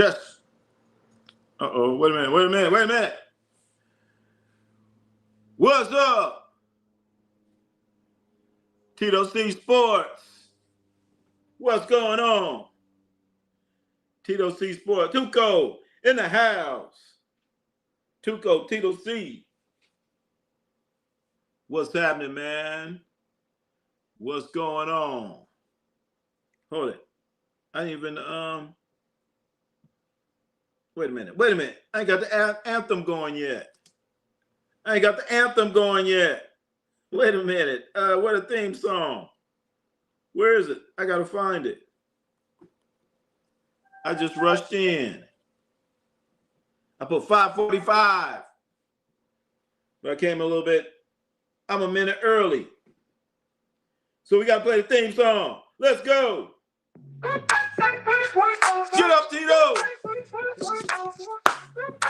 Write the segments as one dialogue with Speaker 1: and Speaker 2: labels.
Speaker 1: Test. Uh-oh, wait a minute. What's up? Tito C Sports. What's going on? Tito C Sports. Tuco in the house. Tuco, Tito C. What's happening, man? What's going on? Hold it. I didn't even, wait a minute. I ain't got the anthem going yet. Wait a minute. What a theme song. Where is it? I got to find it. I just rushed in. I put 5:45. But I came a little bit, I'm a minute early. So we got to play the theme song. Let's go. Get up, Tito.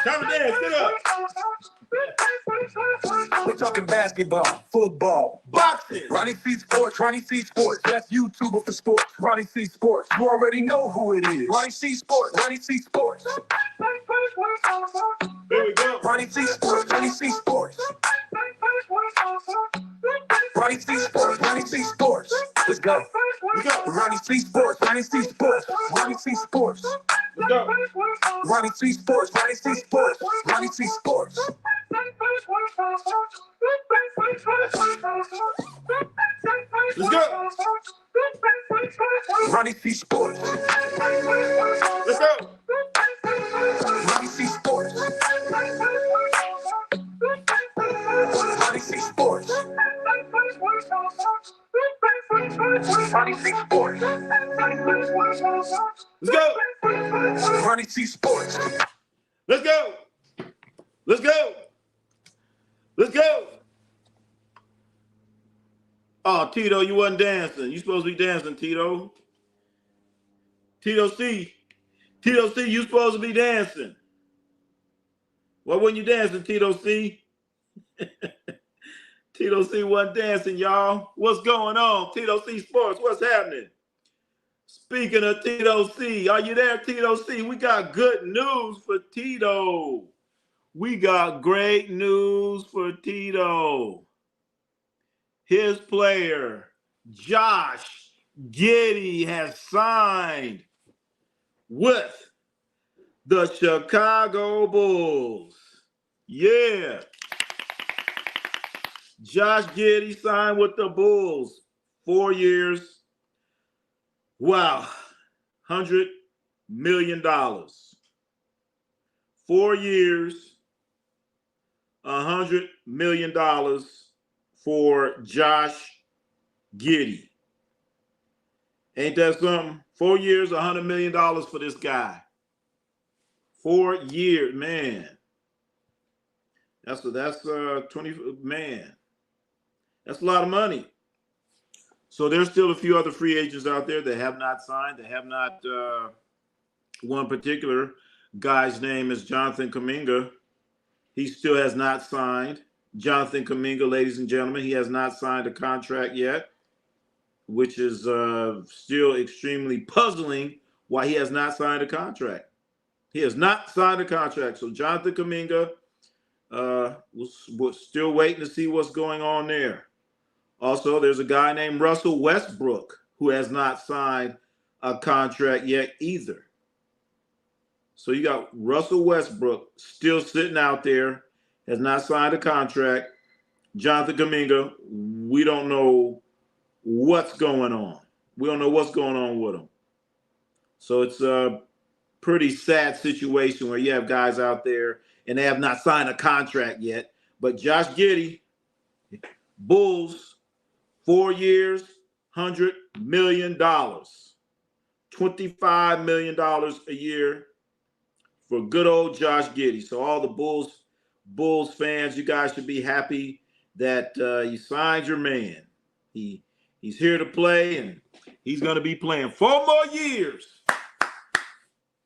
Speaker 1: Time to dance. Get up.
Speaker 2: We're talking basketball, football,
Speaker 1: boxing.
Speaker 2: Ronnie C Sports. That's YouTuber for sports. Ronnie C Sports. You already know who it is. Ronnie C Sports.
Speaker 1: There we go.
Speaker 2: Ronnie C Sports. Ronnie C Sports. Let's go. Ronnie C Sports.
Speaker 1: Let's go.
Speaker 2: Ronnie C Sports.
Speaker 1: Let's go.
Speaker 2: Ronnie C Sports.
Speaker 1: Let's go.
Speaker 2: Ronnie C Sports. Ronnie C Sports. Ronnie C Sports.
Speaker 1: Let's go.
Speaker 2: Ronnie C Sports.
Speaker 1: Let's go. Let's go. Let's go. Oh, Tito, you wasn't dancing. You supposed to be dancing, Tito. Tito C, you supposed to be dancing. Why wasn't you dancing, Tito C? Tito C wasn't dancing, y'all. What's going on? Tito C Sports, what's happening? Speaking of Tito C, are you there, Tito C? We got good news for Tito. We got great news for Tito. His player, Josh Giddey, has signed with the Chicago Bulls. Yeah. Josh Giddey signed with the Bulls. 4 years. Wow. $100 million. 4 years. $100 million for Josh Giddey. Ain't that something? 4 years, $100 million for this guy. 4 years, man. That's 20, man. That's a lot of money. So there's still a few other free agents out there that have not signed. They have not. One particular guy's name is Jonathan Kuminga. He still has not signed. Jonathan Kuminga, ladies and gentlemen, he has not signed a contract yet, which is still extremely puzzling why he has not signed a contract. He has not signed a contract. So Jonathan Kuminga, we're still waiting to see what's going on there. Also, there's a guy named Russell Westbrook who has not signed a contract yet either. So you got Russell Westbrook still sitting out there, has not signed a contract. Jonathan Kuminga, we don't know what's going on. We don't know what's going on with him. So it's a pretty sad situation where you have guys out there and they have not signed a contract yet. But Josh Giddey, Bulls, 4 years, $100 million. $25 million a year for good old Josh Giddey. So all the Bulls fans, you guys should be happy that you signed your man. He's here to play, and he's going to be playing 4 more years.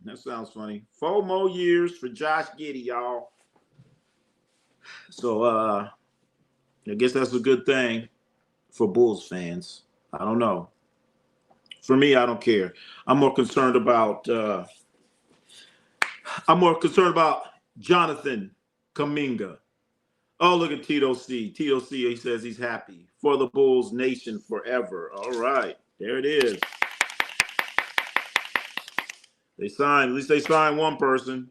Speaker 1: That sounds funny. 4 more years for Josh Giddey, y'all. So I guess that's a good thing for Bulls fans. I don't know. For me, I don't care. I'm more concerned about I'm more concerned about Jonathan Kuminga. Oh, look at Tito C. Tito C, he says he's happy for the Bulls nation forever. All right, there it is. They signed, at least they signed one person.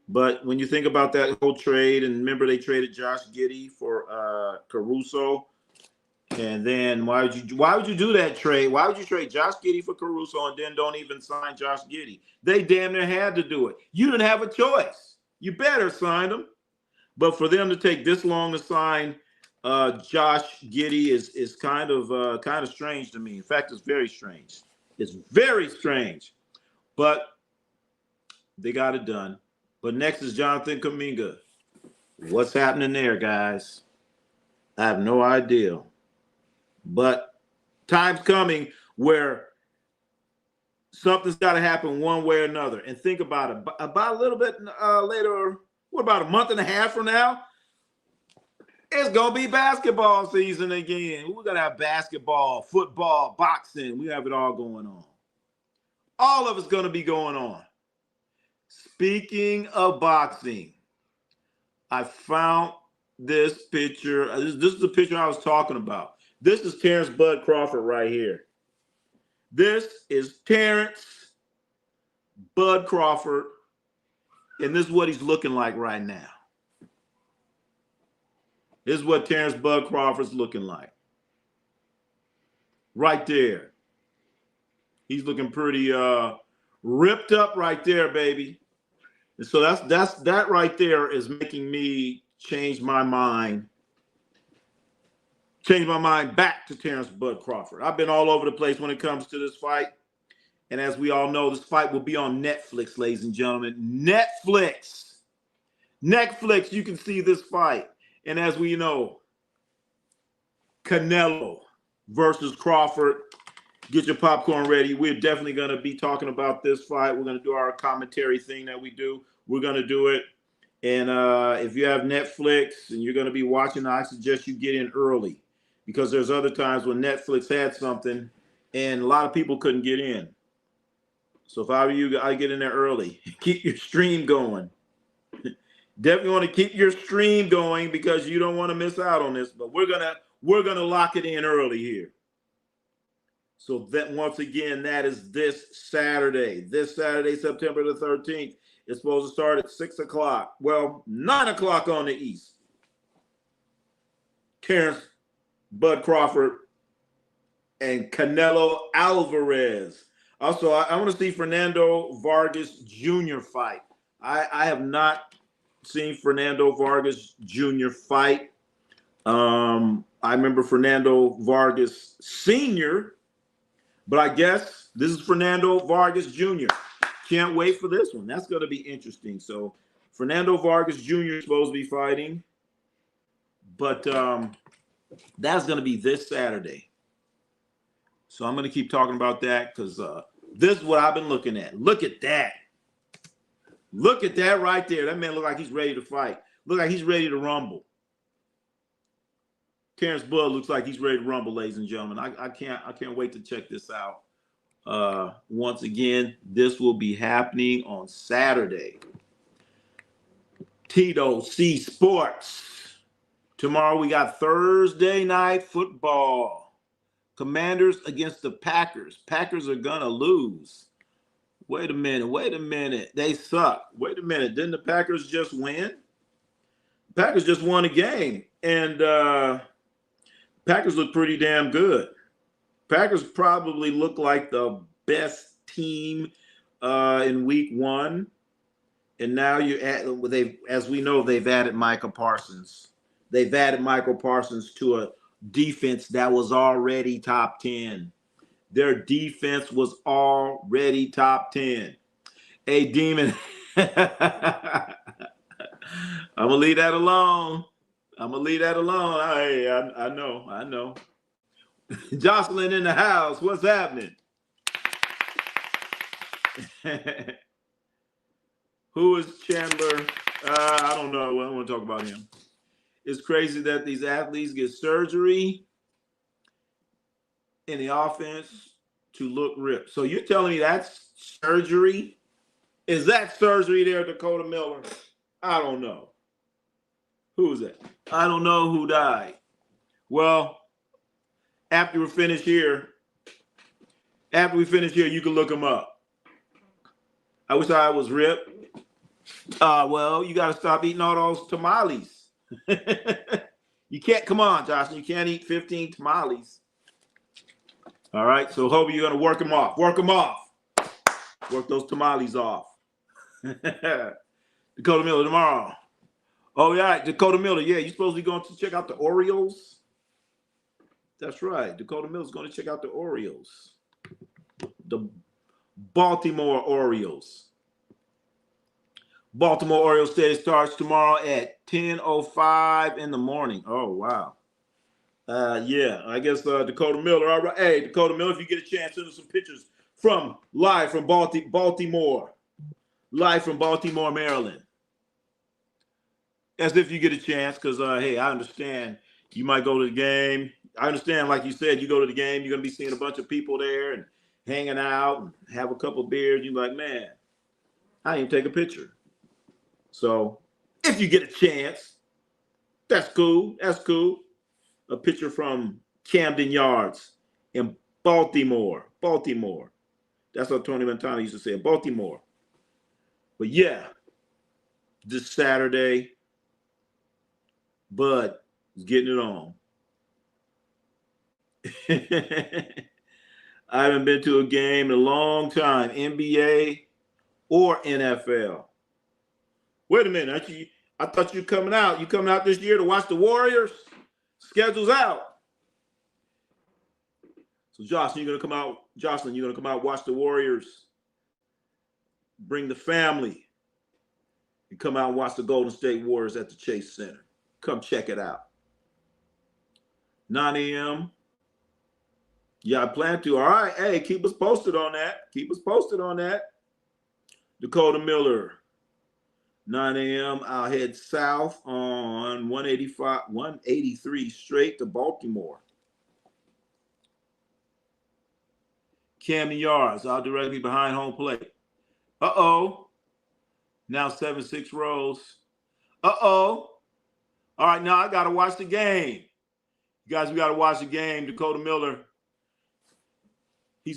Speaker 1: But when you think about that whole trade, and remember they traded Josh Giddey for Caruso, and then why would you do that trade? Why would you trade Josh Giddey for Caruso and then don't even sign Josh Giddey? They damn near had to do it. You didn't have a choice. You better sign him. But for them to take this long to sign Josh Giddey is kind of strange to me. In fact, it's very strange. It's very strange. But they got it done. But next is Jonathan Kuminga. What's happening there, guys? I have no idea. But time's coming where something's got to happen one way or another. And think about it. About a little bit later, what about a month and a half from now? It's going to be basketball season again. We're going to have basketball, football, boxing. We have it all going on. All of it's going to be going on. Speaking of boxing, I found this picture. This is the picture I was talking about. This is Terence Bud Crawford right here. This is Terence Bud Crawford, and this is what he's looking like right now. This is what Terence Bud Crawford's looking like. Right there. He's looking pretty ripped up right there, baby. And so that right there is making me change my mind back to Terence Bud Crawford. I've been all over the place when it comes to this fight. And as we all know, this fight will be on Netflix, ladies and gentlemen. Netflix, you can see this fight. And as we know, Canelo versus Crawford. Get your popcorn ready. We're definitely going to be talking about this fight. We're going to do our commentary thing that we do. We're going to do it. And if you have Netflix and you're going to be watching, I suggest you get in early because there's other times when Netflix had something and a lot of people couldn't get in. So if I were you, I get in there early. Keep your stream going. Definitely want to keep your stream going because you don't want to miss out on this. But we're gonna lock it in early here. So that once again, that is this Saturday. This Saturday, September the 13th. It's supposed to start at 6 o'clock. Well, 9 o'clock on the East. Terence Bud Crawford and Canelo Alvarez. Also, I want to see Fernando Vargas Jr. fight. I have not seen Fernando Vargas Jr. fight. I remember Fernando Vargas Sr., but I guess this is Fernando Vargas Jr. Can't wait for this one. That's going to be interesting. So Fernando Vargas Jr. is supposed to be fighting, but that's going to be this Saturday. So I'm going to keep talking about that because this is what I've been looking at. Look at that. Look at that right there. That man look like he's ready to fight. Look like he's ready to rumble. Terence Bud looks like he's ready to rumble, ladies and gentlemen. I can't wait to check this out. Once again, this will be happening on Saturday. Tito C Sports. Tomorrow we got Thursday night football. Commanders against the Packers. Packers are gonna lose. Wait a minute. They suck. Wait a minute. Didn't the Packers just win? Packers just won a game. And Packers look pretty damn good. Packers probably look like the best team in week one. And now as we know, they've added Michael Parsons. They've added Michael Parsons to a defense that was already top 10. Their defense was already top 10. Hey, Demon. I'm going to leave that alone. Hey, I know. Jocelyn in the house. What's happening? Who is Chandler? I don't know. I don't want to talk about him. It's crazy that these athletes get surgery in the offense to look ripped. So you're telling me that's surgery Is that surgery there, Dakota Miller? I don't know. Who is that? I don't know who died. Well, after we finish here, you can look them up. I wish I was ripped. Well, you got to stop eating all those tamales. You can't, come on, Josh, you can't eat 15 tamales. All right, so Hobie, you're going to work them off. Work them off. Work those tamales off. Dakota Miller tomorrow. Oh, yeah, Dakota Miller. Yeah, you're supposed to be going to check out the Orioles. That's right. Dakota Miller's going to check out the Orioles. The Baltimore Orioles. Baltimore Orioles Stadium starts tomorrow at 10:05 in the morning. Oh, wow. Yeah, I guess Dakota Miller. All right. Hey, Dakota Miller, if you get a chance, send us some pictures live from Baltimore. Live from Baltimore, Maryland. As if you get a chance, because, hey, I understand you might go to the game. I understand, like you said, you go to the game, you're going to be seeing a bunch of people there and hanging out and have a couple beers. You're like, man, I didn't take a picture. So if you get a chance, that's cool. That's cool. A picture from Camden Yards in Baltimore. Baltimore. That's what Tony Montana used to say, Baltimore. But yeah, this Saturday, Bud is getting it on. I haven't been to a game in a long time, NBA or NFL. Wait a minute, I thought you were coming out. You coming out this year to watch the Warriors? Schedule's out. So Jocelyn, you're gonna come out, watch the Warriors. Bring the family and come out and watch the Golden State Warriors at the Chase Center. Come check it out. 9 a.m. Yeah, I plan to. All right. Hey, keep us posted on that. Keep us posted on that. Dakota Miller, 9 a.m. I'll head south on 183 straight to Baltimore. Camden Yards, I'll directly behind home plate. Uh-oh. Now 7-6 rows. Uh-oh. All right, now I got to watch the game. You guys, we got to watch the game. Dakota Miller, he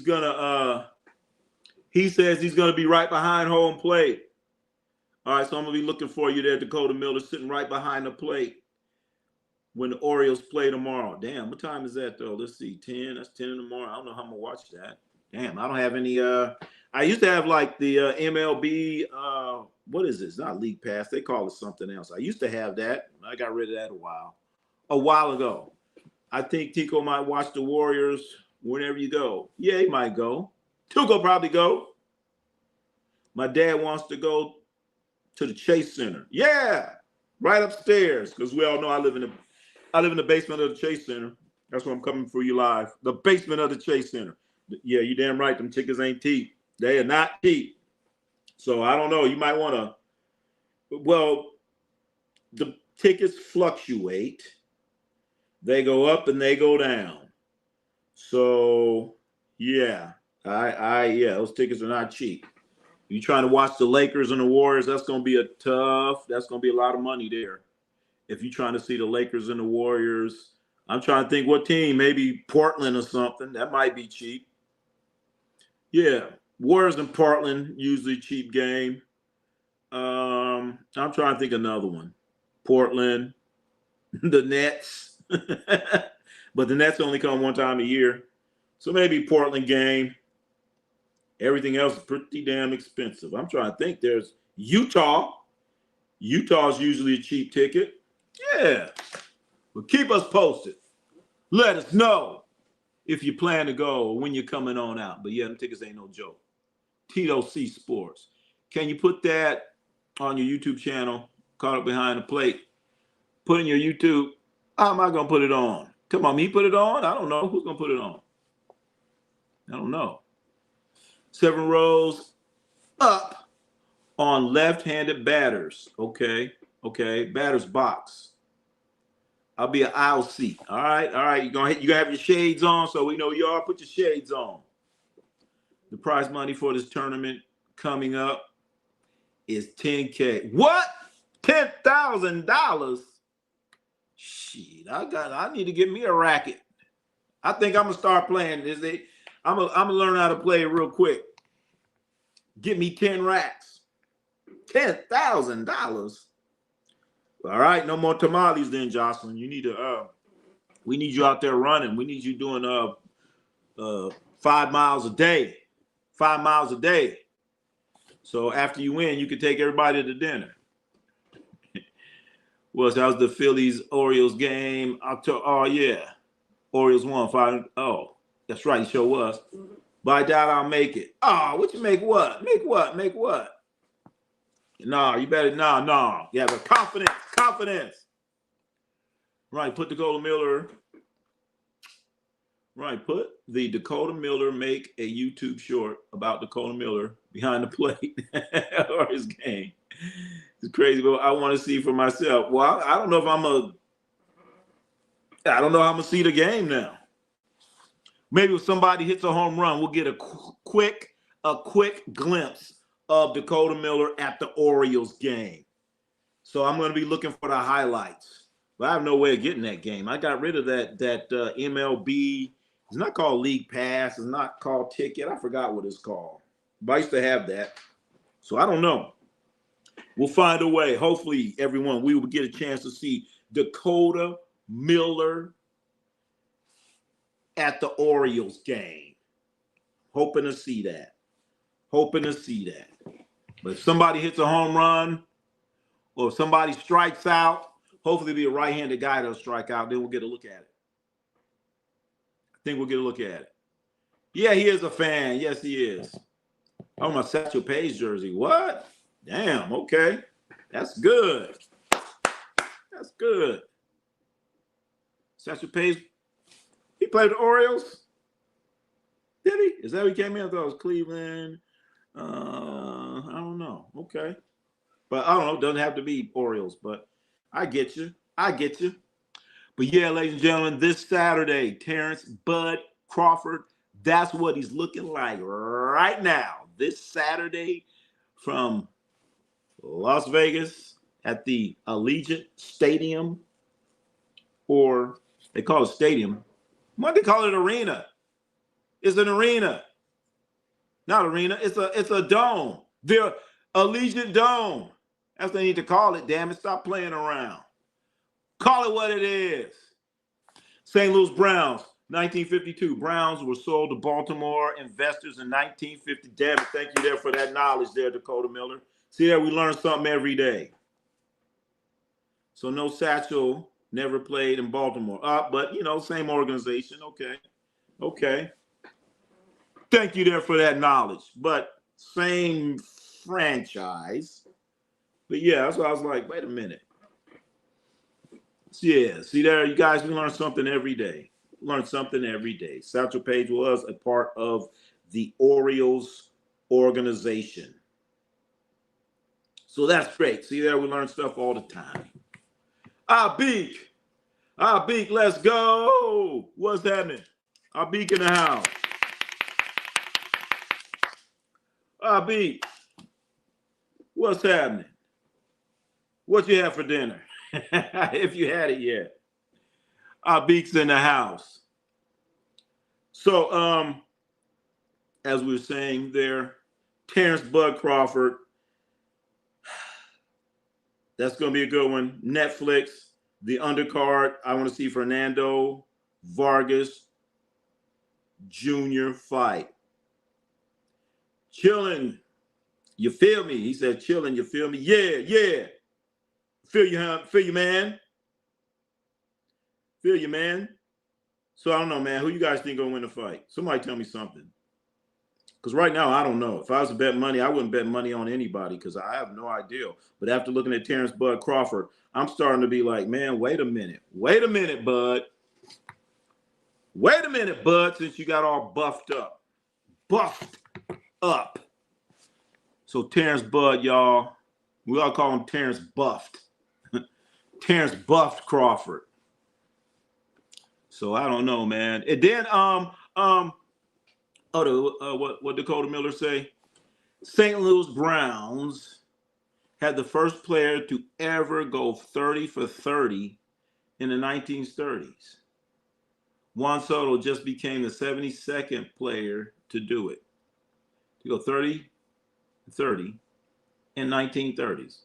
Speaker 1: says he's going to be right behind home plate. All right, so I'm going to be looking for you there, Dakota Miller, sitting right behind the plate when the Orioles play tomorrow. Damn, what time is that, though? Let's see, 10. That's 10 in the morning. I don't know how I'm going to watch that. Damn, I don't have any. I used to have like the MLB, what is this? Not League Pass. They call it something else. I used to have that. I got rid of that a while ago. I think Tico might watch the Warriors whenever you go. Yeah, he might go. Tuco probably go. My dad wants to go to the Chase Center. Yeah, right upstairs. Because we all know I live in the basement of the Chase Center. That's why I'm coming for you live. The basement of the Chase Center. Yeah, you damn right. Them tickets ain't cheap. They are not cheap. So I don't know. You might want to. Well, the tickets fluctuate. They go up and they go down. So yeah, those tickets are not cheap. You trying to watch the Lakers and the Warriors? That's gonna be that's gonna be a lot of money there. If you're trying to see the Lakers and the Warriors, I'm trying to think what team. Maybe Portland or something. That might be cheap. Yeah, Warriors and Portland, usually cheap game. I'm trying to think another one. Portland, the Nets. But the Nets only come one time a year. So maybe Portland game. Everything else is pretty damn expensive. I'm trying to think. There's Utah. Utah's usually a cheap ticket. Yeah. Well, keep us posted. Let us know if you plan to go or when you're coming on out. But yeah, them tickets ain't no joke. Tito C Sports. Can you put that on your YouTube channel? Caught Up Behind the Plate. Put in your YouTube. How am I going to put it on? Come on, me put it on? I don't know. Who's going to put it on? I don't know. 7 rows up on left-handed batters. Okay. Batter's box. I'll be an aisle seat. All right. You're gonna have your shades on, so we know you are. Put your shades on. The prize money for this tournament coming up. is $10K. What? $10,000? Shit, I need to get me a racket. I think I'm gonna start playing this. I'm gonna learn how to play it real quick. Get me 10 racks. $10,000. All right, no more tamales then, Jocelyn. You need to we need you out there running. We need you doing 5 miles a day. 5 miles a day. So after you win, you can take everybody to dinner. Well, that was the Phillies Orioles game. Oh yeah. Orioles won 5. Oh, that's right, he sure was. But I doubt I'll make it. Oh, what you make what? Make what? Make what? No, you better no. Yeah, the confidence. Right, put Dakota Miller. Right, put the Dakota Miller make a YouTube short about Dakota Miller behind the plate or his game. It's crazy, but I want to see for myself. Well, I don't know if I don't know how I'm gonna see the game now. Maybe if somebody hits a home run, we'll get a quick glimpse of Dakota Miller at the Orioles game. So I'm going to be looking for the highlights. But I have no way of getting that game. I got rid of that MLB. It's not called League Pass. It's not called Ticket. I forgot what it's called. But I used to have that. So I don't know. We'll find a way. Hopefully, everyone, we will get a chance to see Dakota Miller at the Orioles game. Hoping to see that. But if somebody hits a home run or if somebody strikes out, hopefully it'll be a right-handed guy that'll strike out. Then we'll get a look at it. I think we'll get a look at it. Yeah, he is a fan. Yes, he is. Oh, my Satchel Paige jersey. What? Damn, okay. That's good. Satchel Paige, he played the Orioles? Did he? Is that who he came in? I thought it was Cleveland. I don't know. Okay. But I don't know. It doesn't have to be Orioles, but I get you. But yeah, ladies and gentlemen, this Saturday, Terence Bud Crawford, that's what he's looking like right now. This Saturday from Las Vegas at the Allegiant Stadium, or they call it stadium. Why do they call it arena? It's an arena. Not arena. It's a dome. The Allegiant Dome. That's what they need to call it, damn it. Stop playing around. Call it what it is. St. Louis Browns, 1952. Browns were sold to Baltimore investors in 1950. Damn it. Thank you there for that knowledge there, Dakota Miller. See there, we learn something every day. So no Satchel, never played in Baltimore. But, same organization. Okay. Thank you there for that knowledge. But same franchise. But yeah, that's why I was like, wait a minute. Yeah, see there, you guys, we learn something every day. Satchel Paige was a part of the Orioles organization. So that's great. See there, we learn stuff all the time. Beak, let's go. What's happening? Beak in the house. Beak, what's happening? What you have for dinner? If you had it yet. Beak's in the house. So, as we were saying there, Terence Bud Crawford. That's going to be a good one. Netflix, the undercard. I want to see Fernando Vargas Jr. fight. Chilling. You feel me? He said, chilling. You feel me? Yeah. Feel you, man. So I don't know, man. Who you guys think gonna win the fight? Somebody tell me something. Because right now, I don't know. If I was to bet money, I wouldn't bet money on anybody because I have no idea. But after looking at Terence Bud Crawford, I'm starting to be like, man, wait a minute, Bud. Since you got all buffed up. So Terence Bud, y'all, we all call him Terence Buffed. Terence Buffed Crawford. So I don't know, man. And then what Dakota Miller say? St. Louis Browns had the first player to ever go 30 for 30 in the 1930s. Juan Soto just became the 72nd player to do it, to go 30 30 in 1930s.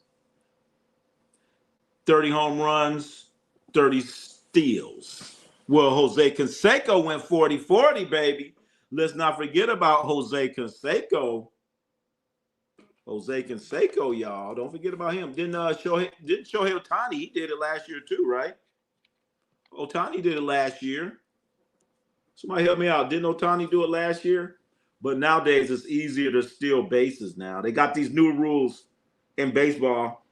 Speaker 1: 30 home runs, 30 steals. Well, Jose Canseco went 40-40, baby. Let's not forget about Jose Canseco. Jose Canseco, y'all. Don't forget about him. Didn't Shohei Ohtani, he did it last year too, right? Ohtani did it last year. Somebody help me out. Didn't Ohtani do it last year? But nowadays it's easier to steal bases now. They got these new rules in baseball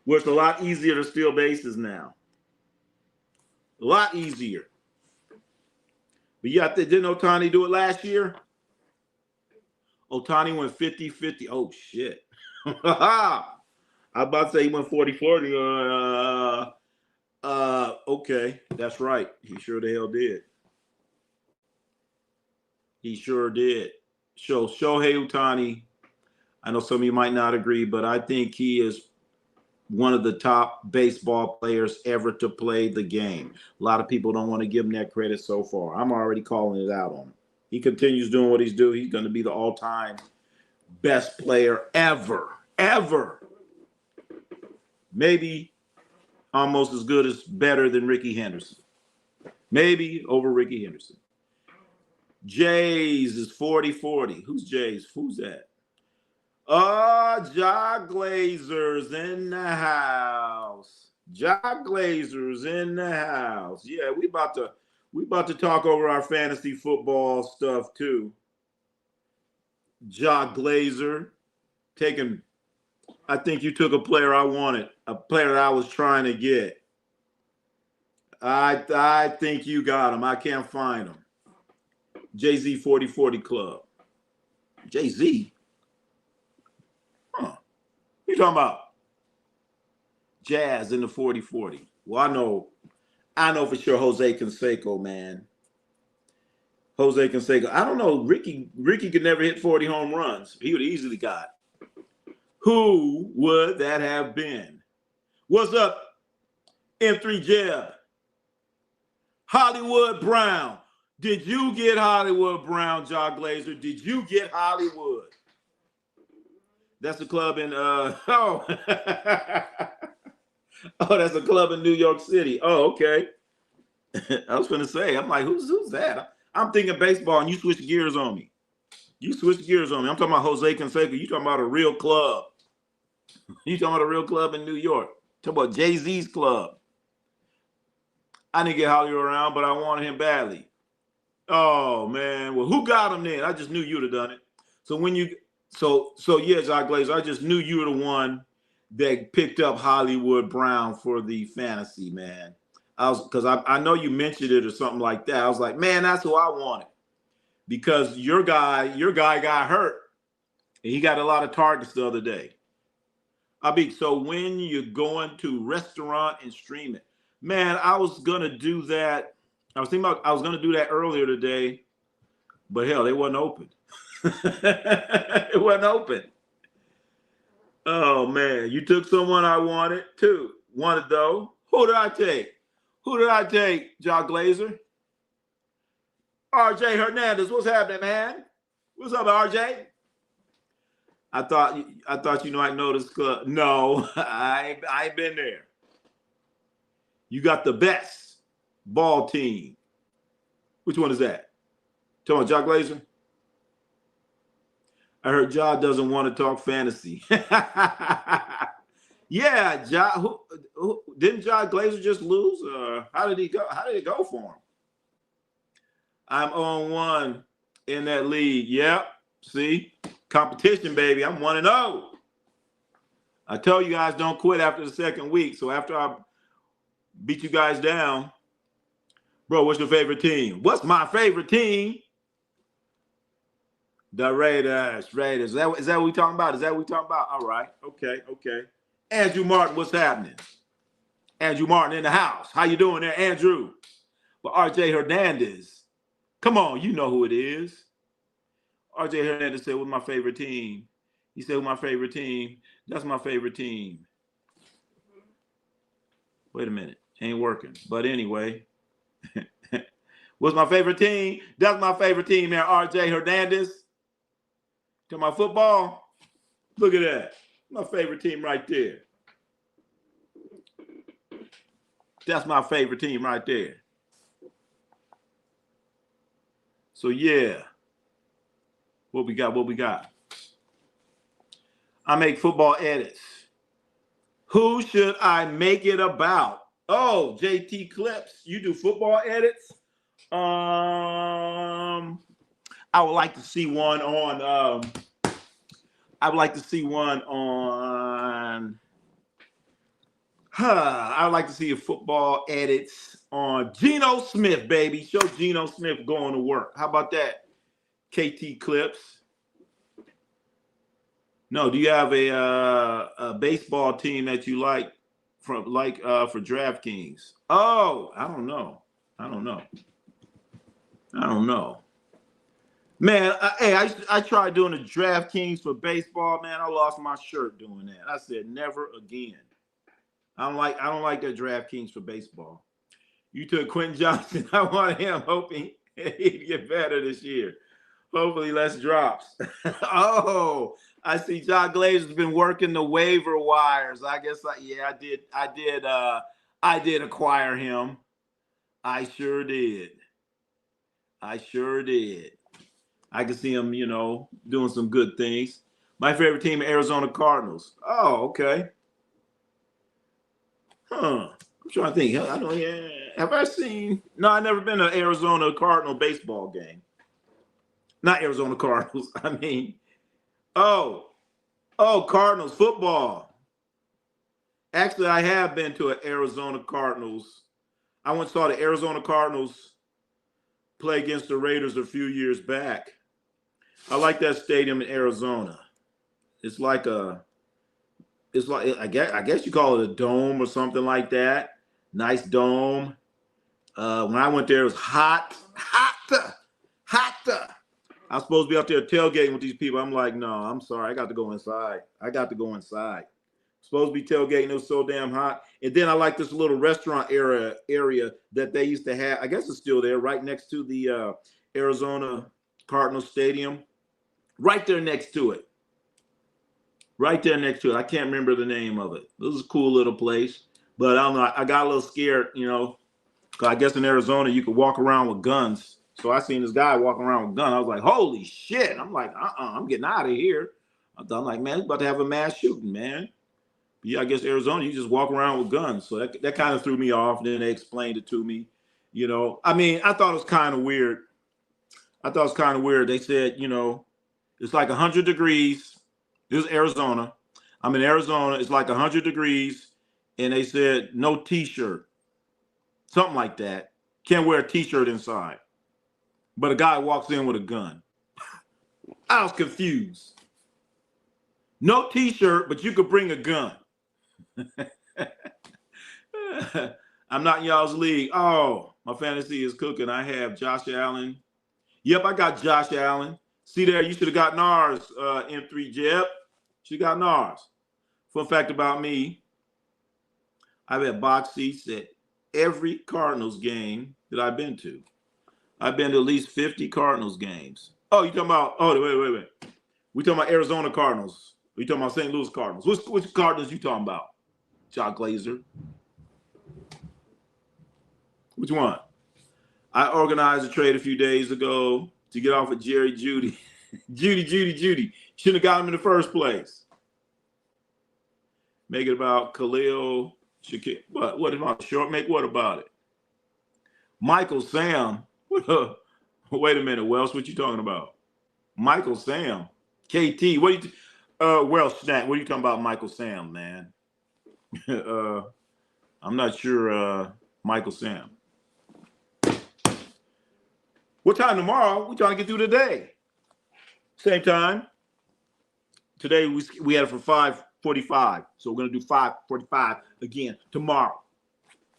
Speaker 1: where it's a lot easier to steal bases now. A lot easier. But yeah, didn't Ohtani do it last year? Ohtani went 50-50. Oh, shit. I was about to say he went 40-40. Okay, that's right. He sure the hell did. He sure did. So Shohei Ohtani, I know some of you might not agree, but I think he is one of the top baseball players ever to play the game. A lot of people don't want to give him that credit so far. I'm already calling it out on him. He continues doing what he's doing. He's going to be the all-time best player ever. Maybe almost as good as better than Ricky Henderson. Maybe over Ricky Henderson. Jays is 40-40. Who's Jays? Who's that? Ja Glazer's in the house. Ja Glazer's in the house. Yeah, we about to talk over our fantasy football stuff too. Ja Glazer taking. I think you took a player I wanted, a player that I was trying to get. I think you got him. I can't find him. Jay-Z 40-40 Club. Jay-Z? Huh. What you talking about? Jazz in the 40-40. Well, I know for sure Jose Canseco, man. Jose Canseco. I don't know. Ricky could never hit 40 home runs. He would have easily got. Who would that have been? What's up, M3 Jeb? Hollywood Brown. Did you get Hollywood Brown, Ja Glazer? Did you get Hollywood? That's a club in oh, that's a club in New York City. Oh, okay. I was gonna say, I'm like, who's that? I'm thinking baseball, and you switch gears on me. I'm talking about Jose Canseco. You talking about a real club. You talking about a real club in New York. Talking about Jay-Z's club. I didn't get Hollywood around, but I wanted him badly. Oh man, well, who got him then? I just knew you'd have done it. So yeah, Ja Glazer, I just knew you were the one that picked up Hollywood Brown for the fantasy, man. Because I know you mentioned it or something like that. I was like, man, that's who I wanted. Because your guy got hurt. And he got a lot of targets the other day. So when you're going to restaurant and stream it, man, I was gonna do that. I was gonna do that earlier today, but hell, they wasn't open. It wasn't open. Oh man, you took someone I wanted too. Wanted though. Who did I take? Ja Glazer? RJ Hernandez. What's happening, man? What's up, RJ? I thought I know this club. No, I ain't been there. You got the best ball team. Which one is that? Talking about Ja Glazer? I heard Ja doesn't want to talk fantasy. Yeah, Ja. Didn't Ja Glazer just lose? How did he go? How did it go for him? I'm on 1 in that league. Yep. See? Competition, baby. I'm 1-0. I tell you guys don't quit after the second week. So after I beat you guys down, bro, what's your favorite team? What's my favorite team? The Raiders. Is that what we talking about? All right. Okay. Andrew Martin, what's happening? Andrew Martin in the house. How you doing there, Andrew? But RJ Hernandez. Come on, you know who it is. RJ Hernandez said, what's my favorite team? You say, who my favorite team? That's my favorite team. Wait a minute. Ain't working. But anyway. What's my favorite team? That's my favorite team there, RJ Hernandez. To my football. Look at that. My favorite team right there. That's my favorite team right there. So, yeah. What we got? I make football edits. Who should I make it about? Oh, JT Clips. You do football edits? I would like to see one on I would like to see a football edits on Geno Smith, baby. Show Geno Smith going to work. How about that? KT Clips. No, do you have a baseball team that you like for DraftKings? Oh, I don't know. Man, I tried doing the DraftKings for baseball, man. I lost my shirt doing that. I said never again. I don't like that DraftKings for baseball. You took Quentin Johnson. I wanted him, hoping he'd get better this year. Hopefully less drops. Oh, I see John Glazer's been working the waiver wires. I guess I did acquire him. I sure did. I can see him, doing some good things. My favorite team, Arizona Cardinals. Oh, okay. I'm trying to think. Have I seen? No, I've never been to an Arizona Cardinal baseball game. Not Arizona Cardinals. I mean, Cardinals football. Actually, I have been to an Arizona Cardinals. I once saw the Arizona Cardinals play against the Raiders a few years back. I like that stadium in Arizona. It's like I guess you call it a dome or something like that. Nice dome. When I went there, it was hot. I was supposed to be out there tailgating with these people. I'm like, no, I'm sorry. I got to go inside. Supposed to be tailgating. It was so damn hot. And then I like this little restaurant area that they used to have. I guess it's still there, right next to the Arizona Cardinals Stadium. Right there next to it. I can't remember the name of it. This is a cool little place. But I don't know. I got a little scared, because I guess in Arizona you could walk around with guns. So I seen this guy walking around with a gun. I was like, holy shit. I'm like, I'm getting out of here. I'm like, man, he's about to have a mass shooting, man. But yeah, I guess Arizona, you just walk around with guns. So that kind of threw me off. Then they explained it to me. I mean, I thought it was kind of weird. They said, it's like 100 degrees. This is Arizona. I'm in Arizona. It's like 100 degrees. And they said, no T-shirt. Something like that. Can't wear a T-shirt inside. But a guy walks in with a gun. I was confused. No T-shirt, but you could bring a gun. I'm not in y'all's league. Oh, my fantasy is cooking. I have Josh Allen. Yep, I got Josh Allen. See there, you should have gotten ours, M3 Jeb. She got ours. Fun fact about me, I've had box seats at every Cardinals game that I've been to. I've been to at least 50 Cardinals games. Oh, you talking about, wait. We talking about Arizona Cardinals. We talking about St. Louis Cardinals. Which Cardinals you talking about? John Glazer. Which one? I organized a trade a few days ago to get off of Jerry Jeudy. Judy. Shouldn't have got him in the first place. Make it about Khalil Shakir. What about short? Make what about it? Michael Sam. Wait a minute, Wells. What you talking about? Michael Sam. KT. Wells Snack. What are you talking about, Michael Sam, man? I'm not sure, Michael Sam. What time tomorrow? We're trying to get through today. Same time. Today we had it for 5:45. So we're going to do 5:45 again tomorrow.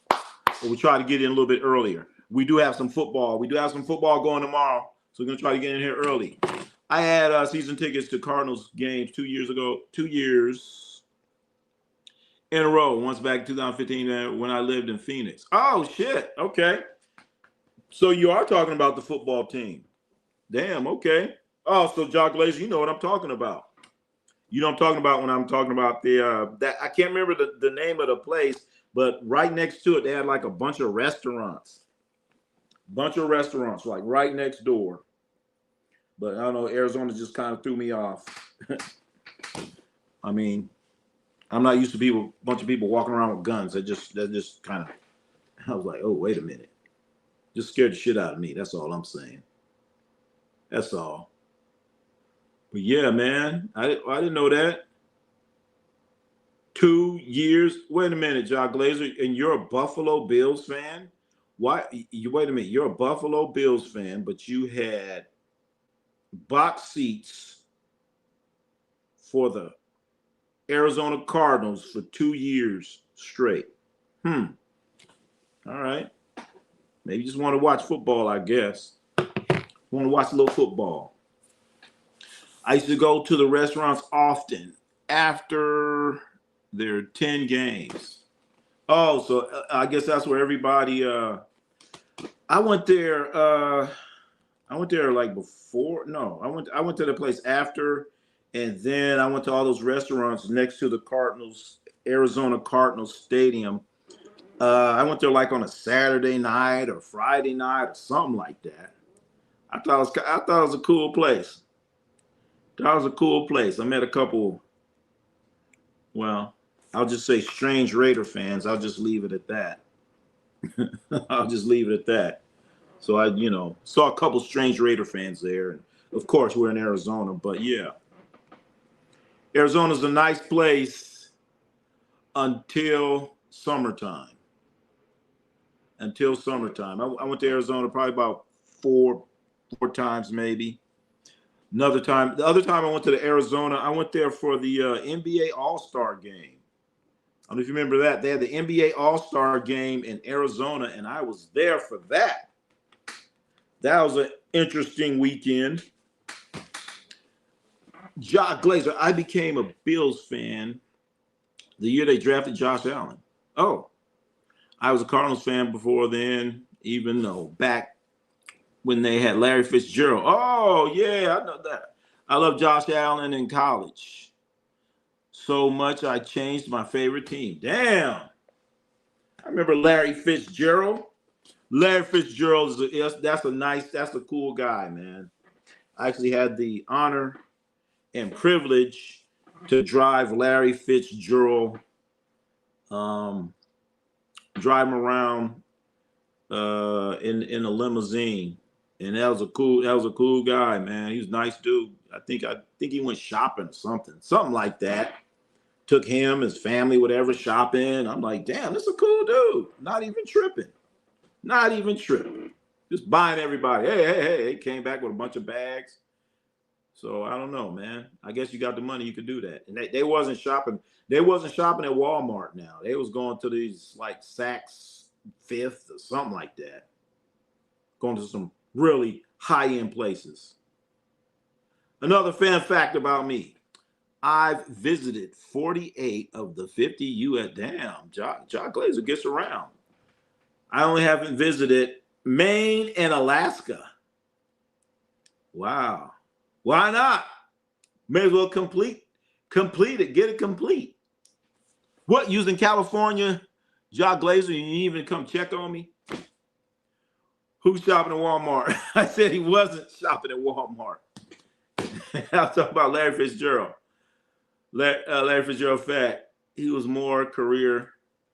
Speaker 1: But we'll try to get in a little bit earlier. We do have some football. Going tomorrow. So we're going to try to get in here early. I had season tickets to Cardinals games 2 years ago, 2 years in a row. Once back in 2015 when I lived in Phoenix. Oh, shit. Okay. So you are talking about the football team. Damn, okay. Oh, so Jock Glazer, you know what I'm talking about. You know what I'm talking about when I'm talking about the that I can't remember the name of the place, but right next to it, they had like a bunch of restaurants. Like right next door. But I don't know, Arizona just kind of threw me off. I mean, I'm not used to a bunch of people walking around with guns. That just kind of, I was like, oh, wait a minute. Just scared the shit out of me. That's all I'm saying. That's all. But yeah, man, I didn't know that. 2 years. Wait a minute, Jock Glazer, and you're a Buffalo Bills fan? Why? Wait a minute. You're a Buffalo Bills fan, but you had box seats for the Arizona Cardinals for 2 years straight. All right. Maybe you just want to watch football, I guess. Want to watch a little football. I used to go to the restaurants often after their 10 games. Oh, so I guess that's where everybody I went there like before. No, I went to the place after, and then I went to all those restaurants next to the Cardinals, Arizona Cardinals Stadium. I went there like on a Saturday night or Friday night or something like that. I thought it was a cool place. I met a couple, well, I'll just say strange Raider fans. I'll just leave it at that. So I, saw a couple strange Raider fans there. And of course, we're in Arizona, but yeah. Arizona's a nice place until summertime. I went to Arizona probably about four times maybe. The other time I went to Arizona, I went there for the NBA All-Star game. I don't know if you remember that. They had the NBA All-Star game in Arizona, and I was there for that. That was an interesting weekend. Jock Glazer, I became a Bills fan the year they drafted Josh Allen. Oh, I was a Cardinals fan before then, even though back when they had Larry Fitzgerald. Oh, yeah, I know that. I love Josh Allen in college so much I changed my favorite team. Damn. I remember Larry Fitzgerald. Larry Fitzgerald that's a cool guy, man. I actually had the honor and privilege to drive Larry Fitzgerald, drive him around in a limousine. And that was a cool guy, man. He was a nice dude. I think he went shopping or something like that. Took him, his family, whatever, shopping. I'm like, damn, this is a cool dude. Not even tripping. Just buying everybody. Hey. He came back with a bunch of bags. So I don't know, man. I guess you got the money, you could do that. And they wasn't shopping. They wasn't shopping at Walmart now. They was going to these like Saks Fifth or something like that. Going to some really high-end places. Another fan fact about me. I've visited 48 of the 50 U.S. Damn, Jock Glazer gets around. I only haven't visited Maine and Alaska. Wow. Why not? May as well complete it. Get it complete. What, using California, Jock Glazer, you didn't even come check on me? Who's shopping at Walmart? I said he wasn't shopping at Walmart. I was talking about Larry Fitzgerald. Larry Fitzgerald fact, he was more career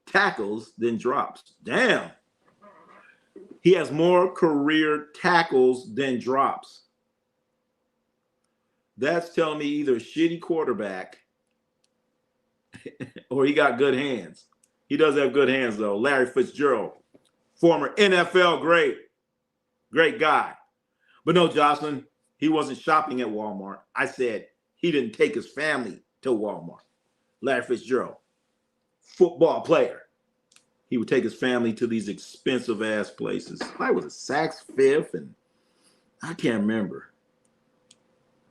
Speaker 1: tackles than drops. Damn. He has more career tackles than drops. That's telling me either a shitty quarterback or he got good hands. He does have good hands, though. Larry Fitzgerald, former NFL great guy. But no, Jocelyn, he wasn't shopping at Walmart. I said he didn't take his family to Walmart. Larry Fitzgerald, football player. He would take his family to these expensive-ass places. I was a Saks Fifth, and I can't remember.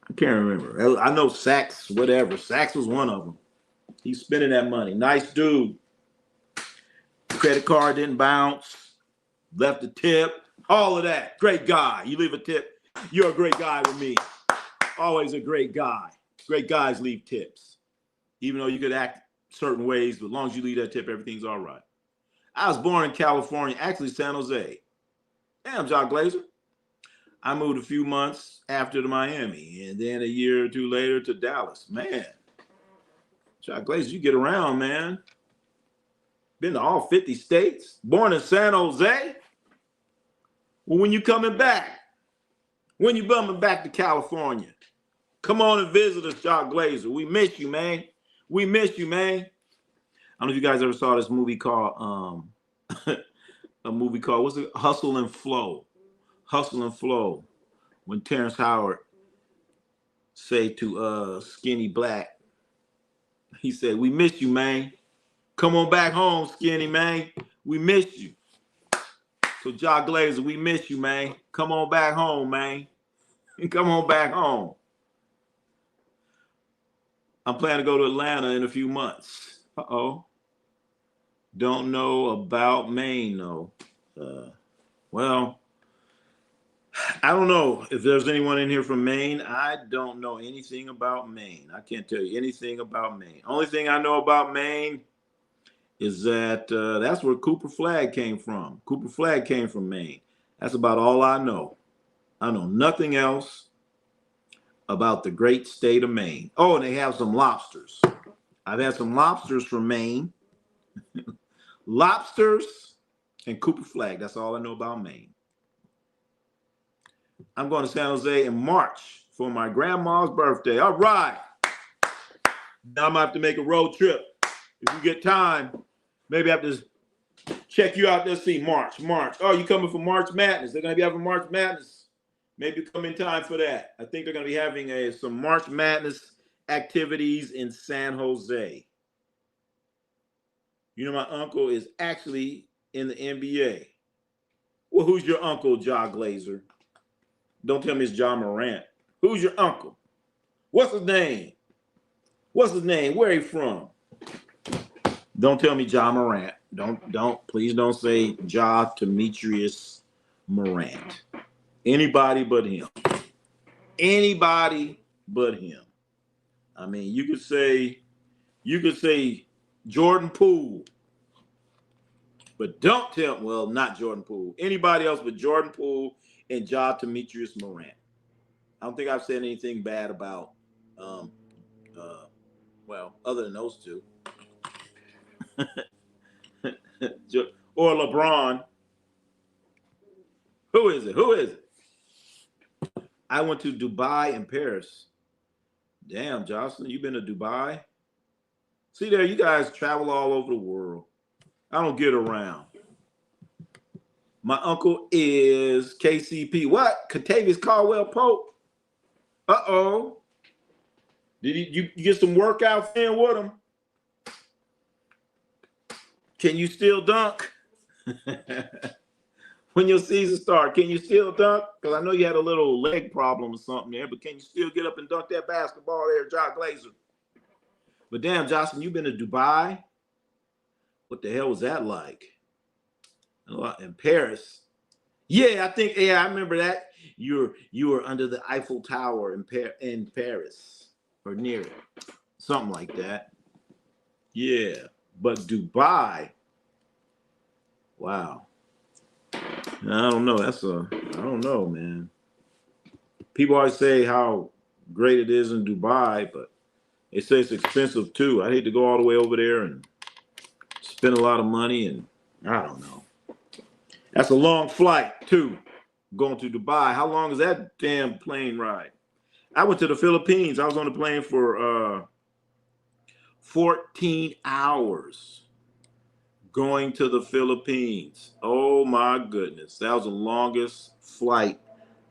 Speaker 1: I can't remember. I know Sachs, whatever. Sachs was one of them. He's spending that money. Nice dude. Credit card didn't bounce. Left a tip. All of that. Great guy. You leave a tip. You're a great guy with me. Always a great guy. Great guys leave tips. Even though you could act certain ways, but as long as you leave that tip, everything's all right. I was born in California, actually San Jose. Damn, Jock Glazer. I moved a few months after to Miami, and then a year or two later to Dallas. Man, Jock Glazer, you get around, man. Been to all 50 states. Born in San Jose. Well, when you coming back? When you coming back to California? Come on and visit us, Jock Glazer. We miss you, man. We miss you, man. I don't know if you guys ever saw this movie called what's it? Hustle and Flow. Hustle and Flow. When Terence Howard say to Skinny Black, he said, "We miss you, man. Come on back home, Skinny, man. We miss you." So Jock Glazer, we miss you, man. Come on back home, man. Come on back home. I'm planning to go to Atlanta in a few months. Uh-oh. Don't know about Maine, though. Well, I don't know if there's anyone in here from Maine. I don't know anything about Maine. I can't tell you anything about Maine. Only thing I know about Maine is that that's where Cooper Flagg came from. Cooper Flagg came from Maine. That's about all I know. I know nothing else about the great state of Maine. Oh, and they have some lobsters. I've had some lobsters from Maine. Lobsters and Cooper Flagg. That's all I know about Maine. I'm going to San Jose in March for my grandma's birthday. All right. Now I'm going to have to make a road trip. If you get time, maybe I have to check you out. Let's see, March. Oh, you coming for March Madness? They're going to be having March Madness. Maybe come in time for that. I think they're going to be having some March Madness activities in San Jose. You know, my uncle is actually in the NBA. Well, who's your uncle, Jock Glazer? Don't tell me it's John Morant. Who's your uncle? What's his name? Where he from? Don't tell me John Morant. Please don't say Ja Demetrius Morant. Anybody but him. Anybody but him. I mean, you could say Jordan Poole, but don't tell, well, not Jordan Poole. Anybody else but Jordan Poole and Ja Demetrius Morant. I don't think I've said anything bad about, other than those two. Or LeBron. Who is it? I went to Dubai and Paris. Damn, Jocelyn, you been to Dubai? See there, you guys travel all over the world. I don't get around. My uncle is KCP. What? Kentavious Caldwell Pope? Uh-oh. Did you get some workouts in with him? Can you still dunk? When your season starts, can you still dunk? Because I know you had a little leg problem or something there, but can you still get up and dunk that basketball there, Jock Glazer? But damn, Jocelyn, you've been to Dubai? What the hell was that like? In Paris? Yeah, I remember that. You were under the Eiffel Tower in Paris, or near it. Something like that. Yeah, but Dubai, wow. I don't know. I don't know, man. People always say how great it is in Dubai, but they say it's expensive too. I hate to go all the way over there and spend a lot of money, and I don't know. That's a long flight too, going to Dubai. How long is that damn plane ride? I went to the Philippines. I was on the plane for 14 hours. Going to the Philippines. Oh my goodness. That was the longest flight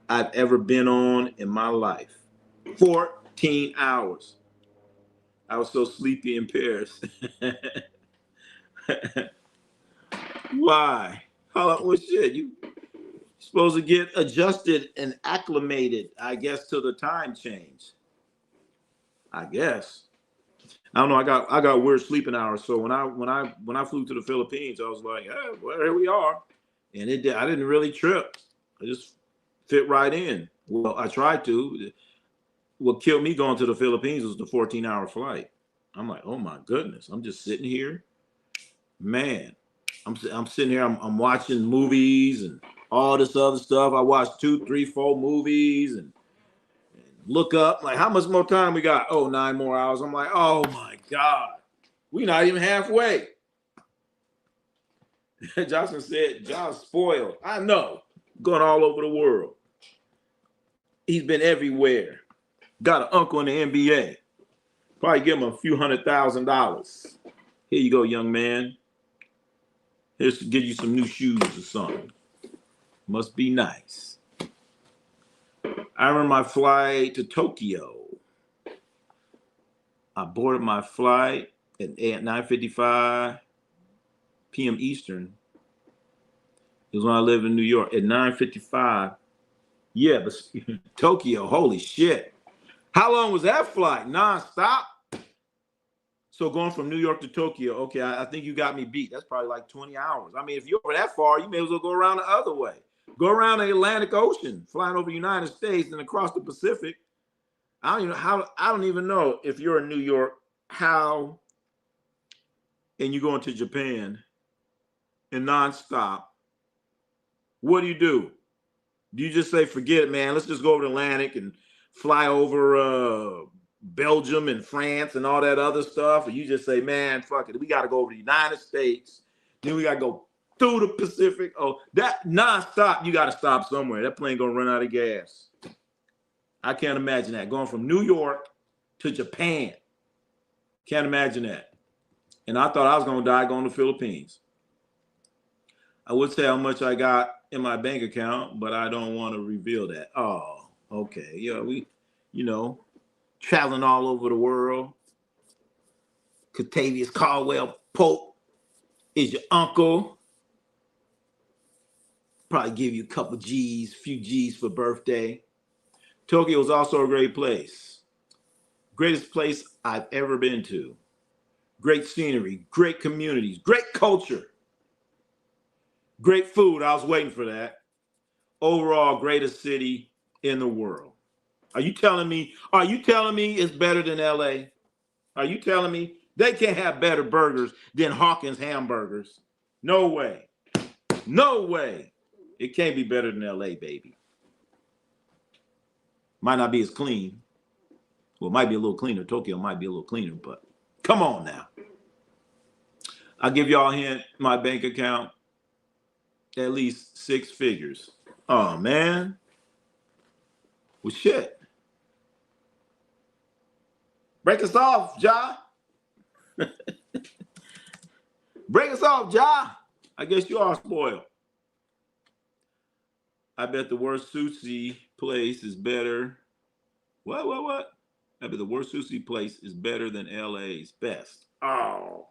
Speaker 1: I've ever been on in my life. 14 hours. I was so sleepy in Paris. Why? Well, shit, Supposed to get adjusted and acclimated, I guess, to the time change. I guess. I don't know. I got weird sleeping hours, so when I flew to the Philippines, I was like, hey, well, here we are, and I didn't really trip. I just fit right in. Well, I tried to. What killed me going to the Philippines was the 14-hour flight. I'm like, oh my goodness, I'm just sitting here, man. I'm sitting here. I'm watching movies and all this other stuff. I watched 2, 3, 4 movies and look up like how much more time we got. Oh, 9 more hours. I'm like, oh my God, we're not even halfway. Johnson said, John's spoiled. I know, going all over the world. He's been everywhere. Got an uncle in the NBA. Probably give him a few $100,000. Here you go, young man. Here's to give you some new shoes or something. Must be nice. I remember my flight to Tokyo. I boarded my flight at 9:55 p.m. Eastern. It was when I lived in New York at 9:55. Yeah, but Tokyo, holy shit. How long was that flight? Non-stop? So going from New York to Tokyo, okay, I think you got me beat. That's probably like 20 hours. I mean, if you're over that far, you may as well go around the other way. Go around the Atlantic Ocean, flying over the United States and across the Pacific. I don't even know if you're in New York, how, and you're going to Japan and nonstop. What do? Do you just say, forget it, man, let's just go over the Atlantic and fly over Belgium and France and all that other stuff? Or you just say, man, fuck it, we got to go over the United States, then we got to go through the Pacific? Oh, that nonstop, you got to stop somewhere. That plane gonna run out of gas. I can't imagine that, going from New York to Japan. Can't imagine that. And I thought I was gonna die going to the Philippines. I would say how much I got in my bank account, but I don't want to reveal that. Oh, okay. Yeah, we, traveling all over the world. Catavius Caldwell Pope is your uncle. Probably give you a couple G's, few G's for birthday. Tokyo is also a great place. Greatest place I've ever been to. Great scenery, great communities, great culture. Great food. I was waiting for that. Overall, greatest city in the world. Are you telling me it's better than LA? Are you telling me they can't have better burgers than Hawkins hamburgers? No way. No way. It can't be better than LA, baby. Might not be as clean. Well, it might be a little cleaner. Tokyo might be a little cleaner, but come on now. I'll give y'all a hint. My bank account, at least 6 figures. Oh, man. Well, shit. Break us off, Ja. Break us off, Ja. I guess you are spoiled. I bet the worst sushi place is better. What? I bet the worst sushi place is better than LA's best. Oh.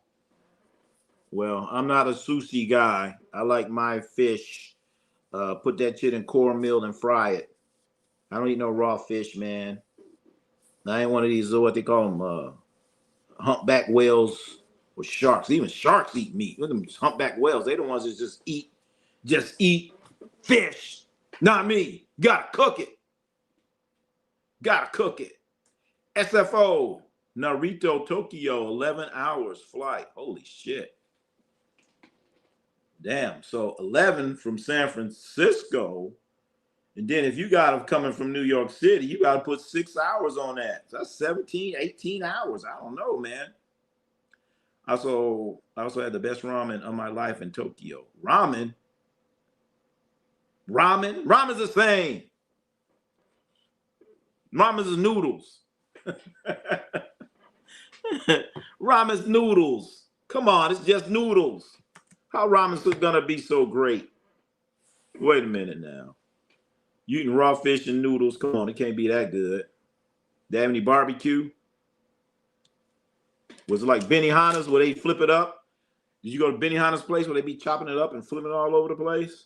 Speaker 1: Well, I'm not a sushi guy. I like my fish. Put that shit in cornmeal and fry it. I don't eat no raw fish, man. I ain't one of these, what they call them, humpback whales or sharks. Even sharks eat meat. Look at them humpback whales. They the ones that just eat fish. Not me. Gotta cook it. SFO, Narita, Tokyo, 11 hours flight. Holy shit. Damn. So 11 from San Francisco. And then if you got them coming from New York City, you got to put 6 hours on that. So that's 17, 18 hours. I don't know, man. I also had the best ramen of my life in Tokyo. Ramen's the same. Ramen's is noodles. Ramen's noodles. Come on, it's just noodles. How ramen's gonna be so great? Wait a minute now. You eating raw fish and noodles? Come on, it can't be that good. They have any barbecue? Was it like Benihana's where they flip it up? Did you go to Benihana's place where they be chopping it up and flipping it all over the place?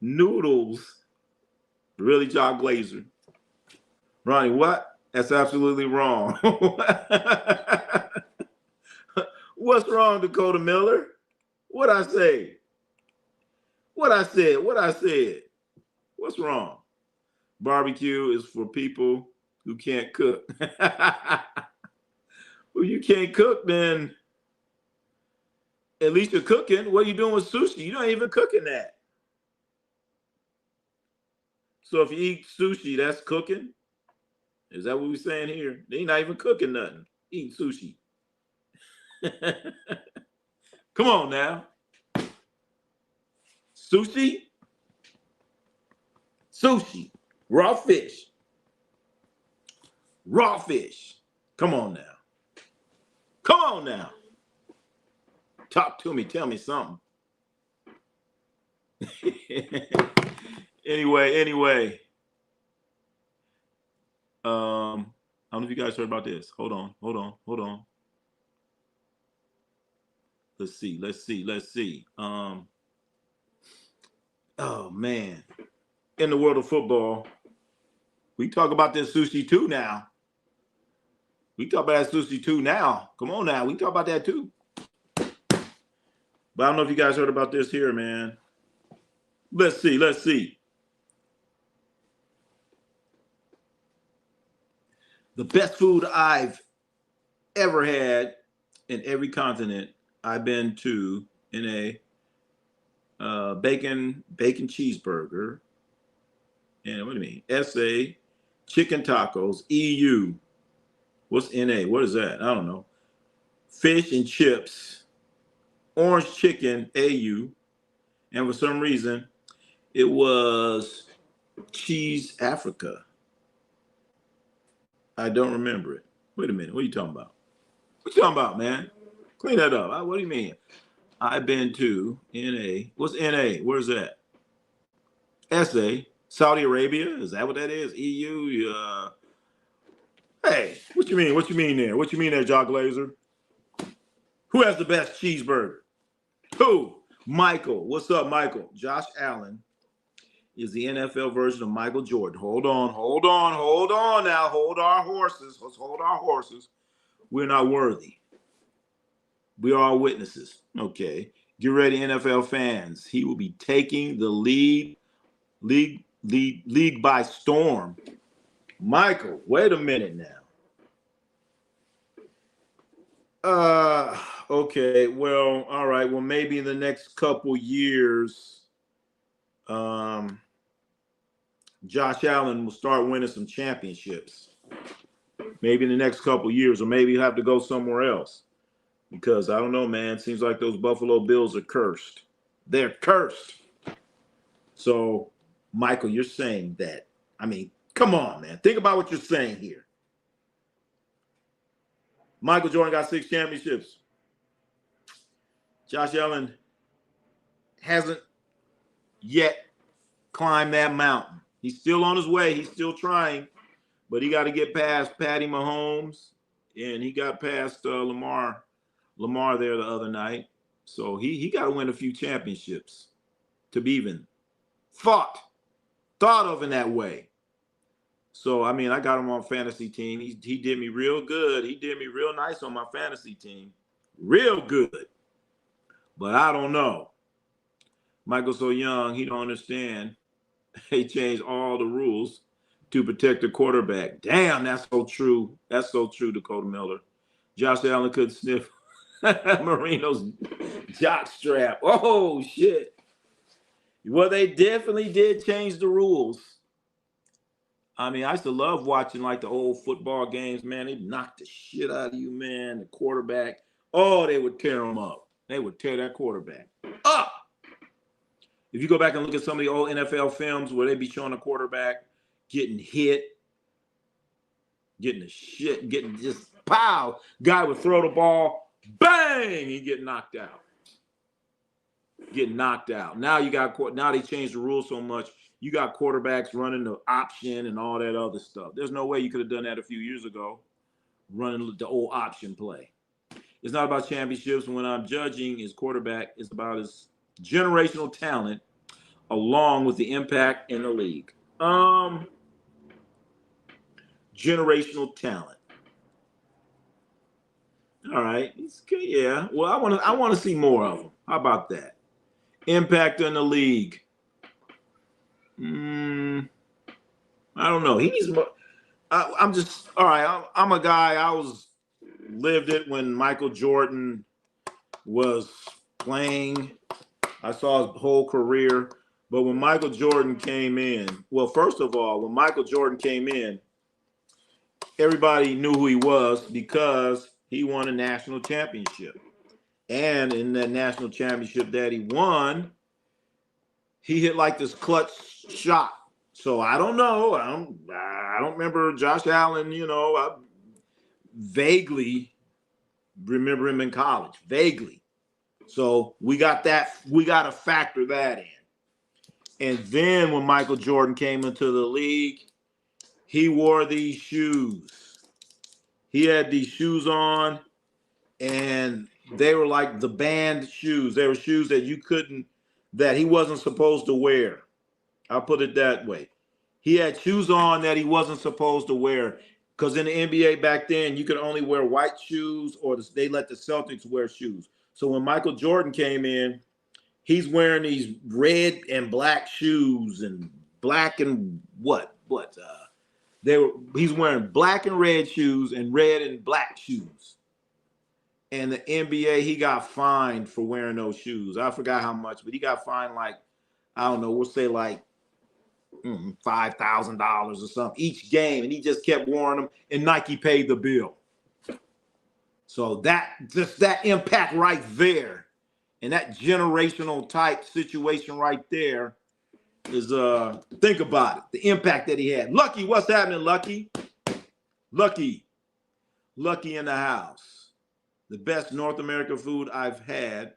Speaker 1: Noodles. Really, John Glazer. Ronnie, what? That's absolutely wrong. What's wrong, Dakota Miller? What I say? What I said? What I said? What's wrong? Barbecue is for people who can't cook. Well, you can't cook, then at least you're cooking. What are you doing with sushi? You're not even cooking that. So if you eat sushi, that's cooking? Is that what we're saying here? They ain't not even cooking nothing. Eating sushi. Come on now. Sushi? Sushi. Raw fish. Raw fish. Come on now. Come on now. Talk to me. Tell me something. Anyway. I don't know if you guys heard about this. Hold on. Let's see. Oh man. In the world of football, we talk about this sushi too now. We talk about that sushi too now. Come on now. We talk about that too. But I don't know if you guys heard about this here, man. Let's see. The best food I've ever had in every continent I've been to in a bacon cheeseburger. And what do you mean? SA, chicken tacos, EU. What's NA? What is that? I don't know. Fish and chips, orange chicken, AU. And for some reason, it was Cheese Africa. I don't remember it. Wait a minute. What are you talking about? What you talking about, man? Clean that up. What do you mean? I've been to NA. What's NA? Where's that? SA. Saudi Arabia? Is that what that is? EU? Hey, what you mean? What you mean there? What you mean there, Jock Glazer? Who has the best cheeseburger? Who? Michael. What's up, Michael? Josh Allen is the NFL version of Michael Jordan. Hold on now. Hold our horses. Let's hold our horses. We're not worthy. We are all witnesses. Okay. Get ready, NFL fans. He will be taking the league by storm. Michael, wait a minute now. Okay. Well, all right. Well, maybe in the next couple years, Josh Allen will start winning some championships. Maybe in the next couple years, or maybe he'll have to go somewhere else. Because I don't know, man. It seems like those Buffalo Bills are cursed. They're cursed. So, Michael, you're saying that. I mean, come on, man. Think about what you're saying here. Michael Jordan got 6 championships. Josh Allen hasn't yet climbed that mountain. He's still on his way. He's still trying. But he got to get past Patty Mahomes. And he got past Lamar there the other night. So he got to win a few championships to be even thought of in that way. So, I mean, I got him on fantasy team. He did me real good. He did me real nice on my fantasy team. Real good. But I don't know. Michael's so young, he don't understand. They changed all the rules to protect the quarterback. Damn, that's so true. That's so true, Dakota Miller. Josh Allen could sniff Marino's jock strap. Oh, shit. Well, they definitely did change the rules. I mean, I used to love watching like the old football games, man. They'd knock the shit out of you, man. The quarterback. Oh, they would tear him up. They would tear that quarterback up. If you go back and look at some of the old NFL films where they be showing a quarterback getting hit, getting the shit, getting just pow. Guy would throw the ball, bang, he'd get knocked out. Getting knocked out. Now they changed the rules so much. You got quarterbacks running the option and all that other stuff. There's no way you could have done that a few years ago, running the old option play. It's not about championships. When I'm judging his quarterback, it's about his generational talent along with the impact in the league. Generational talent. All right. Yeah. Well, I want to see more of them. How about that? Impact in the league. I don't know. I'm just all right. I'm a guy. Lived it when Michael Jordan was playing. I saw his whole career. But when Michael Jordan came in, well, first of all, when Michael Jordan came in, everybody knew who he was because he won a national championship. And in that national championship that he won, he hit like this clutch shot. So I don't know. I don't remember Josh Allen, I vaguely remember him in college. Vaguely. So we got to factor that in. And then when Michael Jordan came into the league, he wore these shoes. He had these shoes on, and they were like the banned shoes. They were shoes that he wasn't supposed to wear. I'll put it that way. He had shoes on that he wasn't supposed to wear. Because in the NBA back then, you could only wear white shoes, or they let the Celtics wear shoes. So when Michael Jordan came in, he's wearing these red and black shoes and black and he's wearing black and red shoes and red and black shoes. And the NBA, he got fined for wearing those shoes. I forgot how much, but he got fined like, I don't know, we'll say like $5,000 or something each game. And he just kept wearing them, and Nike paid the bill. So that impact right there, and that generational type situation right there is think about it. The impact that he had. Lucky, what's happening, Lucky? Lucky in the house. The best North American food I've had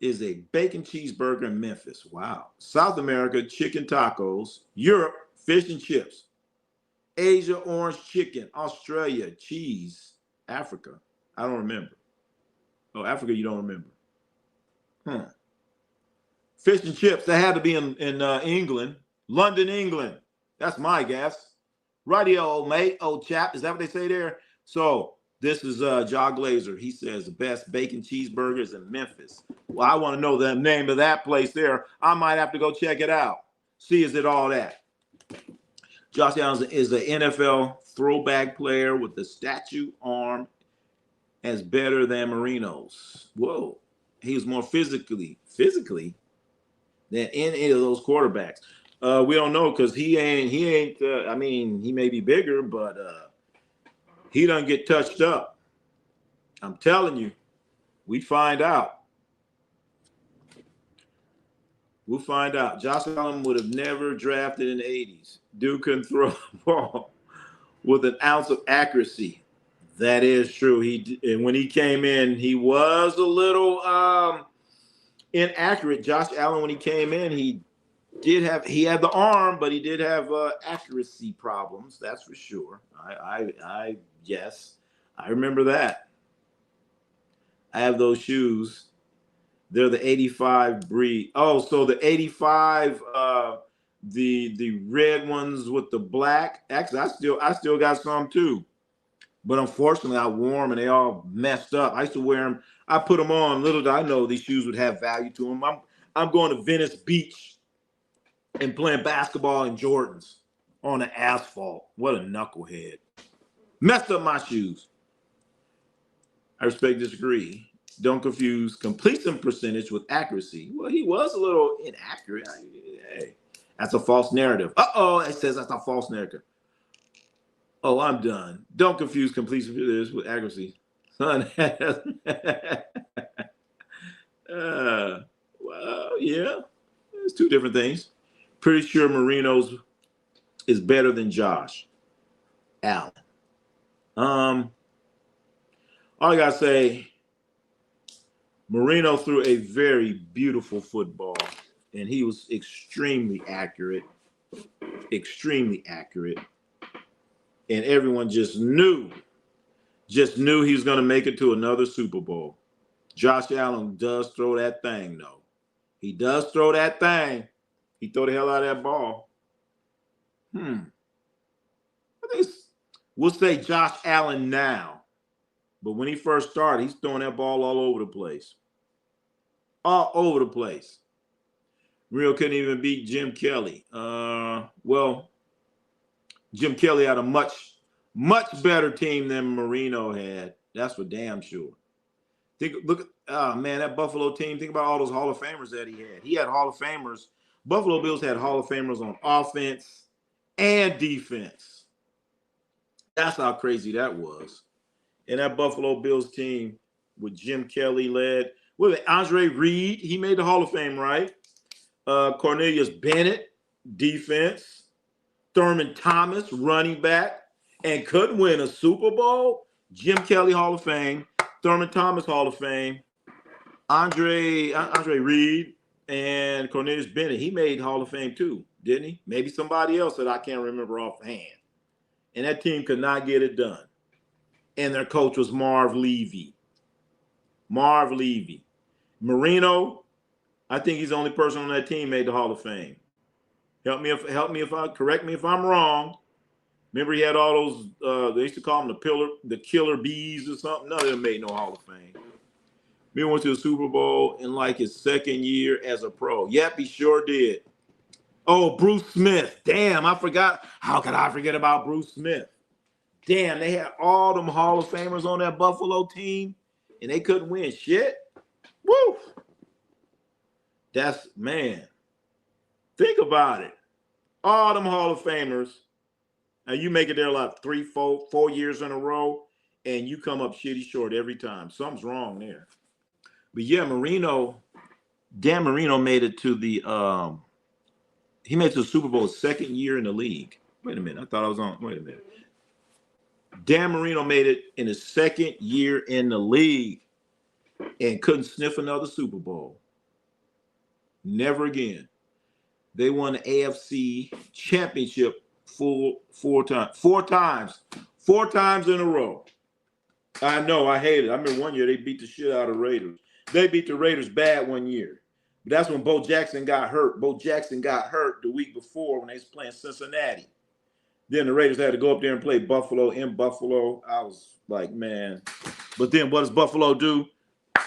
Speaker 1: is a bacon cheeseburger in Memphis. Wow. South America, chicken tacos. Europe, fish and chips. Asia, orange chicken. Australia, cheese. Africa, I don't remember. Oh, Africa, you don't remember. Fish and chips, that had to be in England. London, England. That's my guess. Rightio, old mate, old chap. Is that what they say there? So this is Ja Glazer. He says the best bacon cheeseburgers in Memphis. Well, I want to know the name of that place there. I might have to go check it out. See, is it all that? Josh Allen is an NFL throwback player with the statue arm as better than Marino's. Whoa. He was more physically than any of those quarterbacks. We don't know because he ain't, he may be bigger, but he doesn't get touched up. I'm telling you, we find out. We'll find out. Josh Allen would have never drafted in the 80s. Dude couldn't throw a ball with an ounce of accuracy. That is true. And when he came in, he was a little inaccurate. Josh Allen, when he came in, he had the arm, but he did have accuracy problems. That's for sure. Yes, I remember that. I have those shoes. They're the 85 breed. Oh, so the 85, the red ones with the black. Actually, I still got some too. But unfortunately, I wore them and they all messed up. I used to wear them. I put them on. Little did I know these shoes would have value to them. I'm going to Venice Beach and playing basketball in Jordans on the asphalt. What a knucklehead. Messed up my shoes. I respect disagree. Don't confuse completion percentage with accuracy. Well, he was a little inaccurate. Hey, that's a false narrative. Uh-oh, it says that's a false narrative. Oh, I'm done. Don't confuse completion percentage with accuracy. Son, well, yeah. It's two different things. Pretty sure Marino's is better than Josh Allen. All I gotta say, Marino threw a very beautiful football, and he was extremely accurate, and everyone just knew he was going to make it to another Super Bowl. Josh Allen does throw that thing, though. He does throw that thing. He throw the hell out of that ball. I think we'll say Josh Allen now. But when he first started, he's throwing that ball all over the place. All over the place. Real couldn't even beat Jim Kelly. Well, Jim Kelly had a much better team than Marino had. That's for damn sure. Look at man, that Buffalo team. Think about all those Hall of Famers that he had. He had Hall of Famers. Buffalo Bills had Hall of Famers on offense and defense. That's how crazy that was. And that Buffalo Bills team with Jim Kelly led. With Andre Reed, he made the Hall of Fame, right? Cornelius Bennett, defense. Thurman Thomas, running back, and couldn't win a Super Bowl. Jim Kelly, Hall of Fame. Thurman Thomas, Hall of Fame. Andre Reed and Cornelius Bennett, he made Hall of Fame too, didn't he? Maybe somebody else that I can't remember offhand. And that team could not get it done. And their coach was Marv Levy. Marv Levy. Marino, I think he's the only person on that team made the Hall of Fame. Correct me if I'm wrong. Remember he had all those, they used to call them the killer bees or something. None of them made no Hall of Fame. He went to the Super Bowl in like his second year as a pro. Yep, he sure did. Oh, Bruce Smith. Damn, I forgot. How could I forget about Bruce Smith? Damn, they had all them Hall of Famers on that Buffalo team, and they couldn't win shit. Woo! That's, man. Think about it. All them Hall of Famers, and you make it there like 3, 4 years in a row, and you come up shitty short every time. Something's wrong there. But yeah, Dan Marino made it to the he made it to the Super Bowl his second year in the league. Wait a minute. I thought I was on. Wait a minute. Dan Marino made it in his second year in the league and couldn't sniff another Super Bowl. Never again. They won the AFC championship four times in a row. I know, I hate it. I remember one year they beat the shit out of the Raiders. They beat the Raiders bad one year. But that's when Bo Jackson got hurt. Bo Jackson got hurt the week before when they was playing Cincinnati. Then the Raiders had to go up there and play Buffalo in Buffalo. I was like, man. But then what does Buffalo do?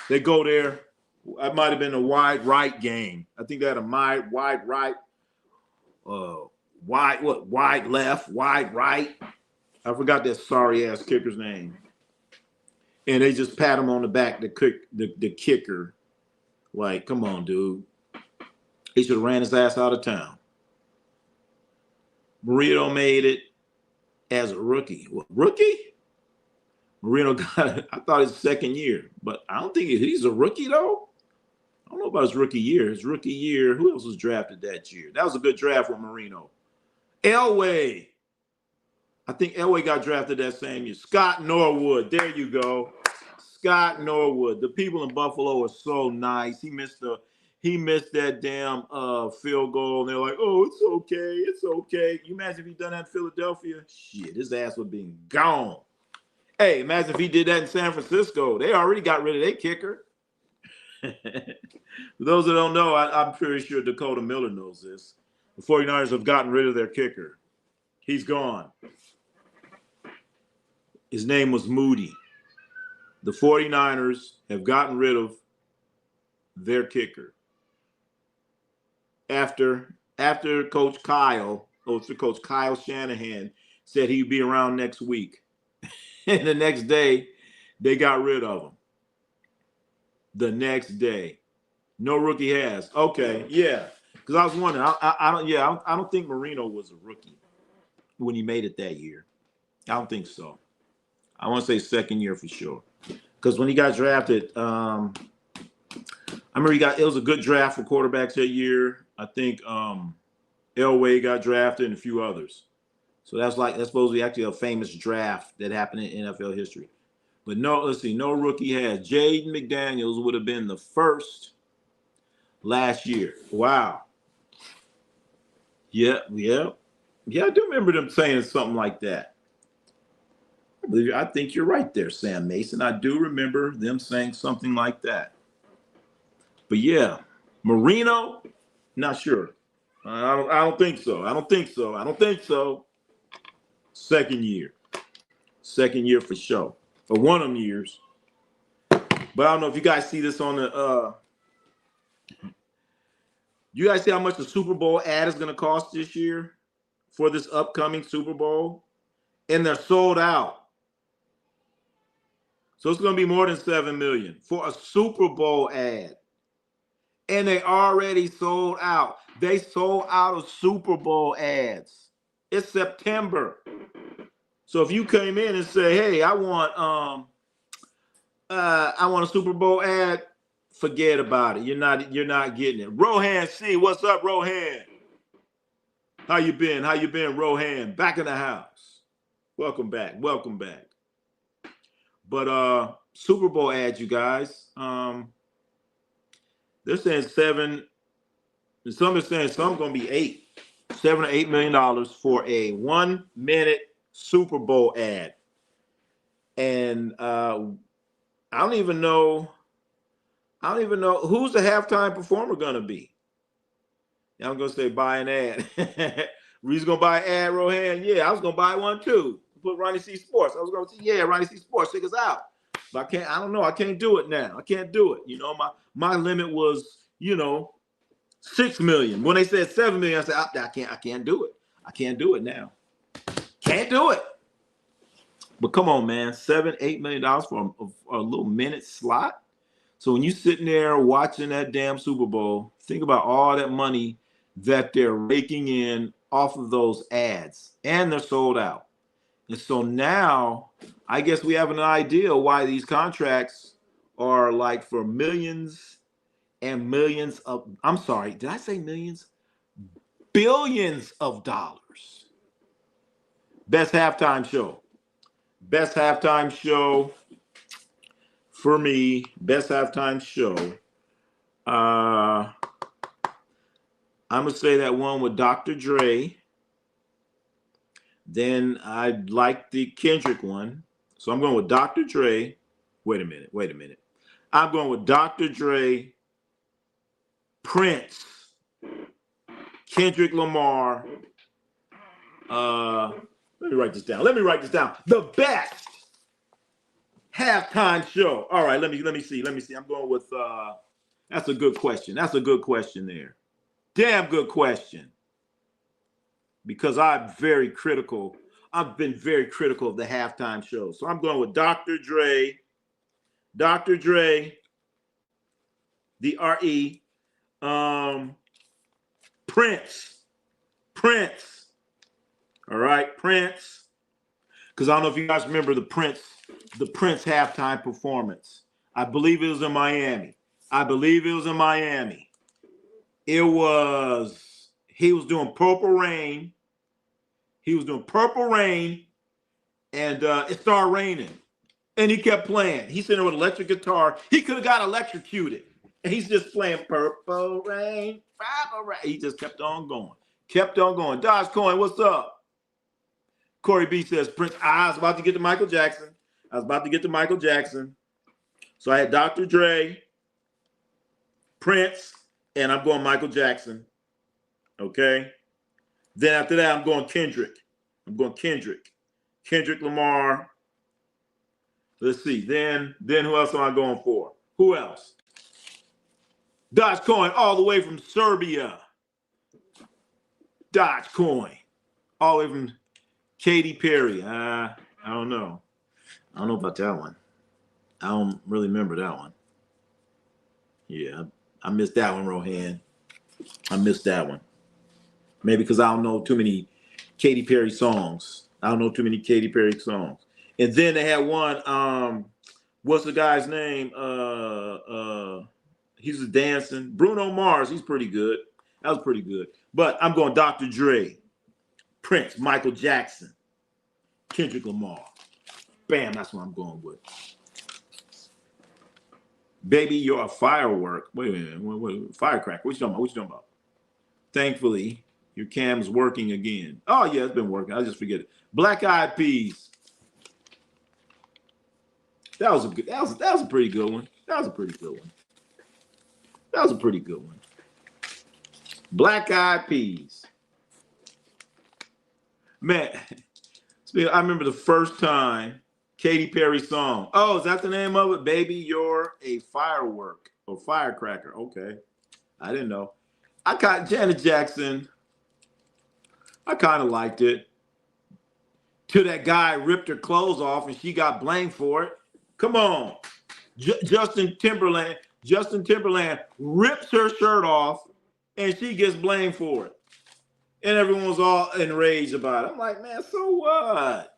Speaker 1: They go there. It might have been a wide right game. I think they had a wide right, wide left, wide right. I forgot that sorry ass kicker's name. And they just pat him on the back, the kicker. Like, come on, dude. He should have ran his ass out of town. Marino made it as a rookie. What, rookie? Marino got it. I thought his second year, but I don't think he's a rookie, though. I don't know about his rookie year. His rookie year, who else was drafted that year? That was a good draft with Marino. Elway. I think Elway got drafted that same year. Scott Norwood. There you go. Scott Norwood. The people in Buffalo are so nice. He missed that damn field goal. And they're like, oh, it's okay. It's okay. Can you imagine if he'd done that in Philadelphia? Shit, his ass would have been gone. Hey, imagine if he did that in San Francisco. They already got rid of their kicker. For those that don't know, I'm pretty sure Dakota Miller knows this. The 49ers have gotten rid of their kicker. He's gone. His name was Moody. The 49ers have gotten rid of their kicker. After Coach Kyle Shanahan said he'd be around next week. And the next day, they got rid of him. The next day. No rookie has. Okay, yeah. Because I was wondering, I don't think Marino was a rookie when he made it that year. I don't think so. I want to say second year for sure. Because when he got drafted, I remember it was a good draft for quarterbacks that year. I think Elway got drafted and a few others. So that's supposed to be actually a famous draft that happened in NFL history. But no, let's see, no rookie has. Jaden McDaniels would have been the first last year. Wow. Yeah, I do remember them saying something like that. I think you're right there, Sam Mason. I do remember them saying something like that. But yeah, Marino, not sure. I don't think so. I don't think so. I don't think so. Second year for sure. For one of them years. But I don't know if you guys see this on the you guys see how much the Super Bowl ad is going to cost this year for this upcoming Super Bowl? And they're sold out. So it's going to be more than $7 million for a Super Bowl ad. And they already sold out. They sold out of Super Bowl ads. It's September. So if you came in and say, "Hey, I want a Super Bowl ad," forget about it. You're not getting it. Rohan C, what's up, Rohan? How you been? How you been, Rohan? Back in the house. Welcome back. Welcome back. But Super Bowl ads, you guys. They're saying 7. Some are saying some going to be 8, $7 or $8 million for a 1-minute Super Bowl ad. And I don't even know who's the halftime performer going to be. I'm going to say buy an ad. Reed's going to buy an ad, Rohan? Yeah, I was going to buy one too. Put Ronnie C Sports. I was going to say, yeah, Ronnie C Sports, check us out. But I don't know. I can't do it now. I can't do it. You know, my limit was, $6 million. When they said $7 million, I said, I can't do it. I can't do it now. Can't do it. But come on, man, $7-8 million for a little minute slot. So when you're sitting there watching that damn Super Bowl, think about all that money that they're raking in off of those ads, and they're sold out. And so now I guess we have an idea why these contracts are like for millions and millions of, I'm sorry, did I say millions? Billions of dollars. Best halftime show. Best halftime show for me. Best halftime show. I'm going to say that one with Dr. Dre. Then I like the Kendrick one. So I'm going with Dr. Dre. Wait a minute. I'm going with Dr. Dre, Prince, Kendrick Lamar. Let me write this down. The best halftime show. All right, let me see. I'm going with that's a good question. That's a good question there. Damn good question. Because I've been very critical of the halftime show. So I'm going with Dr. Dre, the R.E., Prince. All right, Prince. Because I don't know if you guys remember the Prince halftime performance. I believe it was in Miami. He was doing Purple Rain. And it started raining. And he kept playing. He's sitting there with electric guitar. He could have got electrocuted. And he's just playing Purple Rain. He just kept on going. Dodge Coin, what's up? Corey B says, Prince, I was about to get to Michael Jackson. So I had Dr. Dre, Prince, and I'm going Michael Jackson. Okay? Then after that, I'm going Kendrick. Kendrick Lamar. Let's see. Then who else am I going for? Who else? Dodge Coin all the way from Serbia. Dodge Coin. All the way from Katy Perry. I don't know. I don't know about that one. I don't really remember that one. Yeah, I missed that one, Rohan. I missed that one. Maybe because I don't know too many Katy Perry songs. And then they had one, what's the guy's name? He's dancing. Bruno Mars, he's pretty good. That was pretty good. But I'm going Dr. Dre, Prince, Michael Jackson, Kendrick Lamar. Bam, that's what I'm going with. Baby, you're a firework. Wait a minute. Firecracker. What you talking about? Thankfully, your cam's working again. Oh, yeah, it's been working. I just forget it. Black Eyed Peas. That was a pretty good one. Black Eyed Peas. Man, I remember the first time Katy Perry song. Oh, is that the name of it? Baby, you're a firework or firecracker. Okay. I didn't know. I got Janet Jackson. I kind of liked it. Till that guy ripped her clothes off and she got blamed for it. Come on. Justin Timberland rips her shirt off and she gets blamed for it. And everyone's all enraged about it. I'm like, man, so what?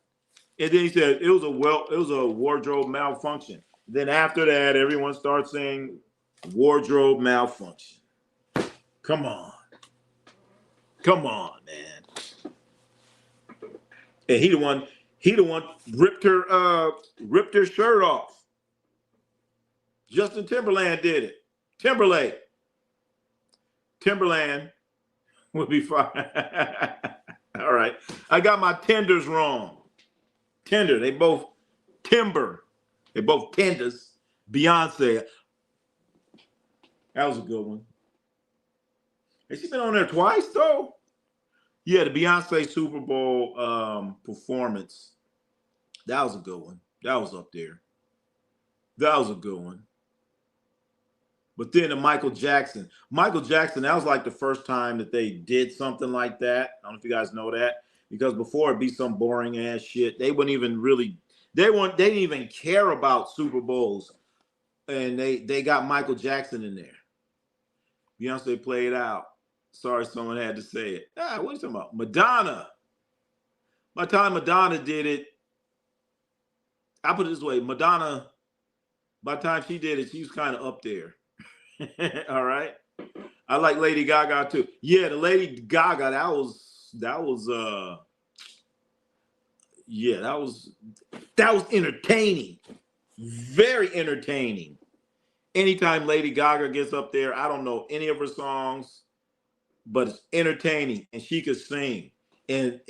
Speaker 1: And then he said it was a wardrobe malfunction. Then after that, everyone starts saying wardrobe malfunction. Come on. Come on, man. And he the one ripped her shirt off. Justin Timberland did it. Timberland would be fine. All right. I got my tenders wrong. Tender. They both timber. They both tenders. Beyonce. That was a good one. Has she been on there twice, though? Yeah, the Beyonce Super Bowl performance. That was a good one. That was up there. That was a good one. But then the Michael Jackson, that was like the first time that they did something like that. I don't know if you guys know that. Because before it'd be some boring ass shit. They didn't even care about Super Bowls. And they got Michael Jackson in there. Beyonce played out. Sorry, someone had to say it. What are you talking about? Madonna. By the time Madonna did it, I put it this way, Madonna, by the time she did it, she was kind of up there. All right. I like Lady Gaga too. Yeah, the Lady Gaga, that was entertaining. Very entertaining. Anytime Lady Gaga gets up there, I don't know any of her songs, but it's entertaining and she could sing. And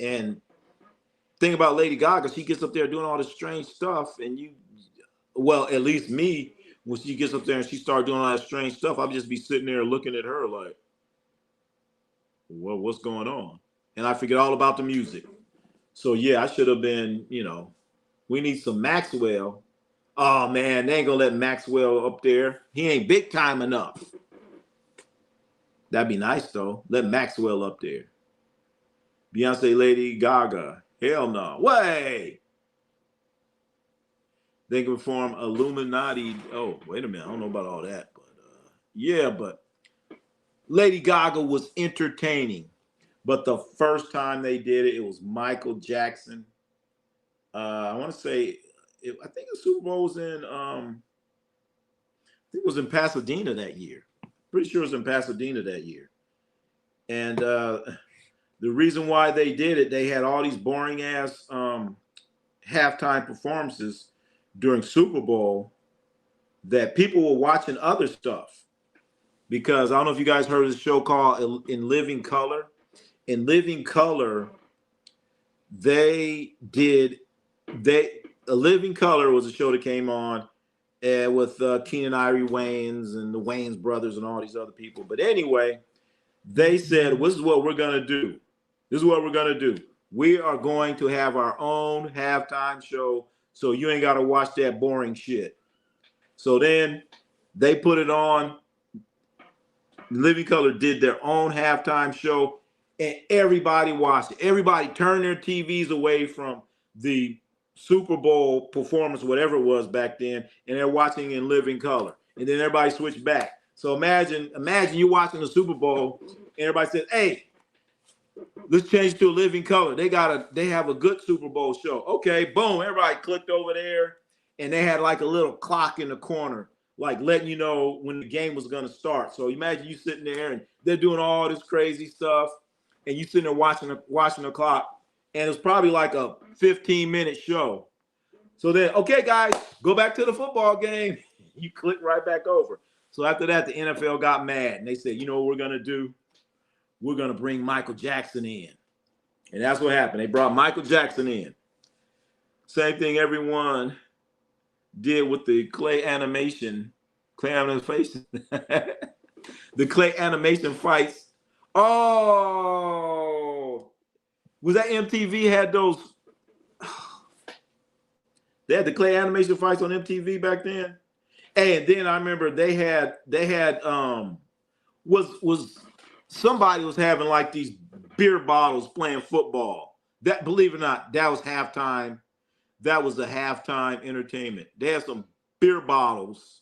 Speaker 1: thing about Lady Gaga, she gets up there doing all this strange stuff, and at least me, when she gets up there and she starts doing all that strange stuff, I'll just be sitting there looking at her like, well, what's going on? And I forget all about the music. So yeah, I should have been, we need some Maxwell. Oh man, they ain't gonna let Maxwell up there. He ain't big time enough. That'd be nice though. Let Maxwell up there. Beyonce, Lady Gaga. Hell no. Way. They can perform Illuminati. Oh, wait a minute. I don't know about all that. But but Lady Gaga was entertaining. But the first time they did it, it was Michael Jackson. I want to say, I think the Super Bowl was in Pasadena that year. Pretty sure it was in Pasadena that year. And the reason why they did it, they had all these boring ass halftime performances during Super Bowl that people were watching other stuff. Because I don't know if you guys heard of this show called In Living Color. In Living Color, A Living Color was a show that came on with Keenan Ivory Wayans and the Wayans brothers and all these other people. But anyway, they said, this is what we're going to do. This is what we're going to do. We are going to have our own halftime show, so you ain't got to watch that boring shit. So then they put it on. Living Color did their own halftime show, and everybody watched it. Everybody turned their TVs away from the Super Bowl performance, whatever it was back then, and they're watching In Living Color. And then everybody switched back. So imagine you watching the Super Bowl, and everybody says, hey, let's change to A Living Color. They have a good Super Bowl show. Okay, boom, everybody clicked over there, and they had like a little clock in the corner, like letting you know when the game was going to start. So imagine you sitting there, and they're doing all this crazy stuff, and you sitting there watching the clock, and it's probably like a 15-minute show. So then, okay, guys, go back to the football game. You click right back over. So after that, the NFL got mad, and they said, you know what we're going to do? We're going to bring Michael Jackson in. And that's what happened. They brought Michael Jackson in. Same thing everyone did with the clay animation. The clay animation fights Oh, was that MTV had those? They had the clay animation fights on MTV back then. And then I remember they had was somebody was having like these beer bottles playing football. That, believe it or not, that was halftime. That was the halftime entertainment. They had some beer bottles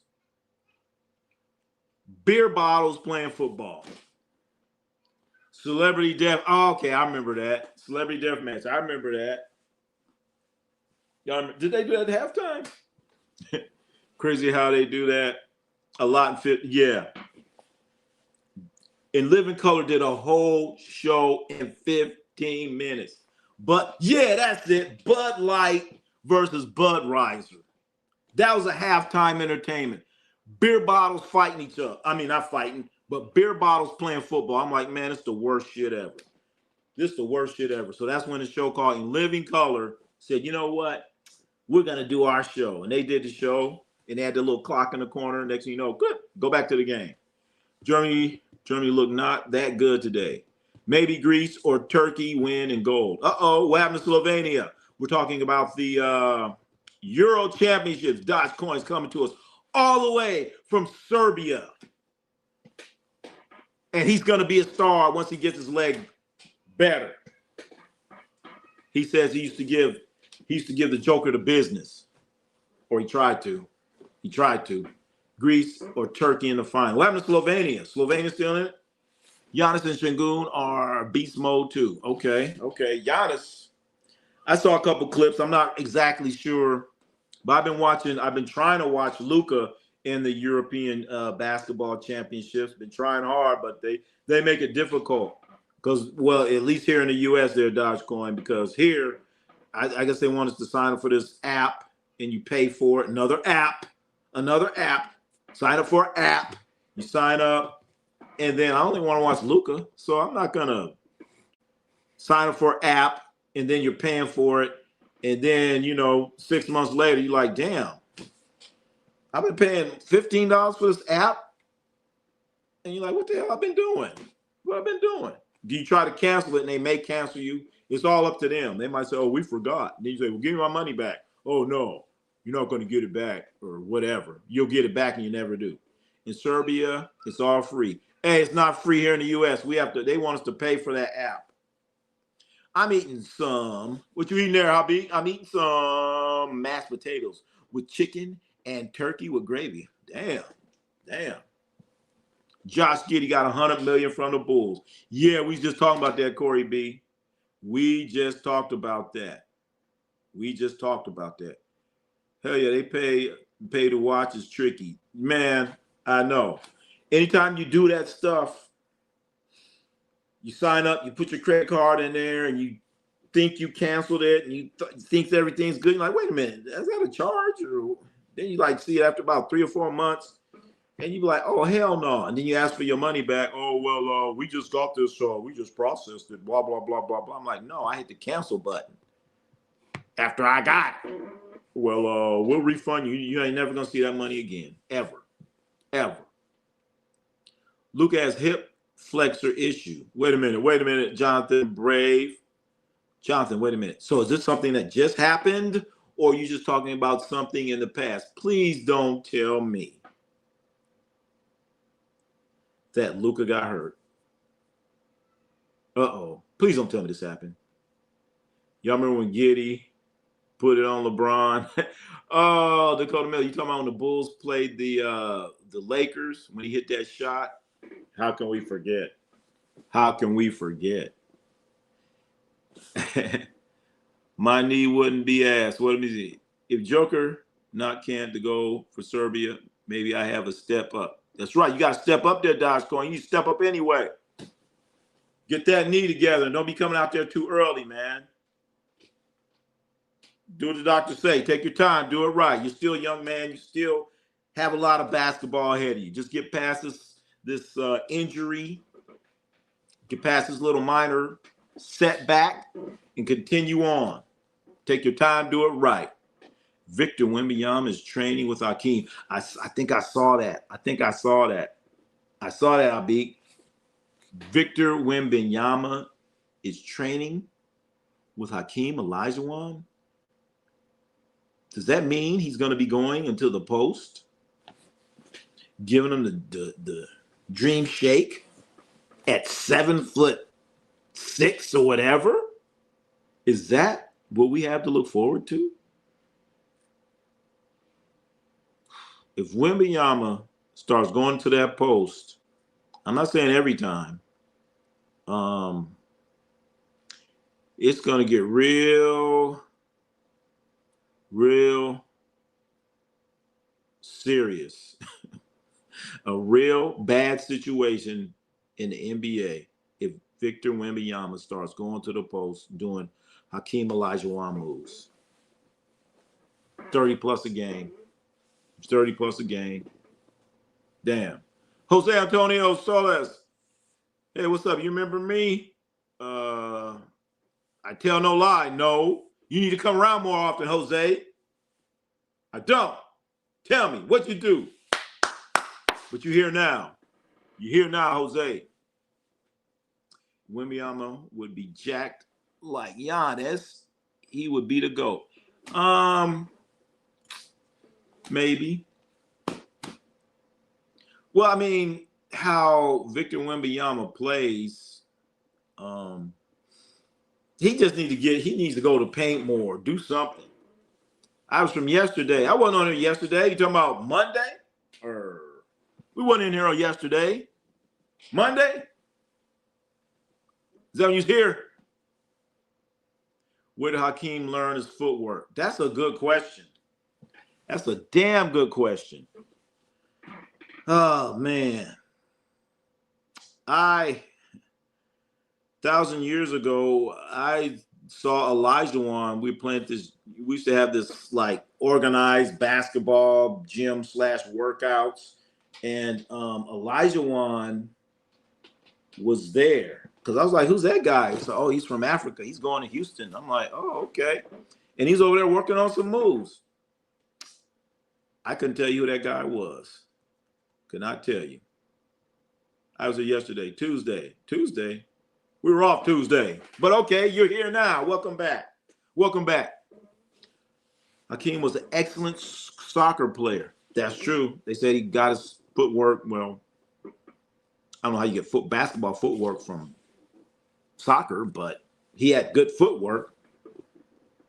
Speaker 1: playing football. Celebrity death. Oh, okay, I remember that. Celebrity death match. I remember that. Y'all, did they do that at halftime? Crazy how they do that. A lot in fit. Yeah. And Living Color did a whole show in 15 minutes. But yeah, that's it. Bud Light versus Budweiser. That was a halftime entertainment. Beer bottles fighting each other. I mean, not fighting, but beer bottles playing football. I'm like, man, it's the worst shit ever. This is the worst shit ever. So that's when the show called In Living Color said, you know what? We're going to do our show. And they did the show, and they had the little clock in the corner. Next thing you know, good, go back to the game. Germany looked not that good today. Maybe Greece or Turkey win in gold. Uh-oh, what happened to Slovenia? We're talking about the Euro Championships. Dogecoin's coming to us all the way from Serbia. And he's going to be a star once he gets his leg better. He says he used to give the Joker the business. Or he tried to. Greece or Turkey in the final. What happened to Slovenia? Slovenia still in it? Giannis and Şengün are beast mode too. Okay. Giannis. I saw a couple clips. I'm not exactly sure, but I've been trying to watch Luka in the European basketball championships. Been trying hard, but they make it difficult. Because, well, at least here in the U.S., they're Dogecoin. Because here, I guess they want us to sign up for this app, and you pay for it. Another app. Sign up for an app. You sign up, and then I only want to watch Luka, so I'm not gonna sign up for an app, and then you're paying for it, and then 6 months later you're like, damn, I've been paying $15 for this app, and you're like, what the hell I've been doing? What I've been doing? Do you try to cancel it, and they may cancel you? It's all up to them. They might say, oh, we forgot. And then you say, well, give me my money back. Oh no. You're not going to get it back or whatever. You'll get it back and you never do. In Serbia, it's all free. Hey, it's not free here in the U.S. They want us to pay for that app. I'm eating some. What you eating there, Habib? I'm eating some mashed potatoes with chicken and turkey with gravy. Damn. Josh Giddey got $100 million from the Bulls. Yeah, we just talking about that, Corey B. We just talked about that. Hell yeah, they pay to watch is tricky. Man, I know. Anytime you do that stuff, you sign up, you put your credit card in there, and you think you canceled it, and you think everything's good. You're like, wait a minute, is that a charge? Or then you see it after about 3 or 4 months, and you be like, oh, hell no. And then you ask for your money back. Oh, well, we just got this, we just processed it, blah, blah, blah, blah, blah. I'm like, no, I hit the cancel button after I got it. Well, we'll refund you. You ain't never going to see that money again. Ever. Luke has hip flexor issue. Wait a minute, Jonathan Brave. Jonathan, wait a minute. So is this something that just happened, or are you just talking about something in the past? Please don't tell me that Luka got hurt. Uh-oh. Please don't tell me this happened. Y'all remember when Giddey put it on LeBron? Oh, Dakota Miller, you talking about when the Bulls played the Lakers when he hit that shot? How can we forget? My knee wouldn't be asked. What is it? If Joker not can't to go for Serbia, maybe I have a step up. That's right. You got to step up there, Dogecoin. You step up anyway. Get that knee together and don't be coming out there too early, man. Do what the doctor say. Take your time. Do it right. You're still a young man. You still have a lot of basketball ahead of you. Just get past this injury. Get past this little minor setback and continue on. Take your time. Do it right. Victor Wembanyama is training with Hakeem. I think I saw that. I saw that, Abik. Victor Wembanyama is training with Hakeem Olajuwon. Does that mean he's going to be going into the post, giving him the dream shake at 7'6" or whatever? Is that what we have to look forward to? If Wembanyama starts going to that post, I'm not saying every time, it's going to get real serious. A real bad situation in the NBA if Victor Wembanyama starts going to the post doing Hakeem Olajuwon moves. 30 plus a game. 30 plus a game. Damn. Jose Antonio Soles. Hey, what's up? You remember me? I tell no lie. No. You need to come around more often, Jose. I don't. Tell me what you do. But you're here now. You're here now, Jose. Wembanyama would be jacked like Giannis. He would be the GOAT. Maybe. Well, I mean, how Victor Wembanyama plays, he needs to go to paint more, do something. I was from yesterday. I wasn't on here yesterday. You talking about Monday? Or we wasn't in here on yesterday. Monday? Is that when you was here? Where did Hakeem learn his footwork? That's a good question. That's a damn good question. Oh, man. 1,000 years ago, I saw Olajuwon. We used to have this like organized basketball gym / workouts. And Olajuwon was there. Because I was like, who's that guy? So, oh, he's from Africa. He's going to Houston. I'm like, oh, okay. And he's over there working on some moves. I couldn't tell you who that guy was. Could not tell you. I was there yesterday, Tuesday. We were off Tuesday. But okay, you're here now. Welcome back. Welcome back. Hakeem was an excellent soccer player. That's true. They said he got his footwork. Well, I don't know how you get basketball footwork from soccer, but he had good footwork.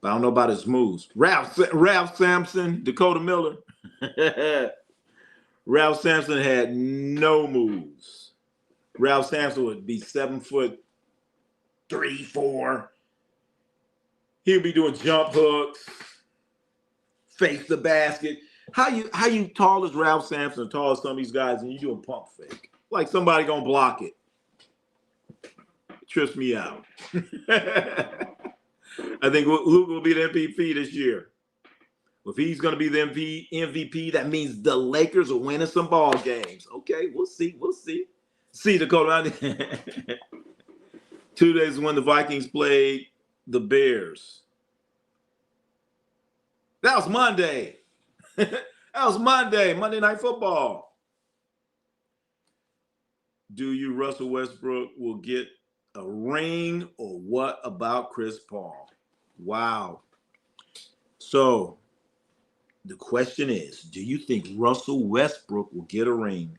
Speaker 1: But I don't know about his moves. Ralph Sampson, Dakota Miller. Ralph Sampson had no moves. Ralph Sampson would be 7'3", 4. He would be doing jump hooks, face the basket. How you tall as Ralph Sampson, tall as some of these guys, and you do a pump fake? Like somebody gonna block it. It trips me out. I think Luke will be the MVP this year. If he's going to be the MVP, that means the Lakers are winning some ball games. Okay, we'll see. See, Dakota. 2 days when the Vikings played the Bears. That was Monday. Monday Night Football. Do you, Russell Westbrook, will get a ring, or what about Chris Paul? Wow. So, the question is, do you think Russell Westbrook will get a ring?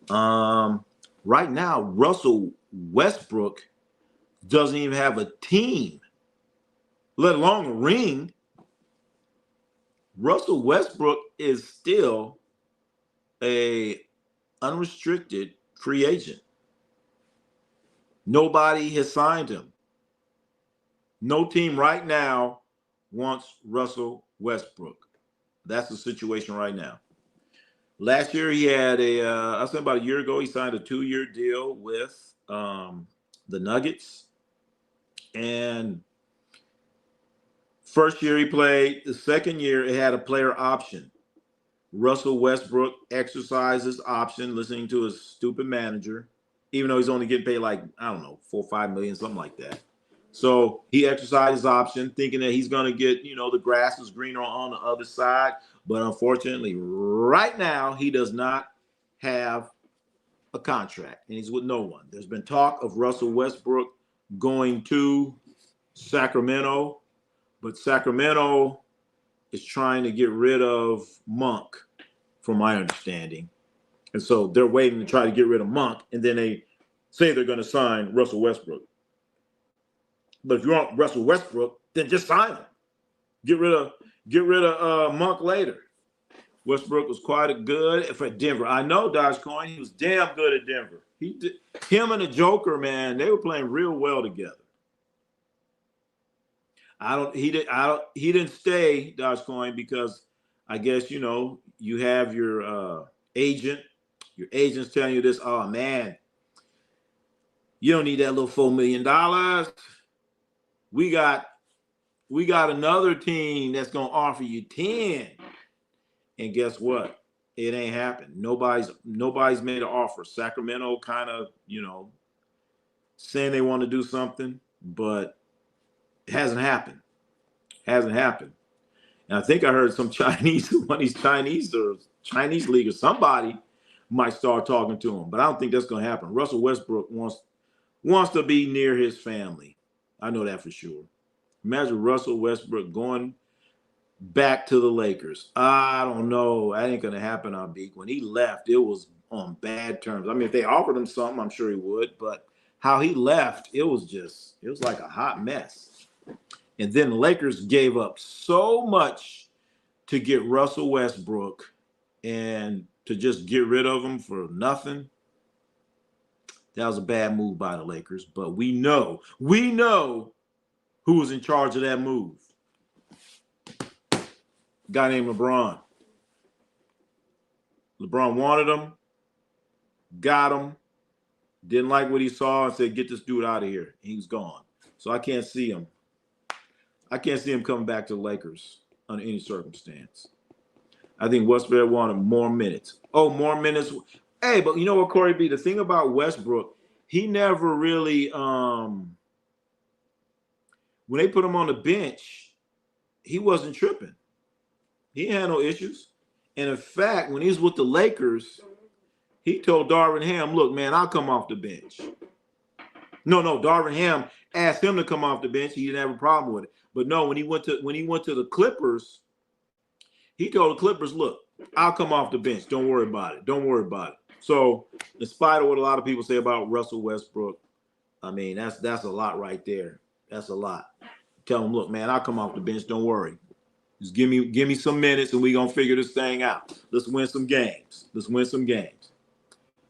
Speaker 1: Right now, Russell Westbrook doesn't even have a team, let alone a ring. Russell Westbrook is still a unrestricted free agent. Nobody has signed him. No team right now wants Russell Westbrook. That's the situation right now. Last year, he had I said about a year ago, he signed a 2-year deal with the Nuggets. And first year he played. The second year, it had a player option. Russell Westbrook exercised his option, listening to his stupid manager, even though he's only getting paid like, I don't know, $4 or $5 million, something like that. So he exercised his option, thinking that he's going to get, the grass is greener on the other side. But unfortunately, right now, he does not have a contract, and he's with no one. There's been talk of Russell Westbrook going to Sacramento, but Sacramento is trying to get rid of Monk, from my understanding. And so they're waiting to try to get rid of Monk, and then they say they're going to sign Russell Westbrook. But if you want Russell Westbrook, then just sign him. Get rid of Monk later. Westbrook was quite good for Denver. I know Dogecoin. He was damn good at Denver. Him and the Joker, man, they were playing real well together. He didn't stay Dogecoin because I guess you have your agent. Your agent's telling you this. Oh man, you don't need that little $4 million. We got another team that's gonna offer you 10. And guess what? It ain't happened. Nobody's made an offer. Sacramento kind of, saying they want to do something, but it hasn't happened. Hasn't happened. And I think I heard one of these Chinese league or somebody might start talking to him, but I don't think that's going to happen. Russell Westbrook wants to be near his family. I know that for sure. Imagine Russell Westbrook going back to the Lakers. I don't know. That ain't going to happen, Abik. When he left, it was on bad terms. I mean, if they offered him something, I'm sure he would, but how he left, it was like a hot mess. And then the Lakers gave up so much to get Russell Westbrook and to just get rid of him for nothing. That was a bad move by the Lakers, but we know who was in charge of that move. A guy named LeBron. LeBron wanted him, got him, didn't like what he saw, and said, "Get this dude out of here." And he was gone. So I can't see him. Coming back to the Lakers under any circumstance. I think Westbrook wanted more minutes. Oh, more minutes. Hey, but you know what, Corey B? The thing about Westbrook, he never really, when they put him on the bench, he wasn't tripping. He had no issues. And in fact, when he was with the Lakers, he told Darvin Ham, "Look, man, I'll come off the bench." No, Darvin Ham asked him to come off the bench. He didn't have a problem with it. But no, when he went to the Clippers, he told the Clippers, "Look, I'll come off the bench. Don't worry about it." So, in spite of what a lot of people say about Russell Westbrook, I mean, that's a lot right there. That's a lot. Tell him, "Look, man, I'll come off the bench. Don't worry. Just give me some minutes, and we're gonna figure this thing out. Let's win some games.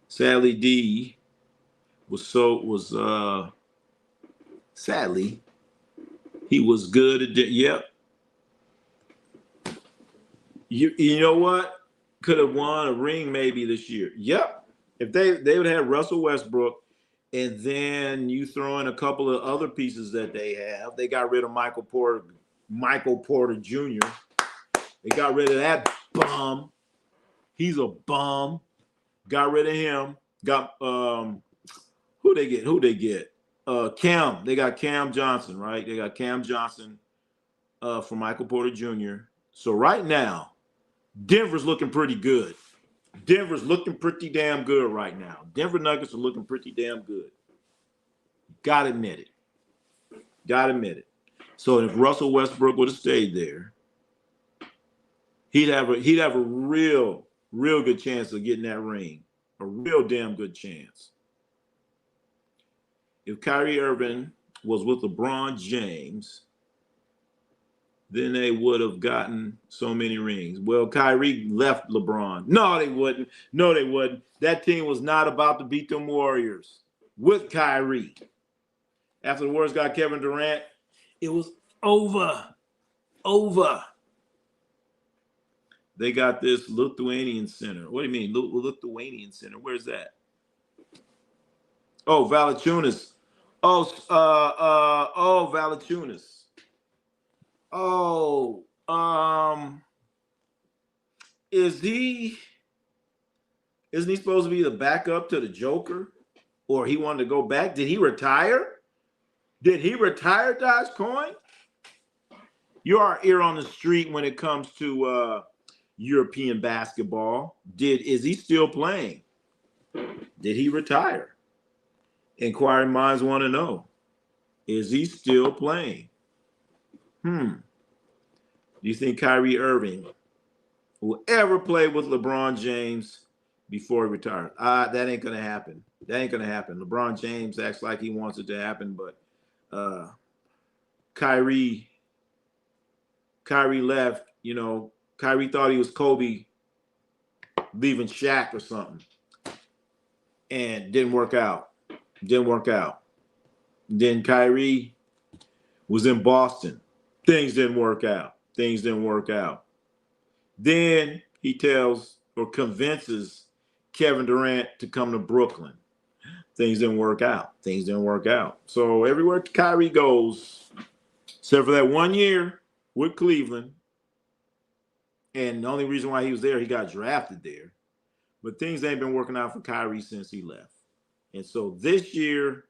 Speaker 1: Sadly, D sadly, he was good at it. Yep. You know what? Could have won a ring maybe this year. Yep. If they would have had Russell Westbrook, and then you throw in a couple of other pieces that they have. They got rid of Michael Porter Jr. They got rid of that bum. He's a bum. Got rid of him. Got who they get? Cam. They got Cam Johnson, right? They got Cam Johnson for Michael Porter Jr. So right now, Denver's looking pretty good. Denver's looking pretty damn good right now. Denver Nuggets are looking pretty damn good. Gotta admit it. So if Russell Westbrook would have stayed there, he'd have a real good chance of getting that ring. A real damn good chance. If Kyrie Irving was with LeBron James, then they would have gotten so many rings. Well, Kyrie left LeBron. No, they wouldn't. That team was not about to beat them Warriors with Kyrie. After the Warriors got Kevin Durant, it was over. They got this Lithuanian center. What do you mean, Lithuanian center? Where's that? Oh, Valanciunas. Valanciunas. Isn't he supposed to be the backup to the Joker? Or he wanted to go back? Did he retire? Dogecoin? You are ear on the street when it comes to European basketball. Is he still playing? Did he retire? Inquiring minds want to know. Is he still playing? Do you think Kyrie Irving will ever play with LeBron James before he retires? That ain't going to happen. That ain't going to happen. LeBron James acts like he wants it to happen, but Kyrie left. You know, Kyrie thought he was Kobe leaving Shaq or something, and didn't work out. Didn't work out. Then Kyrie was in Boston. Things didn't work out. Things didn't work out. Then he tells or convinces Kevin Durant to come to Brooklyn. Things didn't work out. Things didn't work out. So everywhere Kyrie goes, except for that 1 year with Cleveland, and the only reason why he was there, he got drafted there. But things ain't been working out for Kyrie since he left. And so this year,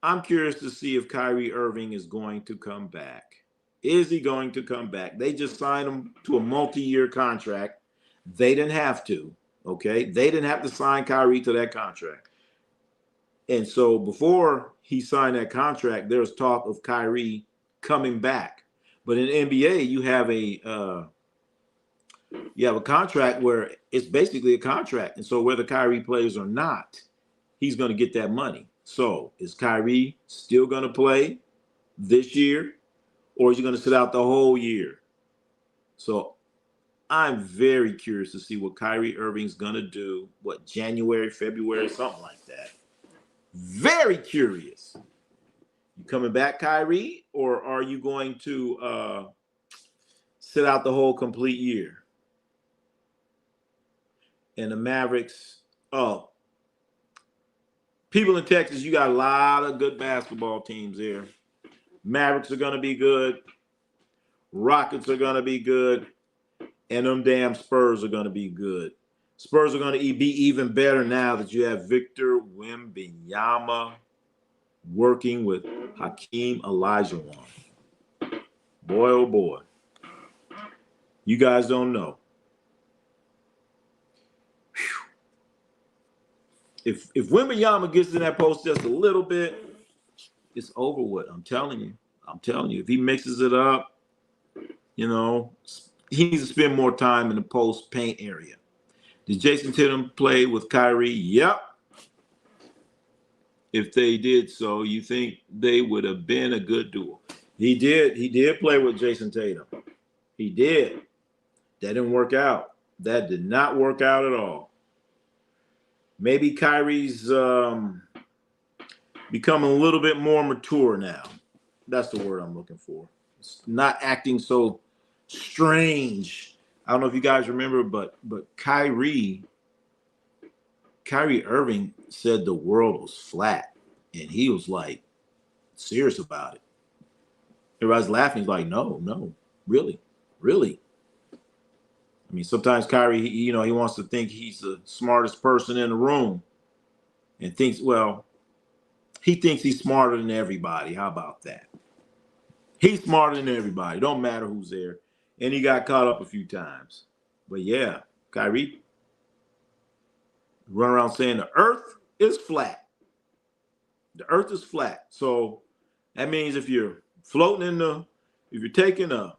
Speaker 1: I'm curious to see if Kyrie Irving is going to come back. Is he going to come back? They just signed him to a multi-year contract. They didn't have to, okay? They didn't have to sign Kyrie to that contract. And so before he signed that contract, there was talk of Kyrie coming back. But in NBA, you have a contract where it's basically a contract. And so whether Kyrie plays or not, he's going to get that money. So is Kyrie still going to play this year, or is he going to sit out the whole year? So I'm very curious to see what Kyrie Irving's going to do, January, February, something like that. Very curious. You coming back, Kyrie, or are you going to sit out the whole complete year? And the Mavericks, people in Texas, you got a lot of good basketball teams here. Mavericks are going to be good. Rockets are going to be good. And them damn Spurs are going to be good. Spurs are going to be even better now that you have Victor Wembanyama working with Hakeem Olajuwon. Boy, oh boy. You guys don't know. Whew. If Wembanyama gets in that post just a little bit, it's over with. I'm telling you. If he mixes it up, you know, he needs to spend more time in the post paint area. Did Jason Tatum play with Kyrie? Yep. If they did so, you think they would have been a good duo? He did play with Jason Tatum. He did. That didn't work out. That did not work out at all. Maybe Kyrie's becoming a little bit more mature now. That's the word I'm looking for. It's not acting so strange. I don't know if you guys remember, but Kyrie Irving said the world was flat, and he was like serious about it. Everybody's laughing. He's like, no, really. I mean, sometimes Kyrie, he wants to think he's the smartest person in the room, and thinks, well, he thinks he's smarter than everybody. How about that? He's smarter than everybody. Don't matter who's there. And he got caught up a few times. But yeah, Kyrie run around saying the earth is flat. The earth is flat. So that means if you're floating if you're taking a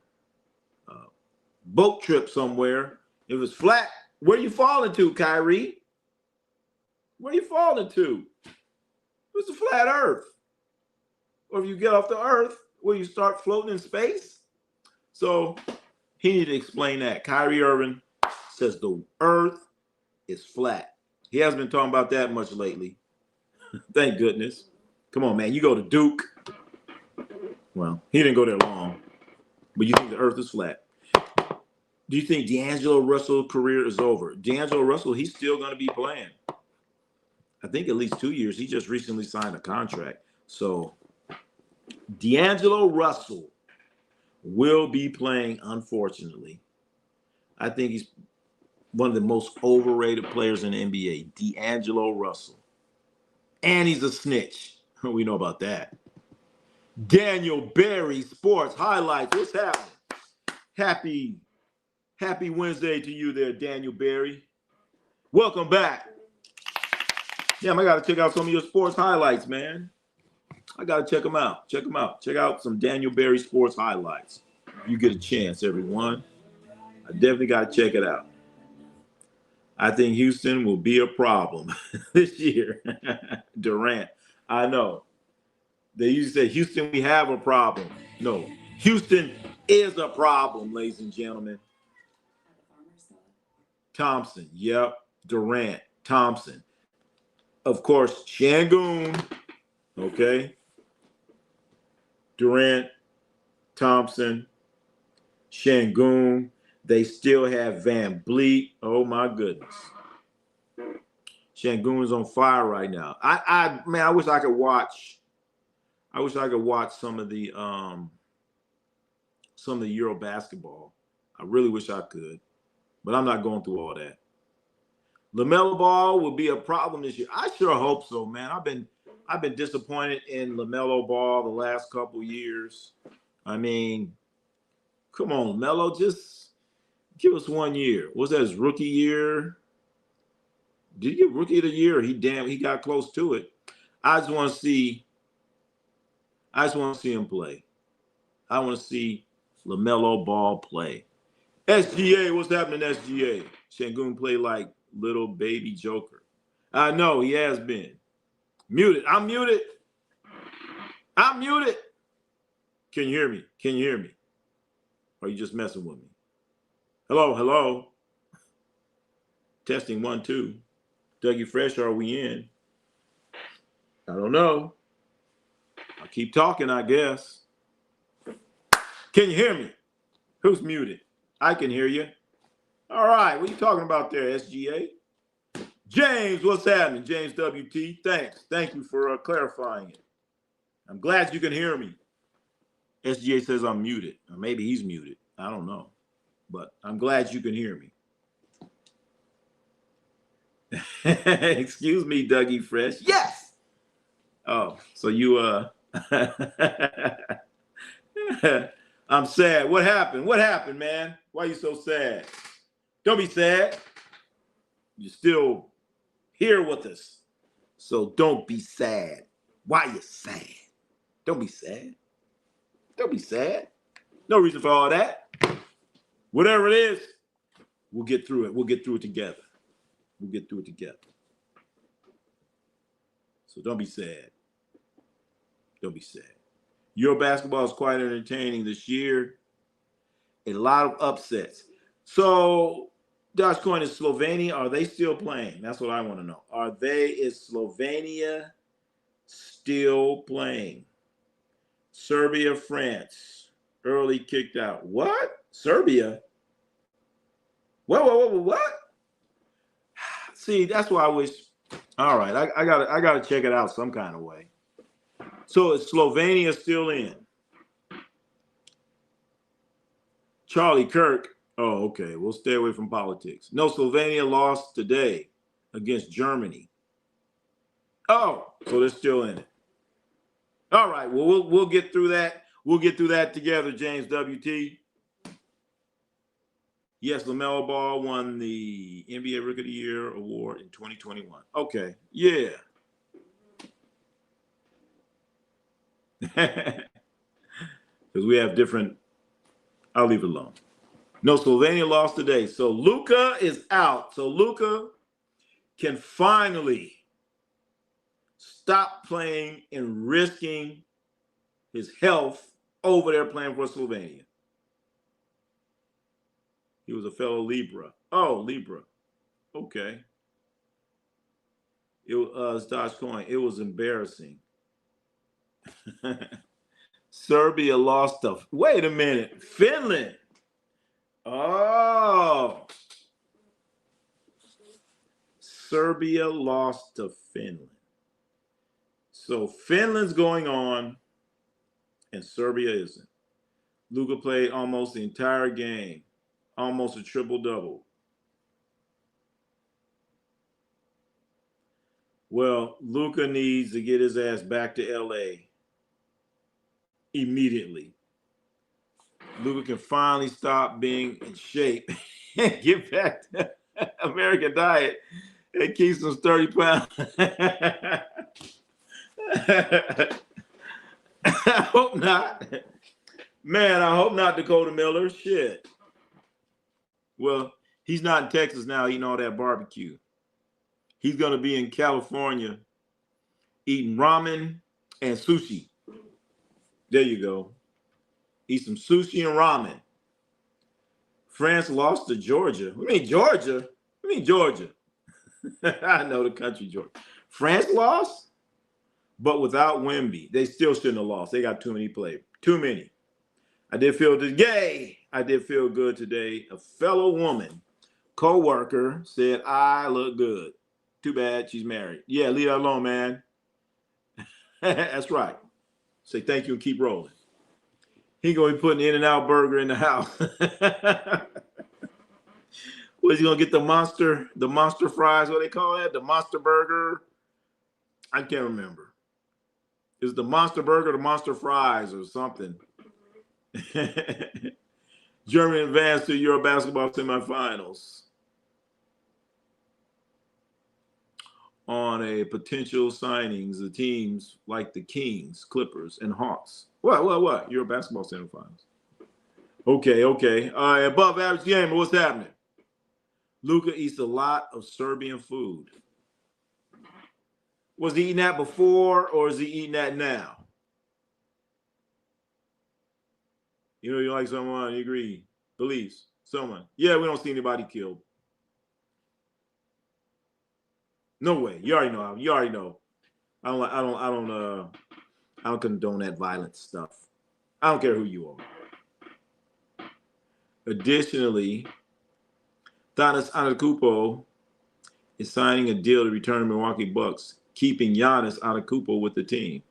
Speaker 1: boat trip somewhere, if it's flat, where you falling to, Kyrie? Where you falling to? It's a flat earth. Or if you get off the earth, where you start floating in space? So he need to explain that. Kyrie Irving says the earth is flat. He hasn't been talking about that much lately. Thank goodness. Come on, man. You go to Duke. Well, he didn't go there long. But you think the earth is flat. Do you think D'Angelo Russell's career is over? D'Angelo Russell, he's still going to be playing. I think at least 2 years. He just recently signed a contract. So D'Angelo Russell will be playing, unfortunately. I think he's one of the most overrated players in the NBA, D'Angelo Russell. And he's a snitch. We know about that. Daniel Berry, Sports Highlights. What's happening? Happy Wednesday to you there, Daniel Berry. Welcome back. Damn, I got to check out some of your sports highlights, man. I got to check them out. Check them out. Check out some Daniel Berry sports highlights. You get a chance, everyone. I definitely got to check it out. I think Houston will be a problem this year. Durant, I know. They usually say, Houston, we have a problem. No, Houston is a problem, ladies and gentlemen. Thompson, yep. Durant, Thompson. Of course, Şengün, okay. Durant, Thompson, Şengün. They still have Van Vliet. Oh my goodness. Şengün is on fire right now. I wish I could watch. I wish I could watch some of the Euro basketball. I really wish I could, but I'm not going through all that. LaMelo Ball will be a problem this year. I sure hope so, man. I've been disappointed in LaMelo Ball the last couple years. I mean, come on, LaMelo, just give us 1 year. Was that his rookie year? Did he get rookie of the year? He got close to it. I just want to see him play. I want to see LaMelo Ball play. SGA, what's happening, SGA? Şengün play like little baby Joker. I know he has been. Muted. I'm muted. I'm muted. Can you hear me? Can you hear me? Or are you just messing with me? Hello, hello. Testing 1, 2. Dougie Fresh, are we in? I don't know. I'll keep talking, I guess. Can you hear me? Who's muted? I can hear you. All right, what are you talking about there, SGA? James, what's happening? James WT, thanks. Thank you for clarifying it. I'm glad you can hear me. SGA says I'm muted. Or maybe he's muted. I don't know. But I'm glad you can hear me. Excuse me, Dougie Fresh. Yes! Oh, so you, I'm sad. What happened? What happened, man? Why are you so sad? Don't be sad. You're still here with us. So don't be sad. Why you sad? Don't be sad. Don't be sad. No reason for all that. Whatever it is, we'll get through it. We'll get through it together. We'll get through it together. So don't be sad. Don't be sad. Euro basketball is quite entertaining this year. A lot of upsets. So, Josh Coin, is Slovenia, are they still playing? That's what I want to know. Is Slovenia still playing? Serbia, France, early kicked out. What? Serbia? What? See, that's why I wish. All right, I gotta check it out some kind of way. So is Slovenia still in? Charlie Kirk. Oh, okay. We'll stay away from politics. No, Slovenia lost today against Germany. Oh, so they're still in it. All right. Well, we'll get through that. We'll get through that together, James WT. Yes, LaMelo Ball won the NBA Rookie of the Year award in 2021. Okay. Yeah. Because we have different. I'll leave it alone. No, Slovenia lost today. So Luka is out. So Luka can finally stop playing and risking his health over there playing for Slovenia. He was a fellow Libra. Oh, Libra. Okay. It was Dogecoin. It was embarrassing. Serbia lost to, wait a minute, Finland. Oh. Serbia lost to Finland. So Finland's going on and Serbia isn't. Luka played almost the entire game, almost a triple-double. Well, Luka needs to get his ass back to LA immediately. Luka can finally stop being in shape and get back to American diet It keeps them 30 pounds. I hope not. Man, I hope not, Dakota Miller. Shit. Well, he's not in Texas now eating all that barbecue. He's going to be in California eating ramen and sushi. There you go. Eat some sushi and ramen. France lost to Georgia. What do you mean Georgia? What do you mean Georgia? I know the country, Georgia. France lost, but without Wemby. They still shouldn't have lost. They got too many players. Too many. I did feel good today. A fellow woman, co-worker, said, I look good. Too bad she's married. Yeah, leave that alone, man. That's right. Say thank you and keep rolling. He gonna be putting In-N-Out burger in the house. What is he gonna get, the monster fries? What they call that? The monster burger? I can't remember. Is the monster burger the monster fries or something? Germany advanced to Euro basketball semifinals on a potential signings of teams like the Kings, Clippers, and Hawks. What? Euro basketball semifinals. Okay. Above average game. What's happening? Luka eats a lot of Serbian food. Was he eating that before, or is he eating that now? You know, you like someone, you agree, beliefs, someone. Yeah, we don't see anybody killed. No way. You already know. You already know. I don't condone that violent stuff. I don't care who you are. Additionally, Giannis Antetokounmpo is signing a deal to return to Milwaukee Bucks, keeping Giannis Antetokounmpo with the team.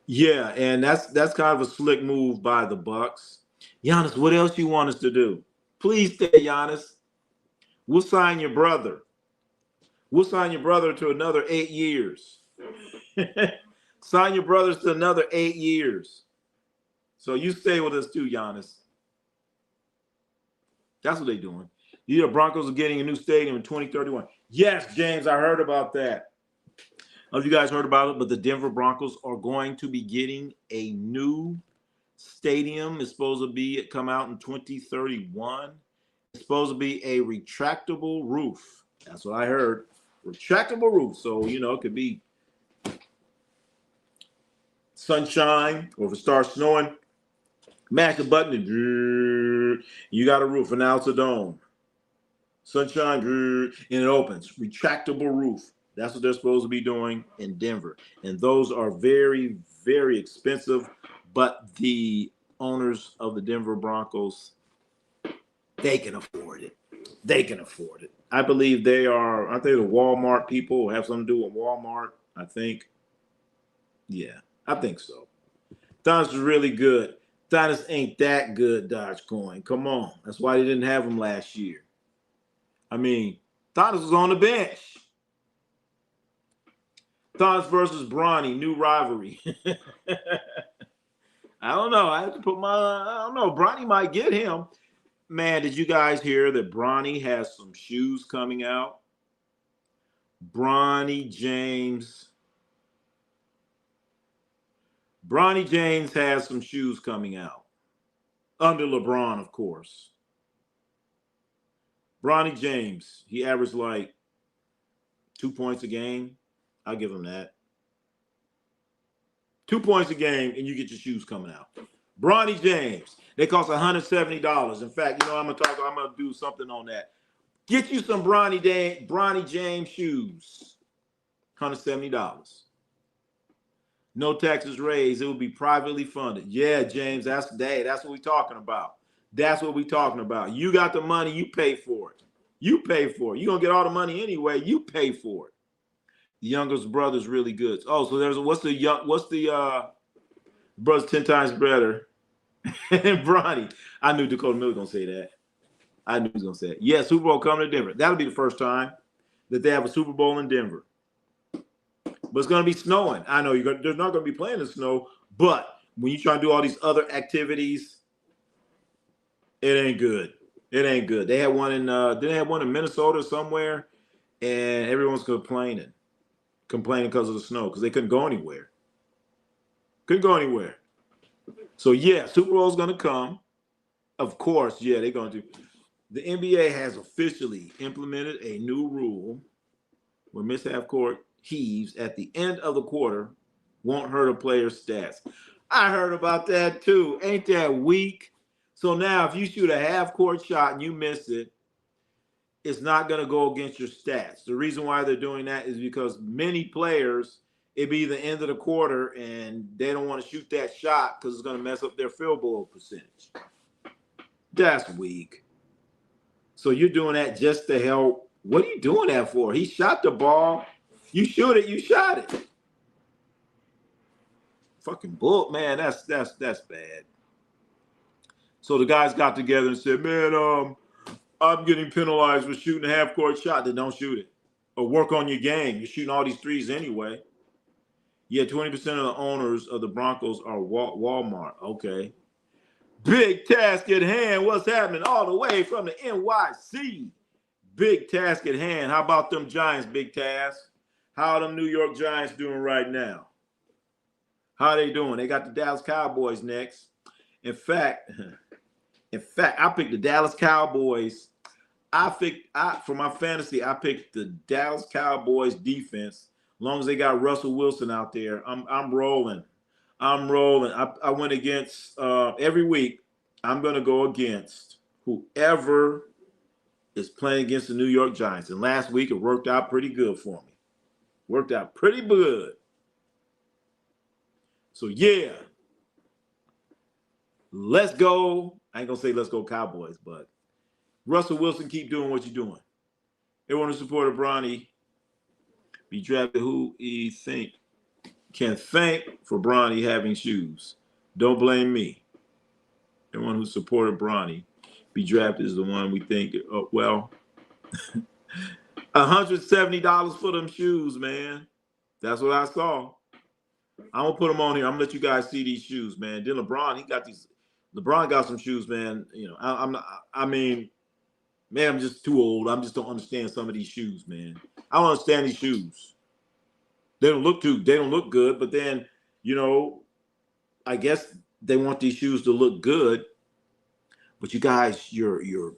Speaker 1: Yeah, and that's kind of a slick move by the Bucks. Giannis, what else you want us to do? Please stay, Giannis. We'll sign your brother. We'll sign your brother to another 8 years. Sign your brothers to another 8 years. So you stay with us too, Giannis. That's what they're doing. The Broncos are getting a new stadium in 2031. Yes, James, I heard about that. I don't know if you guys heard about it, but the Denver Broncos are going to be getting a new stadium. It's supposed to come out in 2031. It's supposed to be a retractable roof. That's what I heard. Retractable roof. So, it could be sunshine, or if it starts snowing, mash the button and you got a roof, and now it's a dome. Sunshine, and it opens. Retractable roof. That's what they're supposed to be doing in Denver. And those are very, very expensive. But the owners of the Denver Broncos, they can afford it. They can afford it. I believe they are, aren't they the Walmart people? Have something to do with Walmart, I think. Yeah, I think so. Giannis is really good. Giannis ain't that good, Dogecoin. Come on. That's why they didn't have him last year. I mean, Giannis was on the bench. Giannis versus Bronny, new rivalry. I don't know. I have to put I don't know. Bronny might get him. Man, did you guys hear that Bronny has some shoes coming out? Bronny James has some shoes coming out. Under LeBron, of course. Bronny James, he averaged like 2 points a game. I'll give him that. 2 points a game, and you get your shoes coming out. Bronny James, they cost $170. In fact, I'm gonna do something on that. Get you some Bronny James shoes. $170. No taxes raised. It will be privately funded. Yeah, James, that's what we're talking about. That's what we're talking about. You got the money, you pay for it. You pay for it. You're gonna get all the money anyway, you pay for it. The youngest brother's really good. Oh, so what's the brother's 10 times better? Bronny. I knew Dakota Miller was gonna say that. I knew he was gonna say it. Yeah, Super Bowl coming to Denver. That'll be the first time that they have a Super Bowl in Denver. But it's gonna be snowing. I know they're not gonna be playing in snow, but when you try to do all these other activities, it ain't good. It ain't good. They had one in didn't they have one in Minnesota somewhere, and everyone's complaining because of the snow, because they couldn't go anywhere. So yeah, Super Bowl's gonna come. Of course, yeah, they're gonna do. The NBA has officially implemented a new rule where missed half court heaves at the end of the quarter won't hurt a player's stats. I heard about that too. Ain't that weak? So now if you shoot a half court shot and you miss it, it's not going to go against your stats. The reason why they're doing that is because many players, it be the end of the quarter and they don't want to shoot that shot because it's going to mess up their field goal percentage. That's weak. So you're doing that just to help. What are you doing that for? He shot the ball. You shoot it, you shot it. Fucking bull, man, that's bad. So the guys got together and said, man, I'm getting penalized for shooting a half-court shot. Then don't shoot it. Or work on your game. You're shooting all these threes anyway. Yeah, 20% of the owners of the Broncos are Walmart. Okay. Big task at hand. What's happening all the way from the NYC? Big task at hand. How about them Giants, big task? How are them New York Giants doing right now? How are they doing? They got the Dallas Cowboys next. In fact, I picked the Dallas Cowboys. For my fantasy, I picked the Dallas Cowboys defense. As long as they got Russell Wilson out there, I'm rolling. I went against every week. I'm going to go against whoever is playing against the New York Giants. And last week, it worked out pretty good for me. Worked out pretty good. So, yeah. Let's go. I ain't going to say let's go Cowboys, but Russell Wilson, keep doing what you're doing. Everyone who supported Bronny be drafted who he can thank for Bronny having shoes. Don't blame me. Everyone who supported Bronny be drafted is the one we think, well, $170 for them shoes, man. That's what I saw. I'm going to put them on here. I'm going to let you guys see these shoes, man. Then LeBron got some shoes, man. You know, man, I'm just too old. I just don't understand some of these shoes, man. I don't understand these shoes. They don't look good, but then, you know, I guess they want these shoes to look good. But you guys, you're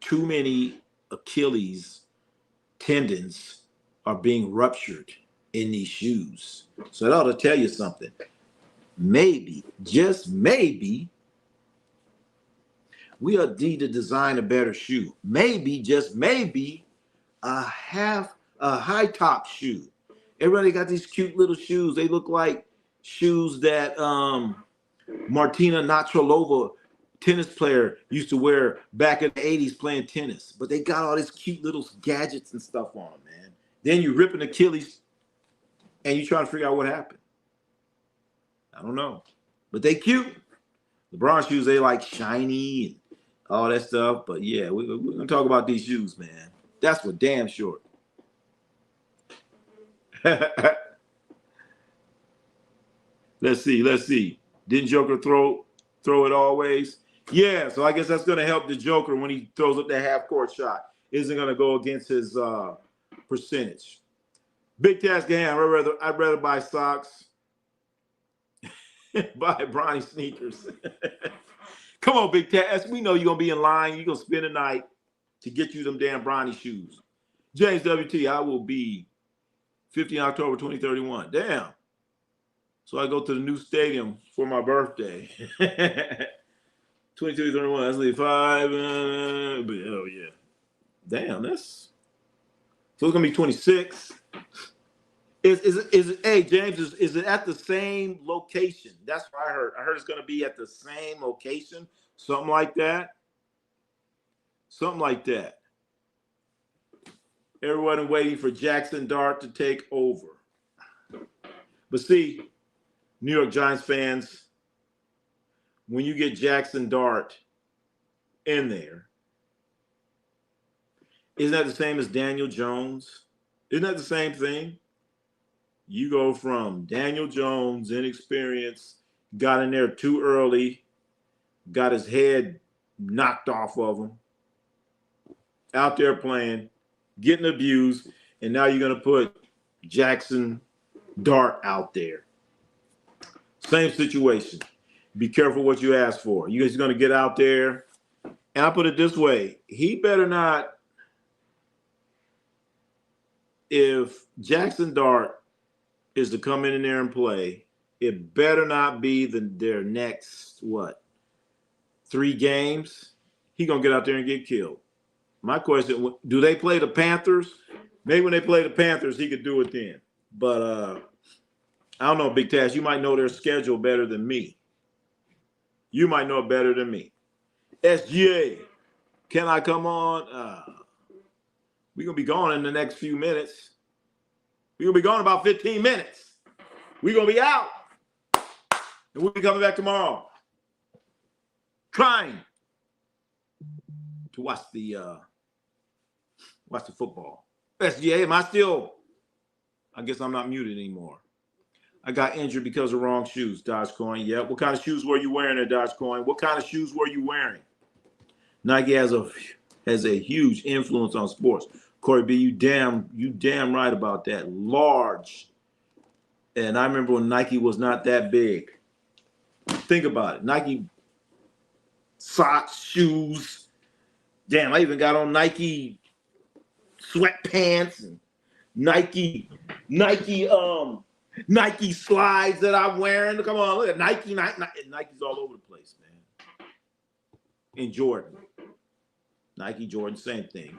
Speaker 1: too many Achilles tendons are being ruptured in these shoes. So that ought to tell you something. Maybe, just maybe, we need to design a better shoe. Maybe, just maybe, a high top shoe. Everybody got these cute little shoes. They look like shoes that Martina Navratilova, tennis player, used to wear back in the 80s playing tennis. But they got all these cute little gadgets and stuff on them, man. Then you rip an Achilles and you try to figure out what happened. I don't know. But they cute. LeBron shoes, they like shiny and all that stuff. But yeah, we're going to talk about these shoes, man. That's for damn sure. Let's see. Didn't Joker throw it always? Yeah, so I guess that's going to help the Joker when he throws up that half-court shot. Isn't going to go against his percentage. Big task at hand. I'd rather buy socks. Buy Bronny sneakers. Come on, Big Task. We know you're going to be in line. You're going to spend the night to get you them damn Bronny shoes. James WT, I will be 15 October 2031. Damn. So I go to the new stadium for my birthday. 2231. That's like 5. Oh, yeah. Damn, that's. So it's going to be 26. Hey, James, is it at the same location? That's what I heard. I heard it's going to be at the same location. Something like that. Everyone waiting for Jackson Dart to take over. But see, New York Giants fans, when you get Jackson Dart in there, isn't that the same as Daniel Jones? Isn't that the same thing? You go from Daniel Jones, inexperienced, got in there too early, got his head knocked off of him, out there playing. getting abused, and now you're going to put Jackson Dart out there. Same situation. Be careful what you ask for. You guys are going to get out there, and I put it this way: he better not. If Jackson Dart is to come in there and play, it better not be their next 3 games. He gonna get out there and get killed. My question: do they play the Panthers? Maybe when they play the Panthers, he could do it then. But I don't know, Big Tash. You might know their schedule better than me. You might know it better than me. SGA, can I come on? We're going to be gone in the next few minutes. We're going to be gone about 15 minutes. We're going to be out. And we'll be coming back tomorrow. Trying to watch the football. SGA, am I still? I guess I'm not muted anymore. I got injured because of wrong shoes, Dogecoin. Yep. What kind of shoes were you wearing at Dogecoin? What kind of shoes were you wearing? Nike has a huge influence on sports. Corey B, you damn right about that. Large. And I remember when Nike was not that big. Think about it. Nike socks, shoes. Damn, I even got on Nike sweatpants and Nike slides that I'm wearing. Come on, look at Nike's all over the place, man. And Jordan. Nike, Jordan, same thing.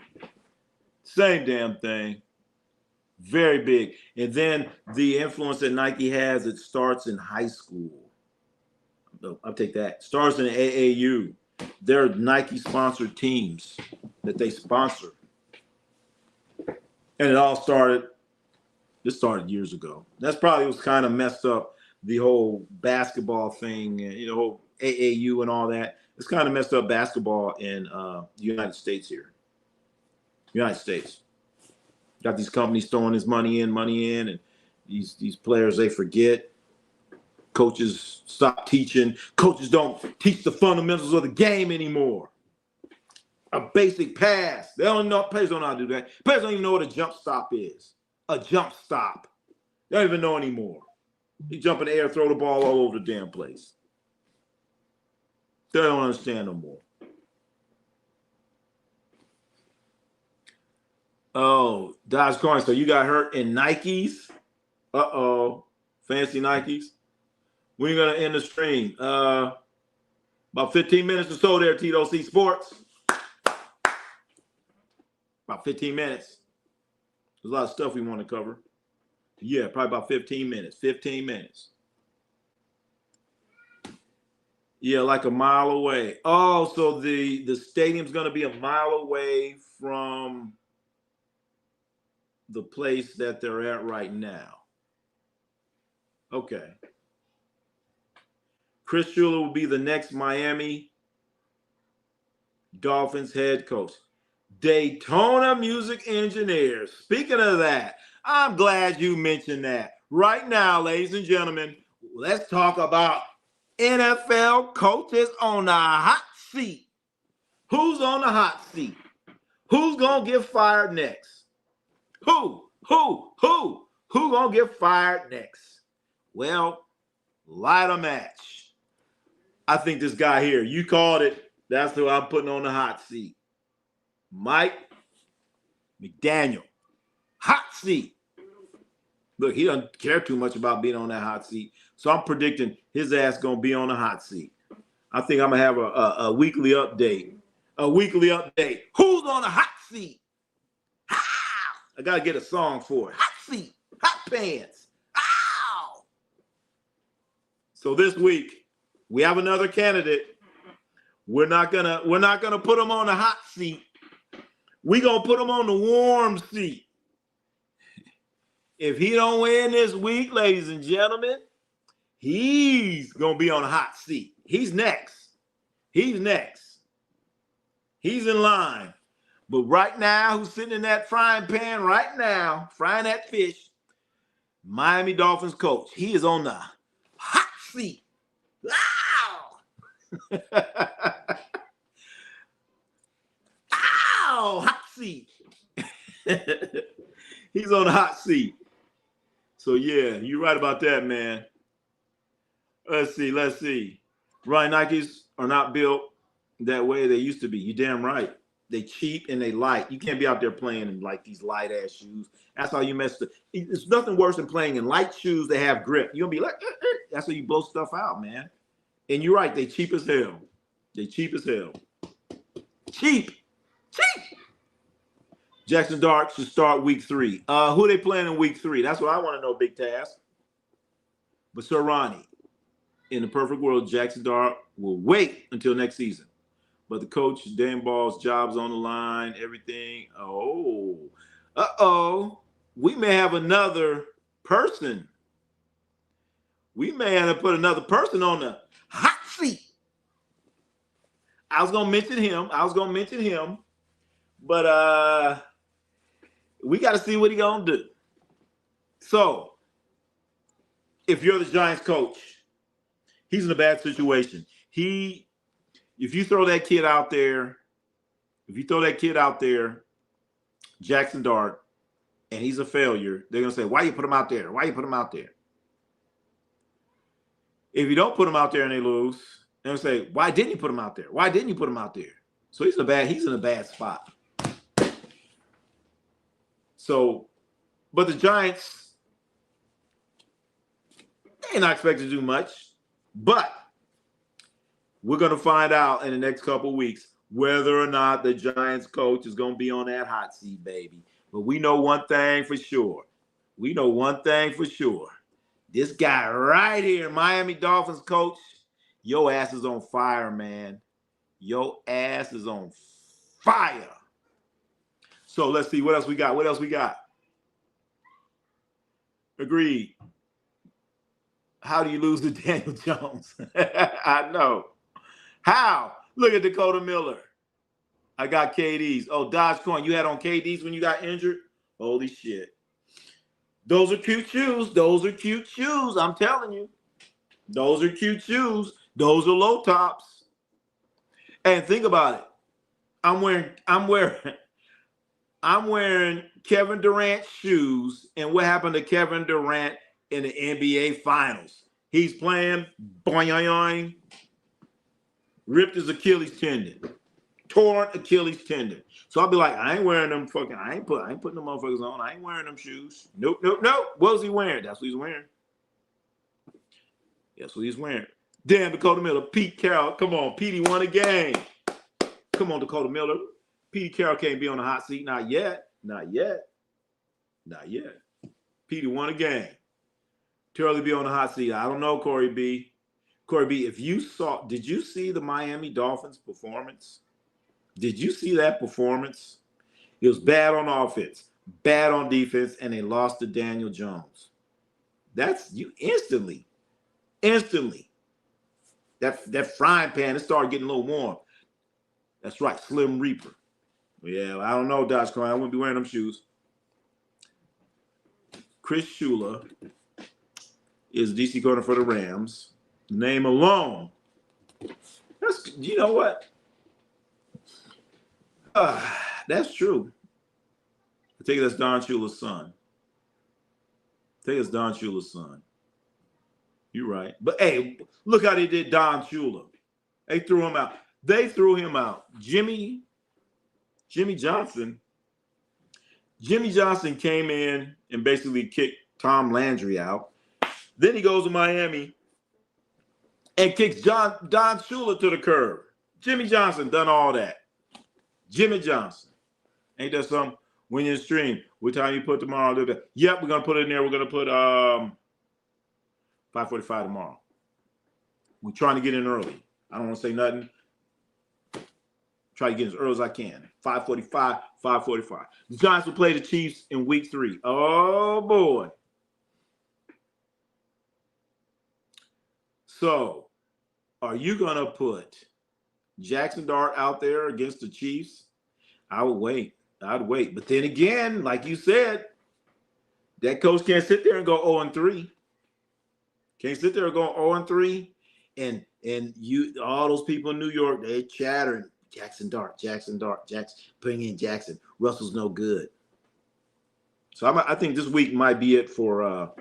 Speaker 1: Same damn thing. Very big. And then the influence that Nike has, it starts in high school. No, I'll take that. Starts in AAU. There are Nike-sponsored teams that they sponsor. And it all started, this started years ago. That's probably what's kind of messed up the whole basketball thing, whole AAU and all that. It's kind of messed up basketball in the United States here. United States. Got these companies throwing this money in, and these players, they forget. Coaches stop teaching. Coaches don't teach the fundamentals of the game anymore. A basic pass. They don't know. Players don't know how to do that. Players don't even know what a jump stop is. A jump stop. They don't even know anymore. You jump in the air, throw the ball all over the damn place. They don't understand no more. Oh, Dogecoin. So you got hurt in Nikes? Uh-oh. Fancy Nikes. When are you going to end the stream? About 15 minutes or so there, Tito C Sports. About 15 minutes. There's a lot of stuff we want to cover. Yeah, probably about 15 minutes. 15 minutes. Yeah, like a mile away. Oh, so the stadium's going to be a mile away from the place that they're at right now. Okay. Chris Shula will be the next Miami Dolphins head coach. Daytona Music Engineers. Speaking of that, I'm glad you mentioned that. Right now, ladies and gentlemen, let's talk about NFL coaches on the hot seat. Who's on the hot seat? Who's going to get fired next? Who going to get fired next? Well, light a match. I think this guy here, you called it. That's who I'm putting on the hot seat. Mike McDaniel. Hot seat. Look, he doesn't care too much about being on that hot seat. So I'm predicting his ass going to be on the hot seat. I think I'm going to have a weekly update. A weekly update. Who's on the hot seat? I got to get a song for it. Hot seat. Hot pants. Ow! So this week, we have another candidate. We're not gonna put him on the hot seat. We're gonna put him on the warm seat. If he don't win this week, ladies and gentlemen, he's gonna be on the hot seat. He's next. He's next. He's in line. But right now, who's sitting in that frying pan right now, frying that fish? Miami Dolphins coach. He is on the hot seat. Ow! Ow! Hot seat. He's on the hot seat. So yeah, you're right about that, man. Let's see. Right, Nikes are not built that way they used to be. You damn right. They cheap and they light. You can't be out there playing in like these light ass shoes. That's how you mess up. It's nothing worse than playing in light shoes that have grip. You'll be like, that's how you blow stuff out, man. And you're right, they cheap as hell. They cheap as hell. Cheap. Jackson Dart should start week 3. Who they playing in week 3? That's what I want to know, Big Task. But Sir Ronnie, in the perfect world, Jackson Dart will wait until next season. But the coach, Dan Ball's job's on the line, everything. We may have another person. We may have to put another person on the hot seat. I was gonna mention him. But we got to see what he gonna do. So, if you're the Giants coach, he's in a bad situation. If you throw that kid out there, Jackson Dart, and he's a failure, they're gonna say, "Why you put him out there? Why you put him out there?" If you don't put him out there and they lose, they're gonna say, "Why didn't you put him out there? Why didn't you put him out there?" So he's in a bad spot. So, but the Giants, they're not expected to do much. But we're going to find out in the next couple of weeks whether or not the Giants coach is going to be on that hot seat, baby. But we know one thing for sure. This guy right here, Miami Dolphins coach, your ass is on fire, man. Your ass is on fire. So let's see what else we got. Agreed. How do you lose to Daniel Jones? I know. How? Look at Dakota Miller. I got KDs. Oh, Dogecoin, you had on KDs when you got injured? Holy shit. Those are cute shoes. I'm telling you. Those are cute shoes. Those are low tops. And think about it. I'm wearing Kevin Durant shoes. And what happened to Kevin Durant in the NBA Finals? He's playing, boing, ripped his Achilles tendon, torn Achilles tendon. So I'll be like, I ain't wearing them fucking, I ain't putting them motherfuckers on. I ain't wearing them shoes. Nope. What was he wearing? That's what he's wearing. That's what he's wearing. Damn, Dakota Miller, Pete Carroll. Come on, Petey won a game. Come on, Dakota Miller. Petey Carroll can't be on the hot seat. Not yet. Petey won a game. Too early to be on the hot seat. I don't know, Corey B. If you did you see the Miami Dolphins performance? Did you see that performance? It was bad on offense, bad on defense, and they lost to Daniel Jones. That's you instantly. That frying pan, it started getting a little warm. That's right, Slim Reaper. Yeah, I don't know, Dogecoin. I wouldn't be wearing them shoes. Chris Shula is DC corner for the Rams. Name alone. You know what? That's true. I think that's Don Shula's son. You're right. But hey, look how they did Don Shula. They threw him out. Jimmy Johnson came in and basically kicked Tom Landry out. Then he goes to Miami and kicks Don Shula to the curb. Jimmy Johnson done all that. Jimmy Johnson. Ain't that something? When you stream, what time you put tomorrow? Yep, we're going to put it in there. We're going to put 5:45 tomorrow. We're trying to get in early. I don't want to say nothing. Try to get as early as I can. 5:45. The Giants will play the Chiefs in week 3. Oh, boy. So, are you going to put Jackson Dart out there against the Chiefs? I would wait. I'd wait. But then again, like you said, that coach can't sit there and go 0-3. Can't sit there and go 0-3. And you, all those people in New York, they chattering, Jackson Dart, bring in Jackson. Russell's no good. So I think this week might be it for.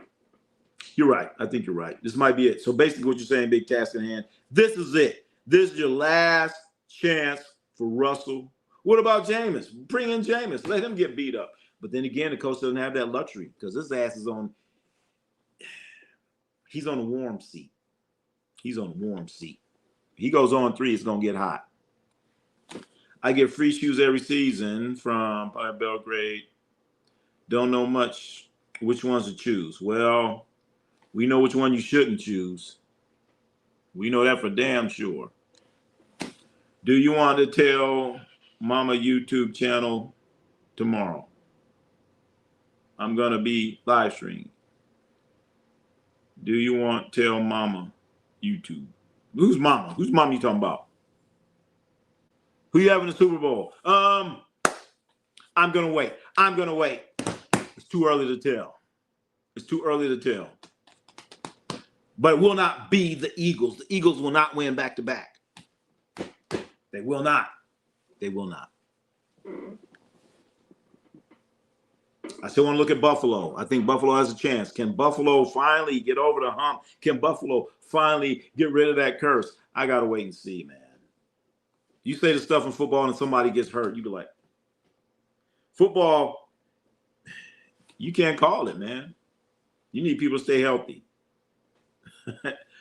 Speaker 1: You're right. I think you're right. This might be it. So basically, what you're saying, big task in hand. This is it. This is your last chance for Russell. What about Jameis? Bring in Jameis. Let him get beat up. But then again, the coach doesn't have that luxury because his ass is on. He's on a warm seat. He's on a warm seat. He goes on 3, it's gonna get hot. I get free shoes every season from Belgrade. Don't know much which ones to choose. Well, we know which one you shouldn't choose. We know that for damn sure. Do you want to tell Mama YouTube channel tomorrow? I'm going to be live streaming. Do you want to tell Mama YouTube? Who's Mama? Who's Mama you talking about? Who you have in the Super Bowl? I'm going to wait. I'm going to wait. It's too early to tell. It's too early to tell. But it will not be the Eagles. The Eagles will not win back-to-back. They will not. They will not. I still want to look at Buffalo. I think Buffalo has a chance. Can Buffalo finally get over the hump? Can Buffalo finally get rid of that curse? I got to wait and see, man. You say the stuff in football and somebody gets hurt, you be like, football, you can't call it, man. You need people to stay healthy.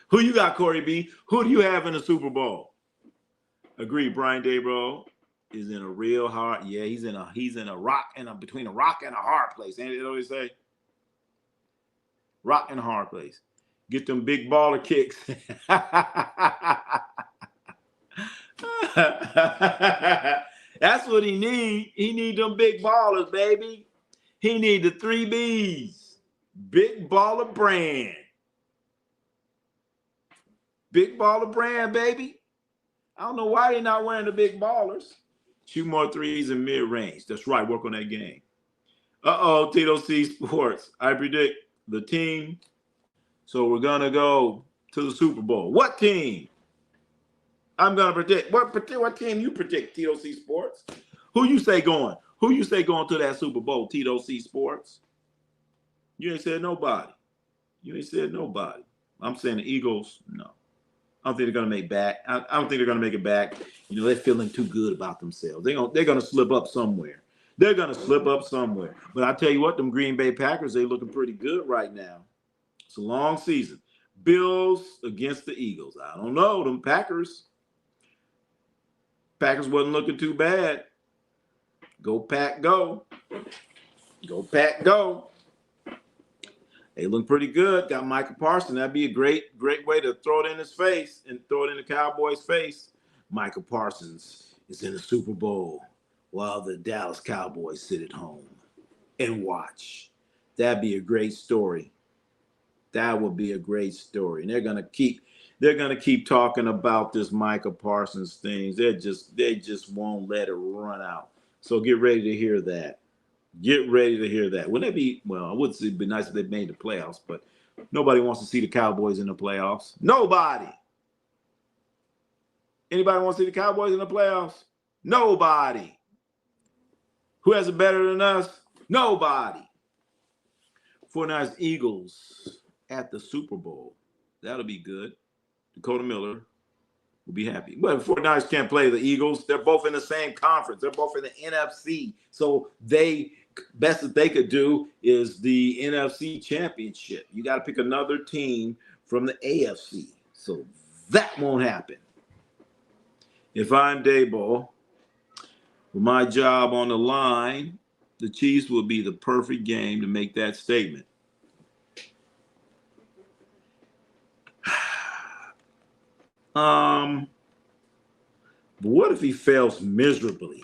Speaker 1: Who you got, Corey B? Who do you have in the Super Bowl? Agree, Brian Daybro is in a real hard. Yeah, he's in a rock and between a rock and a hard place. Ain't it what they say? Rock and a hard place. Get them big baller kicks. That's what he need. He need them big ballers, baby. He need the 3 B's. Big baller brand. Big baller brand, baby. I don't know why they're not wearing the big ballers. Shoot more threes in mid-range. That's right. Work on that game. Uh-oh, Tito C Sports. I predict the team. So we're going to go to the Super Bowl. What team? I'm going to predict. What team you predict, Tito C Sports? Who you say going? Who you say going to that Super Bowl, Tito C Sports? You ain't said nobody. You ain't said nobody. I'm saying the Eagles, no. I don't think they're going to make back. I don't think they're going to make it back. You know, they're feeling too good about themselves. They're going to slip up somewhere. They're going to slip up somewhere. But I tell you what, them Green Bay Packers, they looking pretty good right now. It's a long season. Bills against the Eagles. I don't know. Them Packers wasn't looking too bad. Go Pack, go. Go Pack, go. They look pretty good. Got Michael Parsons. That'd be a great way to throw it in his face and throw it in the Cowboys' face. Michael Parsons is in the Super Bowl while the Dallas Cowboys sit at home and watch. That'd be a great story. That would be a great story. And they're gonna keep talking about this Michael Parsons things. They just won't let it run out. So get ready to hear that. Get ready to hear that. Wouldn't it be, well, I would say it'd be nice if they made the playoffs, but nobody wants to see the Cowboys in the playoffs. Nobody. Anybody want to see the Cowboys in the playoffs? Nobody. Who has it better than us? Nobody. 49ers Eagles at the Super Bowl. That'll be good. Dakota Miller will be happy. But 49ers can't play the Eagles. They're both in the same conference. They're both in the NFC. So best that they could do is the NFC Championship. You got to pick another team from the AFC. So that won't happen. If I'm Daboll, with my job on the line, the Chiefs will be the perfect game to make that statement. But what if he fails miserably?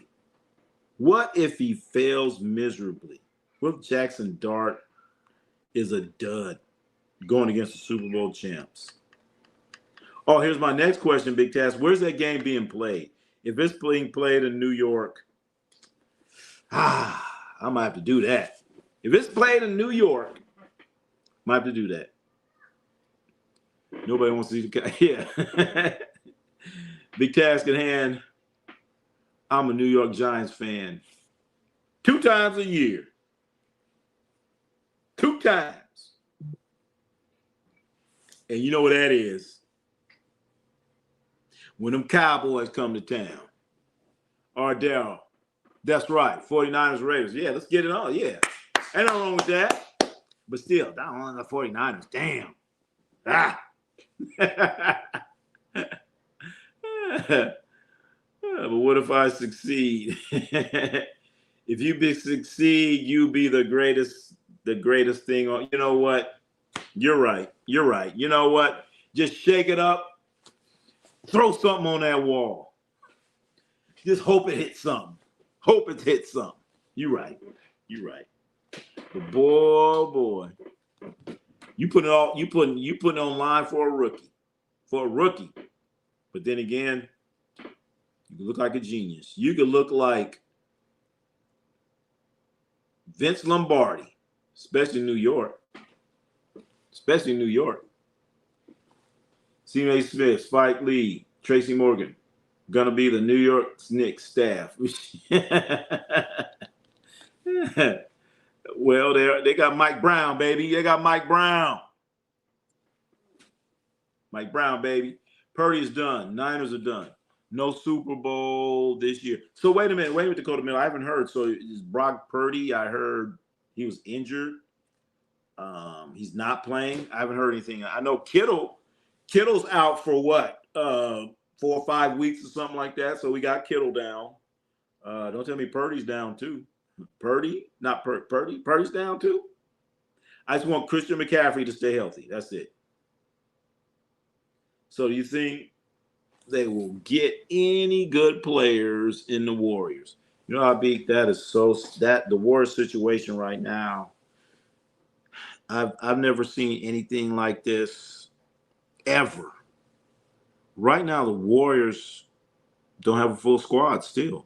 Speaker 1: What if he fails miserably? What if Jackson Dart is a dud going against the Super Bowl champs? Oh, here's my next question, Big Taz. Where's that game being played? If it's being played in New York, I might have to do that. If it's played in New York, I might have to do that. Nobody wants to see the yeah. Big task at hand. I'm a New York Giants fan 2 times a year. 2 times. And you know what that is? When them Cowboys come to town. Daryl. That's right. 49ers Raiders. Yeah, let's get it on. Yeah. Ain't nothing wrong with that. But still, I don't want the 49ers. Damn. Ah. But what if I succeed? If you succeed, you be the greatest thing on. You know what? You're right. You're right. You know what? Just shake it up. Throw something on that wall. Just hope it hits something. Hope it hits something. You're right. You're right. But boy, you putting on line for a rookie. For a rookie. But then again, you could look like a genius. You could look like Vince Lombardi, especially in New York. Especially in New York. C.A. Smith, Spike Lee, Tracy Morgan, gonna be the New York Knicks staff. Well, they got Mike Brown, baby. They got Mike Brown. Mike Brown, baby. Purdy's done. Niners are done. No Super Bowl this year. So wait a minute, Dakota Miller. I haven't heard. So is Brock Purdy? I heard he was injured. He's not playing. I haven't heard anything. I know Kittle's out for what? 4 or 5 weeks or something like that. So we got Kittle down. Don't tell me Purdy's down too. Purdy's down too. I just want Christian McCaffrey to stay healthy. That's it. So do you think they will get any good players in the Warriors? You know how big that is. The Warriors situation right now, I've never seen anything like this ever. Right now, the Warriors don't have a full squad still.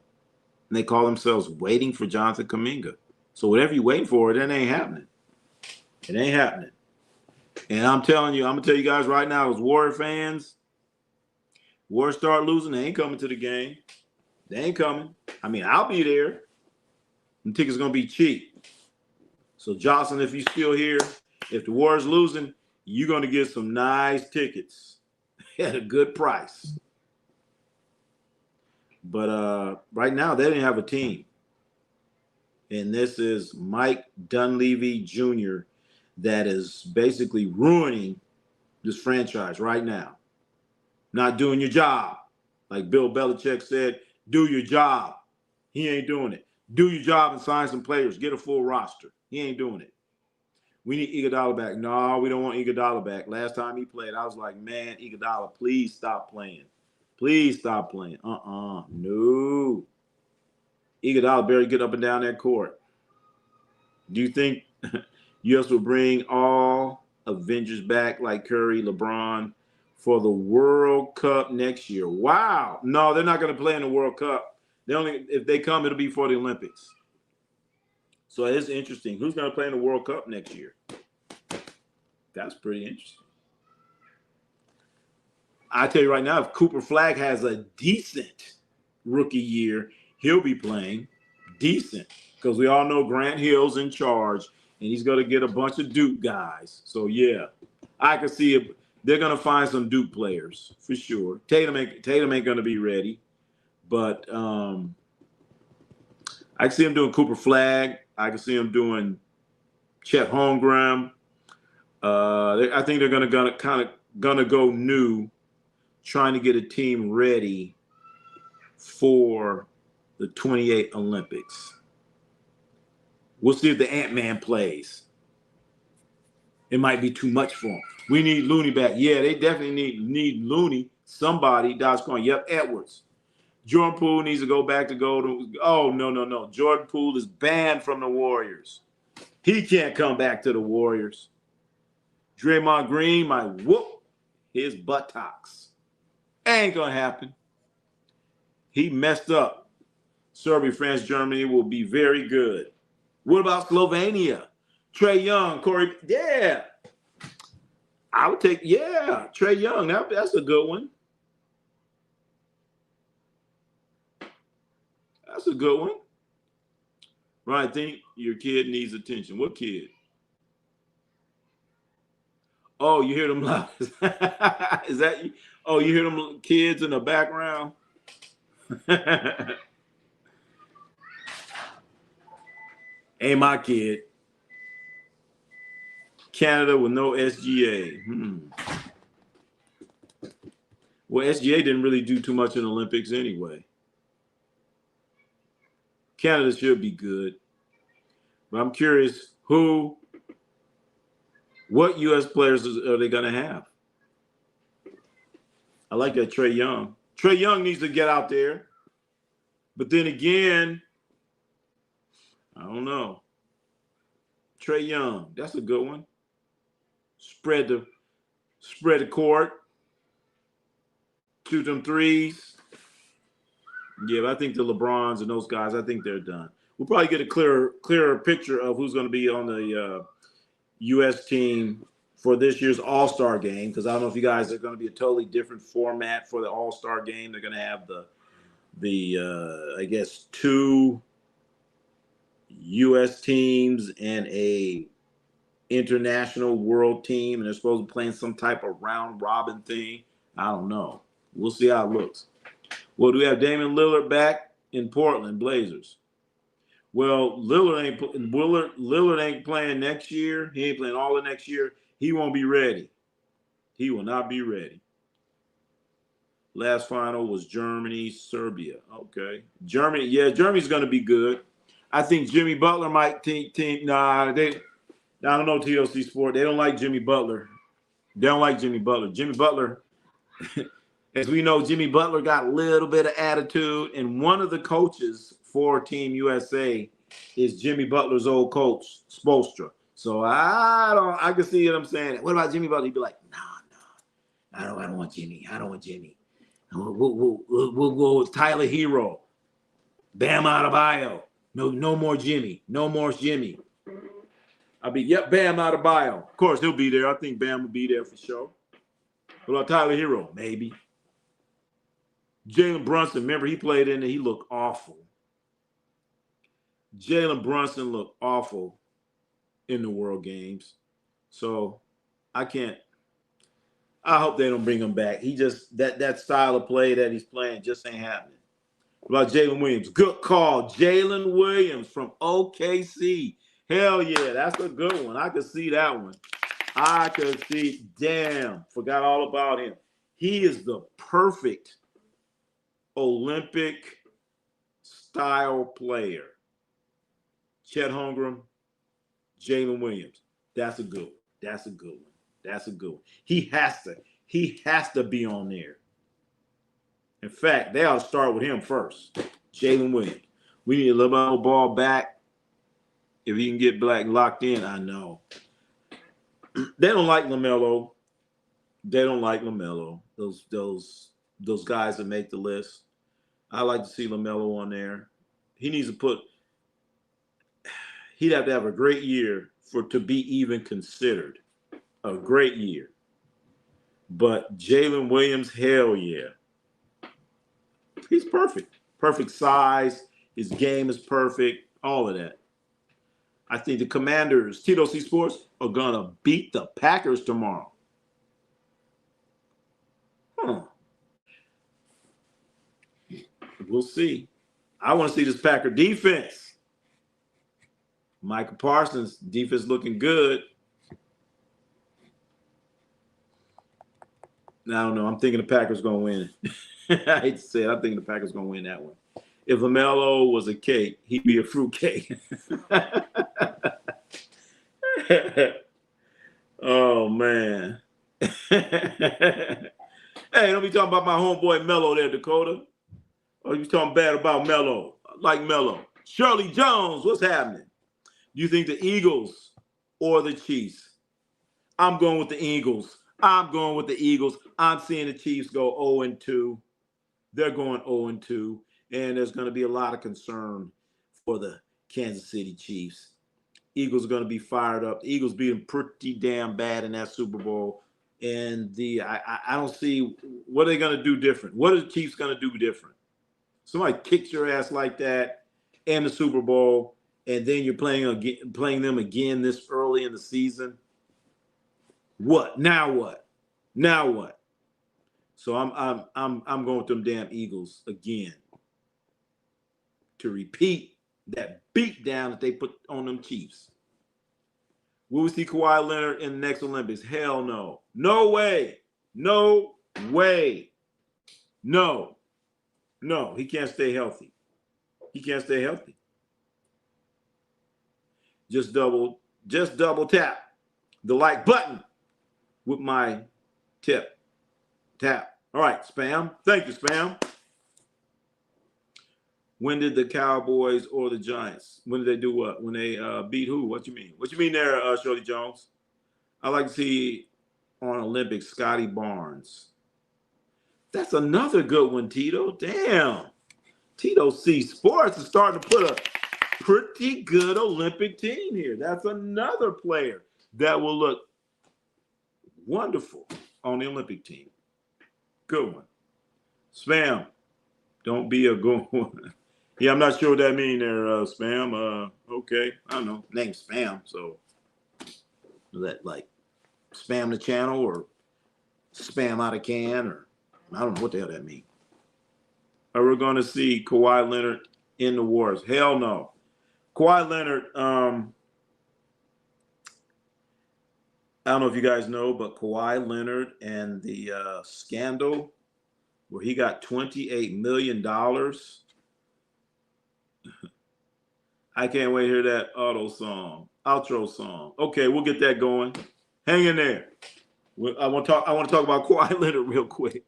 Speaker 1: And they call themselves waiting for Jonathan Kuminga. So whatever you're waiting for, that ain't happening. It ain't happening. And I'm going to tell you guys right now, as Warrior fans, Warriors start losing, they ain't coming to the game. They ain't coming. I mean, I'll be there. The tickets are going to be cheap. So, Jocelyn, if you're still here, if the Warriors losing, you're going to get some nice tickets at a good price. But right now, they didn't have a team. And this is Mike Dunleavy Jr. that is basically ruining this franchise right now. Not doing your job. Like Bill Belichick said, do your job. He ain't doing it. Do your job and sign some players. Get a full roster. He ain't doing it. We need Iguodala back. No, we don't want Iguodala back. Last time he played, I was like, man, Iguodala, please stop playing. Please stop playing. No. Iguodala barely get up and down that court. Do you think U.S. will bring all Avengers back like Curry, LeBron for the World Cup next year? Wow. No, they're not going to play in the World Cup. If they come, it'll be for the Olympics. So it's interesting. Who's going to play in the World Cup next year? That's pretty interesting. I tell you right now, if Cooper Flagg has a decent rookie year, he'll be playing decent because we all know Grant Hill's in charge and he's going to get a bunch of Duke guys. So, yeah, I can see it. They're going to find some Duke players for sure. Tatum ain't going to be ready, but I can see him doing Cooper Flagg. I can see him doing Chet Holmgren. I think they're going to go new, trying to get a team ready for the 28 Olympics. We'll see if the Ant-Man plays. It might be too much for him. We need Looney back. Yeah, they definitely need Looney. Somebody. Dodge going. Yep, Edwards. Jordan Poole needs to go back to Golden. Oh, no. Jordan Poole is banned from the Warriors. He can't come back to the Warriors. Draymond Green might whoop his buttocks. Ain't going to happen. He messed up. Serbia, France, Germany will be very good. What about Slovenia? Trae Young, Corey. Yeah. I would take, Trae Young. That's a good one. That's a good one. Right, I think your kid needs attention. What kid? Oh, you hear them loud. Is that you? Oh, you hear them kids in the background? Ain't my kid. Canada with no SGA. Well, SGA didn't really do too much in the Olympics anyway. Canada should be good. But I'm curious what U.S. players are they going to have? I like that Trae Young. Trae Young needs to get out there. But then again, I don't know. Trae Young, that's a good one. Spread the court. Shoot them threes. Yeah, but I think the LeBrons and those guys, I think they're done. We'll probably get a clearer picture of who's going to be on the U.S. team for this year's All-Star game, because I don't know if you guys are going to be a totally different format for the All-Star game. They're going to have the I guess 2 U.S. teams and a international world team, and they're supposed to be playing some type of round robin thing. I don't know. We'll see how it looks. Well, do we have Damian Lillard back in Portland Blazers? Well, Lillard ain't playing next year. He ain't playing all of next year. He won't be ready. He will not be ready. Last final was Germany, Serbia. Okay. Germany, yeah, Germany's going to be good. I think Jimmy Butler might team. Nah, I don't know TLC Sport. They don't like Jimmy Butler. They don't like Jimmy Butler. Jimmy Butler, as we know, Jimmy Butler got a little bit of attitude, and one of the coaches for Team USA is Jimmy Butler's old coach, Spoelstra. So I can see what I'm saying. What about Jimmy Butler? He'd be like, no, I don't want Jimmy. I don't want Jimmy. We'll go with Tyler Hero, Bam Adebayo. No more Jimmy. No more Jimmy. Bam Adebayo. Of course, he'll be there. I think Bam will be there for sure. What about Tyler Hero? Maybe. Jalen Brunson, remember he played in it. He looked awful. Jalen Brunson looked awful in the World Games. So I hope they don't bring him back. He just, that style of play that he's playing just ain't happening. What about Jalen Williams? Good call. Jalen Williams from OKC. Hell yeah, that's a good one. I could see that one. Forgot all about him. He is the perfect Olympic style player. Chet Holmgren, Jalen Williams. That's a good one. That's a good one. That's a good one. He has to be on there. In fact, they ought to start with him first. Jalen Williams. We need a little bit of ball back. If he can get Black locked in, I know. They don't like LaMelo. They don't like LaMelo. Those guys that make the list. I like to see LaMelo on there. He'd have to have a great year to be even considered. A great year. But Jalen Williams, hell yeah. He's perfect. Perfect size. His game is perfect. All of that. I think the Commanders, Tito C Sports, are going to beat the Packers tomorrow. We'll see. I want to see this Packer defense. Michael Parsons' defense looking good. I don't know. I'm thinking the Packers going to win. I hate to say it. I'm thinking the Packers going to win that one. If LaMelo was a cake, he'd be a fruit cake. Oh, man. Hey, don't be talking about my homeboy Melo there, Dakota. Oh, you talking bad about Melo. I like Melo. Shirley Jones, what's happening? Do you think the Eagles or the Chiefs? I'm going with the Eagles. I'm seeing the Chiefs go 0-2. They're going 0-2. And there's going to be a lot of concern for the Kansas City Chiefs. Eagles are going to be fired up. The Eagles beat them pretty damn bad in that Super Bowl. And I don't see what are they going to do different. What are the Chiefs going to do different? Somebody kicks your ass like that in the Super Bowl, and then you're playing them again this early in the season. What? Now what? Now what? So I'm going with them damn Eagles again to repeat that beat down that they put on them Chiefs. Will we see Kawhi Leonard in the next Olympics? Hell no. No way. No way. No. No, he can't stay healthy. He can't stay healthy. Just double tap the like button with my tap. All right, Spam. Thank you, Spam. When did the Cowboys or the Giants, when did they do what? When they beat who? What you mean? What you mean there, Shirley Jones? I like to see on Olympics, Scotty Barnes. That's another good one, Tito. Damn. Tito C Sports is starting to put a pretty good Olympic team here. That's another player that will look wonderful on the Olympic team. Good one. Spam. Don't be a good one. Yeah, I'm not sure what that means there, Spam. Okay, I don't know. Name's Spam, so is that like spam the channel or spam out a can, or I don't know what the hell that means. Are we going to see Kawhi Leonard in the Wars? Hell no. Kawhi Leonard, I don't know if you guys know, but Kawhi Leonard and the scandal where he got $28 million. I can't wait to hear that outro song. Okay, we'll get that going. Hang in there. I want to talk about Kawhi Leonard real quick.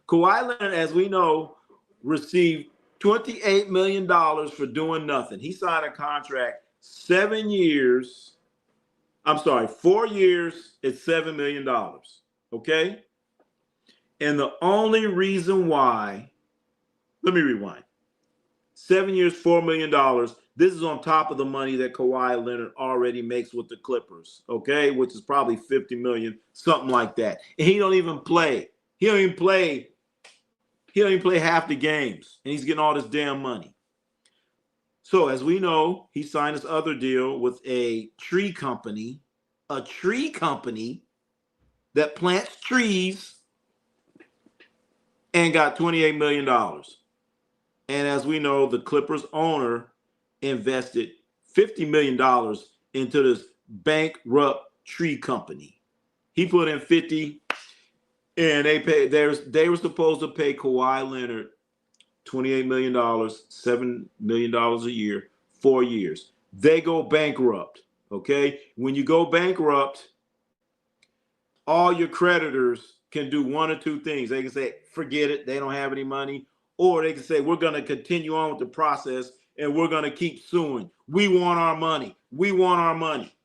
Speaker 1: Kawhi Leonard, as we know, received $28 million for doing nothing. He signed a contract 4 years at $7 million. Okay? And the only reason why, let me rewind. 7 years, $4 million. This is on top of the money that Kawhi Leonard already makes with the Clippers, okay? Which is probably $50 million, something like that. And he don't even play. He don't even play half the games, and he's getting all this damn money. So as we know, he signed this other deal with a tree company that plants trees and got $28 million. And as we know, the Clippers owner invested $50 million into this bankrupt tree company. He put in 50, and they were supposed to pay Kawhi Leonard $28 million, $7 million a year, 4 years. They go bankrupt, okay? When you go bankrupt, all your creditors can do one or two things. They can say, forget it, they don't have any money. Or they can say, we're going to continue on with the process and we're going to keep suing. We want our money. We want our money.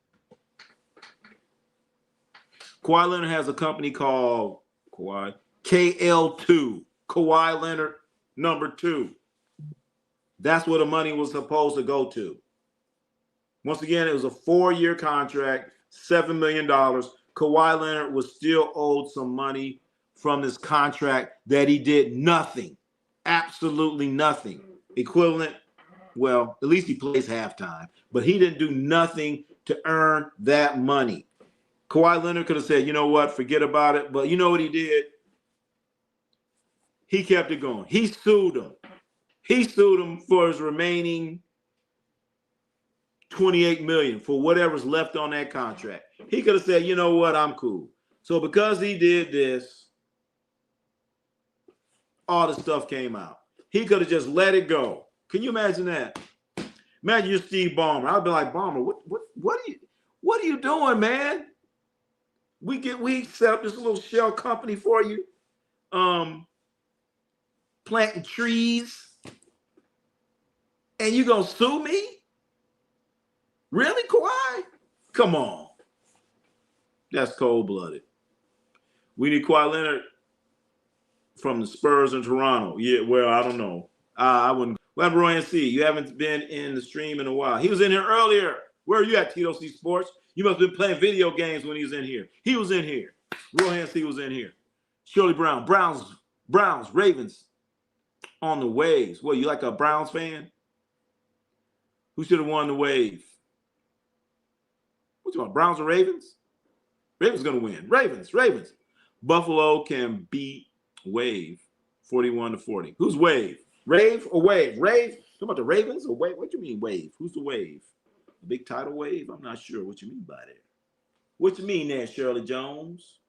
Speaker 1: Kawhi Leonard has a company called KL2, Kawhi Leonard number 2. That's where the money was supposed to go to. Once again, it was a 4-year contract, $7 million. Kawhi Leonard was still owed some money from this contract that he did nothing, absolutely nothing. Equivalent, well, at least he plays halftime, but he didn't do nothing to earn that money. Kawhi Leonard could have said, you know what, forget about it. But you know what he did? He kept it going. He sued him. He sued him for his remaining $28 million for whatever's left on that contract. He could have said, you know what, I'm cool. So because he did this, all the stuff came out. He could have just let it go. Can you imagine that? Imagine you're Steve Ballmer. I'd be like, Ballmer, what are you doing, man? We set up this little shell company for you, planting trees, and you gonna sue me? Really, Kawhi? Come on. That's cold-blooded. We need Kawhi Leonard from the Spurs in Toronto. Yeah, well, I don't know. I wouldn't. Well, Roy NC, you haven't been in the stream in a while. He was in here earlier. Where are you at, Tito C Sports? You must have been playing video games when he was in here. He was in here. Roy NC was in here. Shirley Brown, Browns, Ravens on the waves. What, you like a Browns fan? Who should have won the wave? What you want, Browns or Ravens? Ravens going to win. Ravens. Buffalo can beat Wave 41-40. Who's Wave? Rave or Wave? Rave? Talking about the Ravens or Wave? What do you mean Wave? Who's the Wave? A big tidal wave? I'm not sure what you mean by that. What you mean there, Shirley Jones?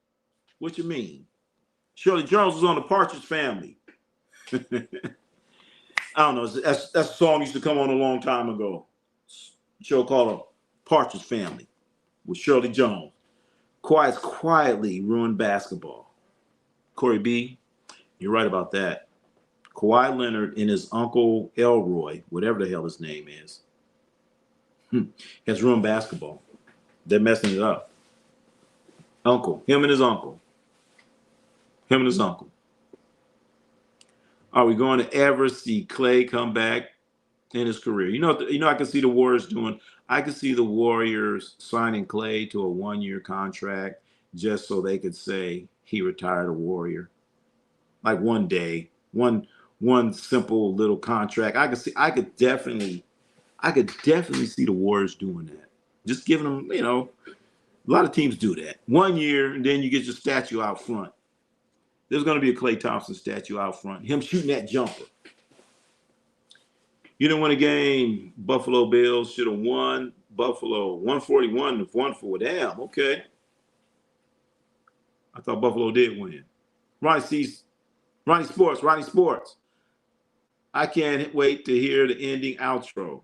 Speaker 1: What you mean? Shirley Jones was on the Partridge Family. I don't know. That's a song used to come on a long time ago. A show called Partridge Family with Shirley Jones. Quietly ruined basketball. Corey B., you're right about that. Kawhi Leonard and his uncle Elroy, whatever the hell his name is, has ruined basketball. They're messing it up. Him and his uncle. Are we going to ever see Clay come back in his career? You know, I can see the Warriors doing. I can see the Warriors signing Clay to a 1-year contract just so they could say he retired a Warrior. Like one day, one simple little contract. I could definitely see the Warriors doing that. Just giving them, you know, a lot of teams do that. 1 year, and then you get your statue out front. There's going to be a Klay Thompson statue out front. Him shooting that jumper. You didn't win a game. Buffalo Bills should have won. Buffalo 141 to 1 damn. Okay. I thought Buffalo did win. Ronnie Sports. I can't wait to hear the ending outro.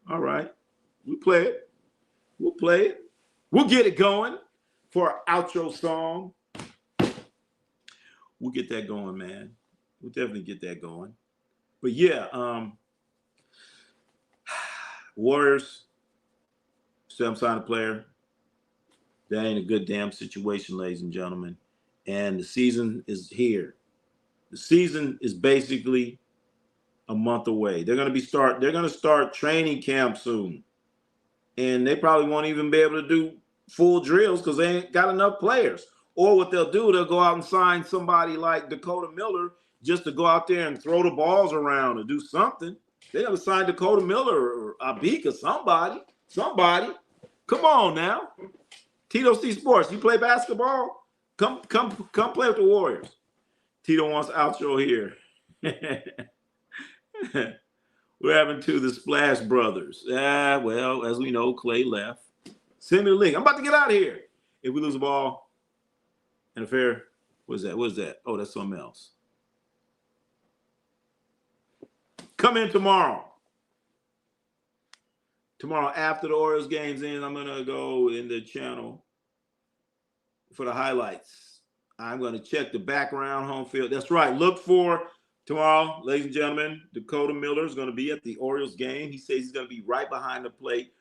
Speaker 1: All right. We'll play it. We'll get it going for our outro song. We'll get that going, man. We'll definitely get that going. But yeah, Warriors, still I'm signing a player. That ain't a good damn situation, ladies and gentlemen. And the season is here. The season is basically a month away. They're gonna start training camp soon. And they probably won't even be able to do full drills because they ain't got enough players. Or what they'll do, they'll go out and sign somebody like Dakota Miller just to go out there and throw the balls around or do something. They gotta sign Dakota Miller or Abika, somebody. Come on now. Tito C Sports, you play basketball? Come play with the Warriors. Tito wants outro here. We're having to the Splash Brothers. Well, as we know, Clay left. Send me the link. I'm about to get out of here. If we lose the ball and a fair, what is that? Oh, that's something else. Come in tomorrow. Tomorrow after the Orioles game's in, I'm going to go in the channel for the highlights. I'm going to check the background home field. That's right. Look for tomorrow, ladies and gentlemen, Dakota Miller is going to be at the Orioles game. He says he's going to be right behind the plate,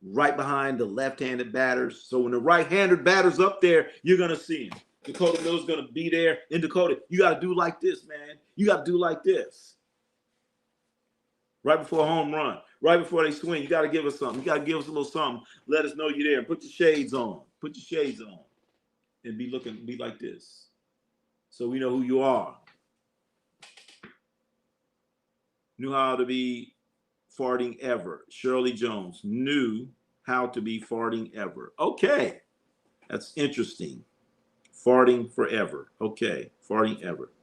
Speaker 1: right behind the left-handed batters. So when the right-handed batter's up there, you're going to see him. Dakota Miller's going to be there. And Dakota, you got to do like this, man. You got to do like this. Right before a home run, right before they swing, you got to give us something. You got to give us a little something. Let us know you're there. Put your shades on. And be like this. So we know who you are. Knew how to be farting ever. Shirley Jones knew how to be farting ever. Okay. That's interesting. Farting forever. Okay. Farting ever.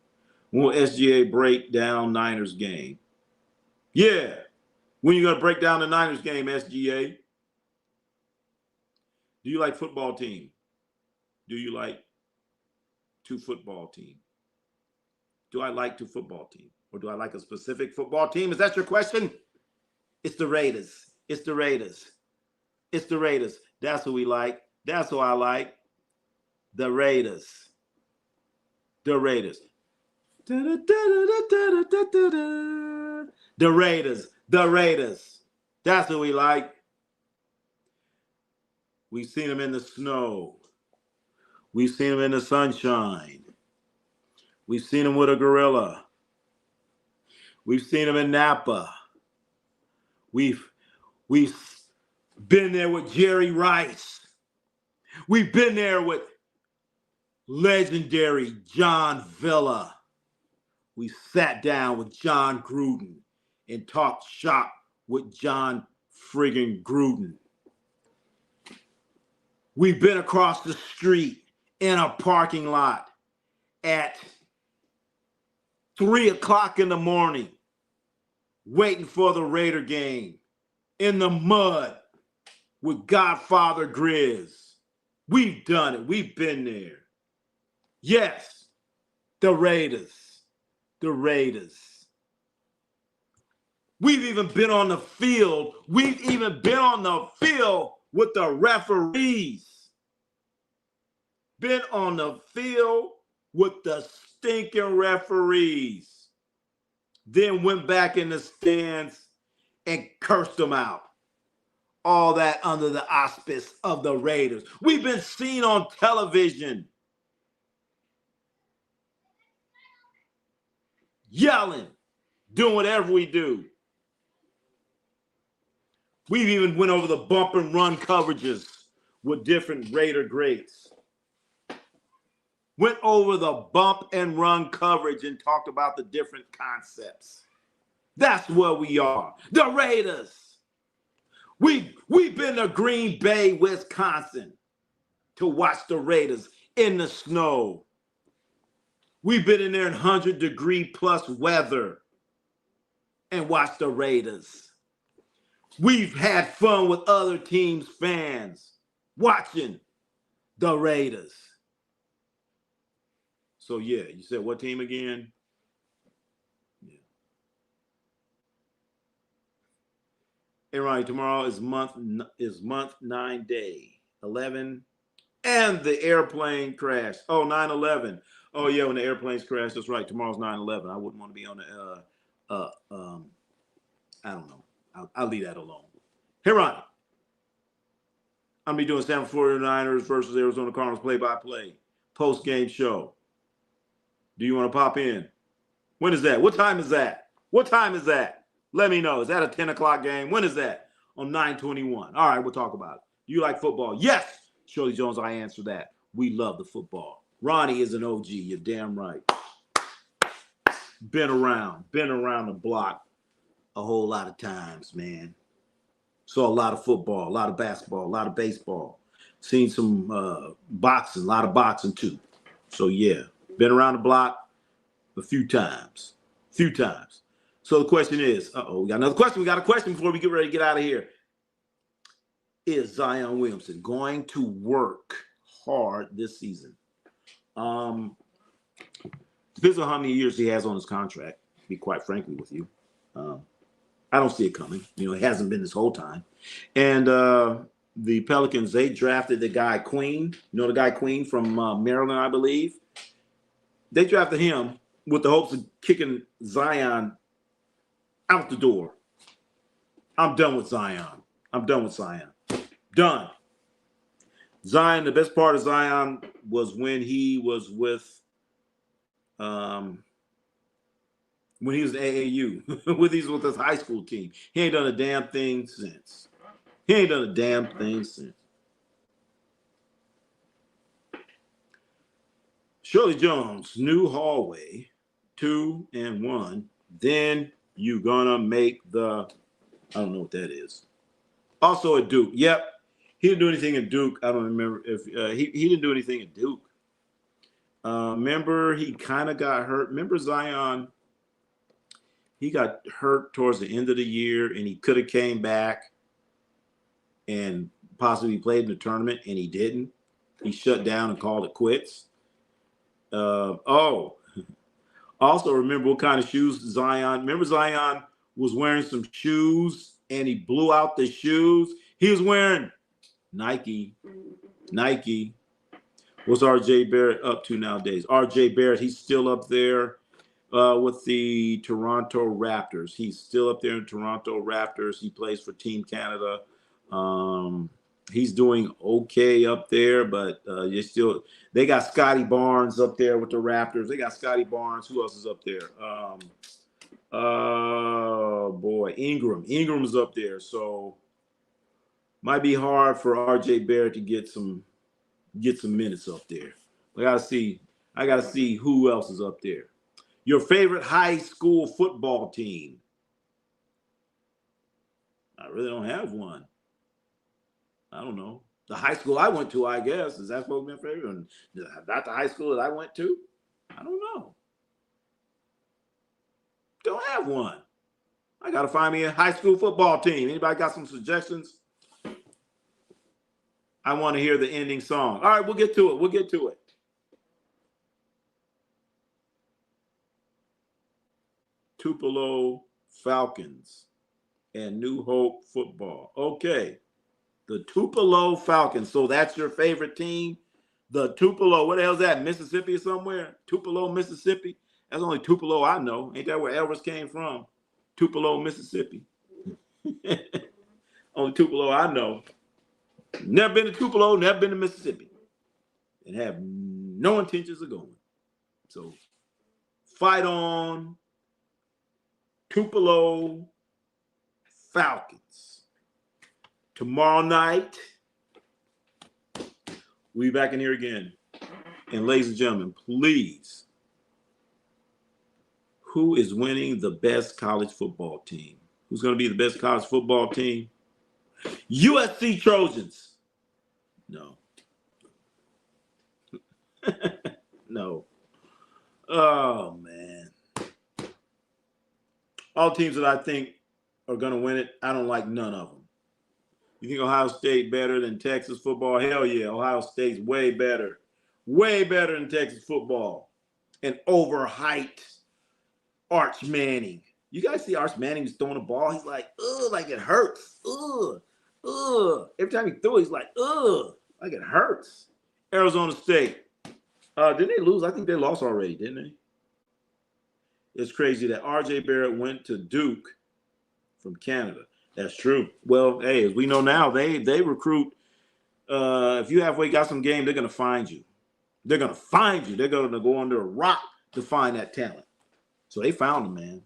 Speaker 1: When will SGA break down Niners game? Yeah. When you going to break down the Niners game, SGA? Do you like football team? Do you like two football team? Do I like two football team? Or do I like a specific football team? Is that your question? It's the Raiders. It's the Raiders. That's who we like. That's who I like. The Raiders. The Raiders. That's who we like. We've seen them in the snow. We've seen them in the sunshine. We've seen them with a gorilla. We've seen them in Napa. We've been there with Jerry Rice. We've been there with legendary John Villa. We sat down with John Gruden and talked shop with John friggin' Gruden. We've been across the street in a parking lot at 3 o'clock in the morning, waiting for the Raider game in the mud with Godfather Grizz. We've done it. We've been there. Yes, the Raiders. The Raiders. We've even been on the field. We've even been on the field with the referees. Been on the field with the stinking referees. Then went back in the stands and cursed them out. All that under the auspice of the Raiders. We've been seen on television yelling, doing whatever we do. We've even went over the bump and run coverages with different Raider greats. Went over the bump and run coverage and talked about the different concepts. That's where we are. The Raiders. We've been to Green Bay, Wisconsin to watch the Raiders in the snow. We've been in there in 100-degree plus weather and watched the Raiders. We've had fun with other teams' fans watching the Raiders. So, yeah, you said what team again? Yeah. Hey, Ronnie, tomorrow is month 9 day, 11, and the airplane crashed. Oh, 9/11. Oh, yeah, when the airplanes crashed, that's right. Tomorrow's 9/11. I wouldn't want to be on the, I don't know. I'll leave that alone. Hey, Ronnie. I'm going to be doing Stanford 49ers versus Arizona Cardinals play-by-play post-game show. Do you want to pop in? When is that? What time is that? What time is that? Let me know. Is that a 10 o'clock game? When is that? On 9/21. All right, we'll talk about it. Do you like football? Yes. Shirley Jones, I answer that. We love the football. Ronnie is an OG. You're damn right. Been around the block a whole lot of times, man. Saw a lot of football, a lot of basketball, a lot of baseball. Seen some boxing, a lot of boxing too. So, yeah. Been around the block a few times. So the question is, we got another question. We got a question before we get ready to get out of here. Is Zion Williamson going to work hard this season? Depends on how many years he has on his contract, to be quite frankly with you. I don't see it coming. It hasn't been this whole time. And the Pelicans, they drafted the guy Queen. The guy Queen from Maryland, I believe. They drafted him with the hopes of kicking Zion out the door. I'm done with Zion. Done. Zion, the best part of Zion was when he was with, when he was in AAU, with his high school team. He ain't done a damn thing since. Shirley Jones, new hallway, 2 and 1. Then you gonna make the, I don't know what that is. Also at Duke. Yep. He didn't do anything at Duke. I don't remember if he didn't do anything at Duke. Remember, he kind of got hurt. Remember Zion? He got hurt towards the end of the year, and he could have came back and possibly played in the tournament, and he didn't. He shut down and called it quits. Also remember what kind of shoes Zion. Remember Zion was wearing some shoes, and he blew out the shoes. He was wearing Nike. What's RJ Barrett up to nowadays? RJ Barrett, he's still up there with the Toronto Raptors. He's still up there in Toronto Raptors. He plays for Team Canada. He's doing okay up there, but they got Scotty Barnes up there with the Raptors. They got Scotty Barnes. Who else is up there? Ingram. Ingram's up there. So might be hard for RJ Barrett to get some minutes up there. I gotta see who else is up there. Your favorite high school football team? I really don't have one. I don't know. The high school I went to, I guess, is that supposed to be my favorite? And not the high school that I went to? I don't know. Don't have one. I got to find me a high school football team. Anybody got some suggestions? I want to hear the ending song. All right, we'll get to it. We'll get to it. Tupelo Falcons and New Hope football. Okay. The Tupelo Falcons. So that's your favorite team? The Tupelo, what the hell's that? Mississippi somewhere? Tupelo, Mississippi? That's the only Tupelo I know. Ain't that where Elvis came from? Tupelo, Mississippi. Only Tupelo I know. Never been to Tupelo, never been to Mississippi. And have no intentions of going. So fight on, Tupelo Falcons. Tomorrow night, we'll be back in here again. And ladies and gentlemen, please, who is winning the best college football team? Who's going to be the best college football team? USC Trojans. No. No. Oh, man. All teams that I think are going to win it, I don't like none of them. You think Ohio State better than Texas football? Hell yeah, Ohio State's way better. Way better than Texas football. And overhyped Arch Manning. You guys see Arch Manning throwing the ball? He's like, ugh, like it hurts. Ugh, ugh. Every time he threw it, he's like, ugh, like it hurts. Arizona State. Didn't they lose? I think they lost already, didn't they? It's crazy that R.J. Barrett went to Duke from Canada. That's true. Well, hey, as we know now, they recruit. If you halfway got some game, they're going to find you. They're going to find you. They're going to go under a rock to find that talent. So they found him, man.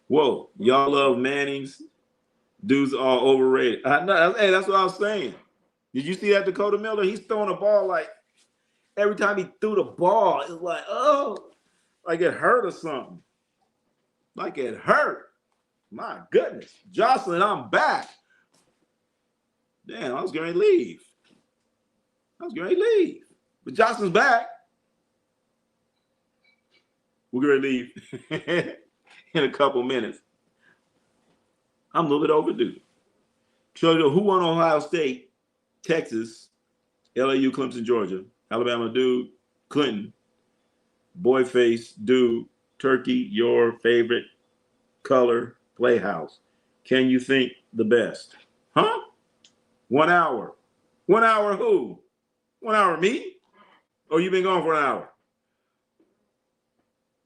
Speaker 1: Whoa, y'all love Manning's. Dudes are overrated. Hey, that's what I was saying. Did you see that Dakota Miller? He's throwing a ball like every time he threw the ball, it's like, oh, like it hurt or something. Like it hurt. My goodness. Jocelyn, I'm back. Damn, I was going to leave. But Jocelyn's back. We're going to leave in a couple minutes. I'm a little bit overdue. So who won Ohio State, Texas, LAU, Clemson, Georgia, Alabama, Dude, Clinton, Boyface, Dude, Turkey, your favorite color, Playhouse. Can you think the best? Huh? 1 hour. 1 hour who? 1 hour me? Or you been gone for an hour?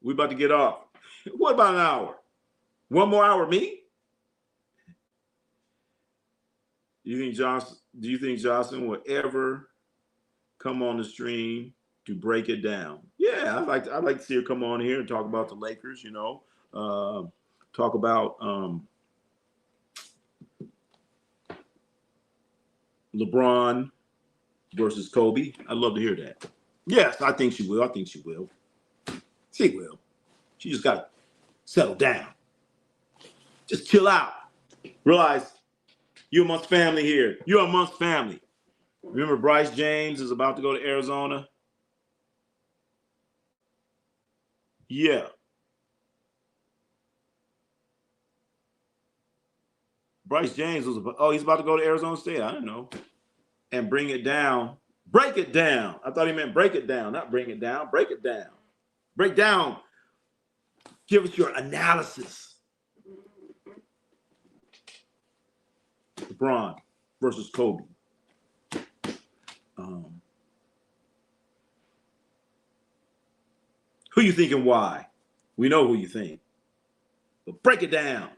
Speaker 1: We about to get off. What about an hour? 1 more hour me? Do you think Johnson will ever come on the stream to break it down? Yeah, I'd like to see her come on here and talk about the Lakers, you know. Talk about LeBron versus Kobe. I'd love to hear that. Yes, I think she will. She will. She just got to settle down. Just chill out. Realize you're amongst family here. You're amongst family. Remember Bryce James is about to go to Arizona? Yeah. Bryce James was he's about to go to Arizona State. I don't know. And bring it down. Break it down. I thought he meant break it down, not bring it down. Break it down. Break down. Give us your analysis. LeBron versus Kobe. Who you think and why? We know who you think. But break it down.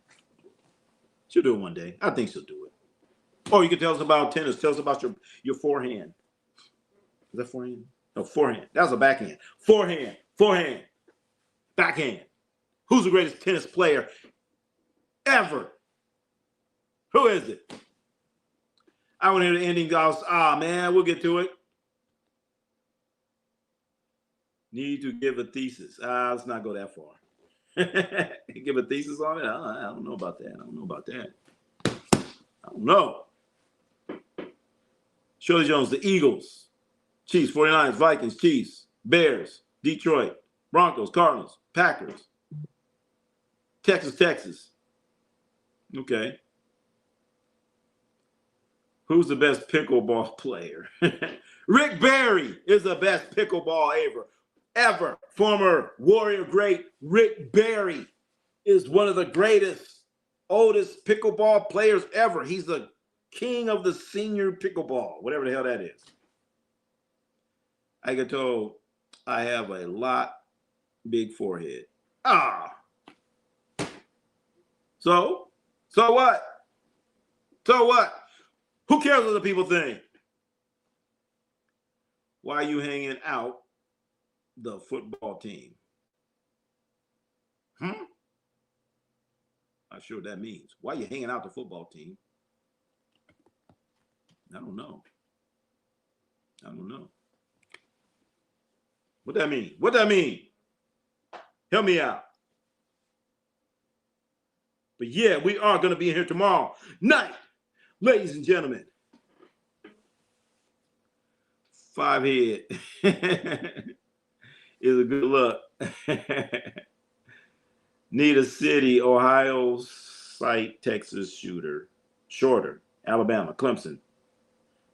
Speaker 1: She'll do it one day. I think she'll do it. Or you can tell us about tennis. Tell us about your forehand. Is that forehand? No, forehand. That was a backhand. Forehand. Backhand. Who's the greatest tennis player ever? Who is it? I want to hear the ending goes, man, we'll get to it. Need to give a thesis. Let's not go that far. Give a thesis on it? I don't know about that. I don't know. Shirley Jones, the Eagles, Chiefs, 49ers, Vikings, Chiefs, Bears, Detroit, Broncos, Cardinals, Packers, Texas. Okay. Who's the best pickleball player? Rick Barry is the best pickleball ever. Former Warrior great Rick Barry is one of the greatest, oldest pickleball players ever. He's the king of the senior pickleball, whatever the hell that is. I get told I have a big forehead. So what? So what? Who cares what the people think? Why are you hanging out the football team? Not sure what that means. Why are you hanging out the football team? I don't know. What that mean? Help me out. But yeah, we are going to be here tomorrow night, ladies and gentlemen. 5 head is a good look. Need a city, Ohio site, Texas shorter, Alabama, Clemson.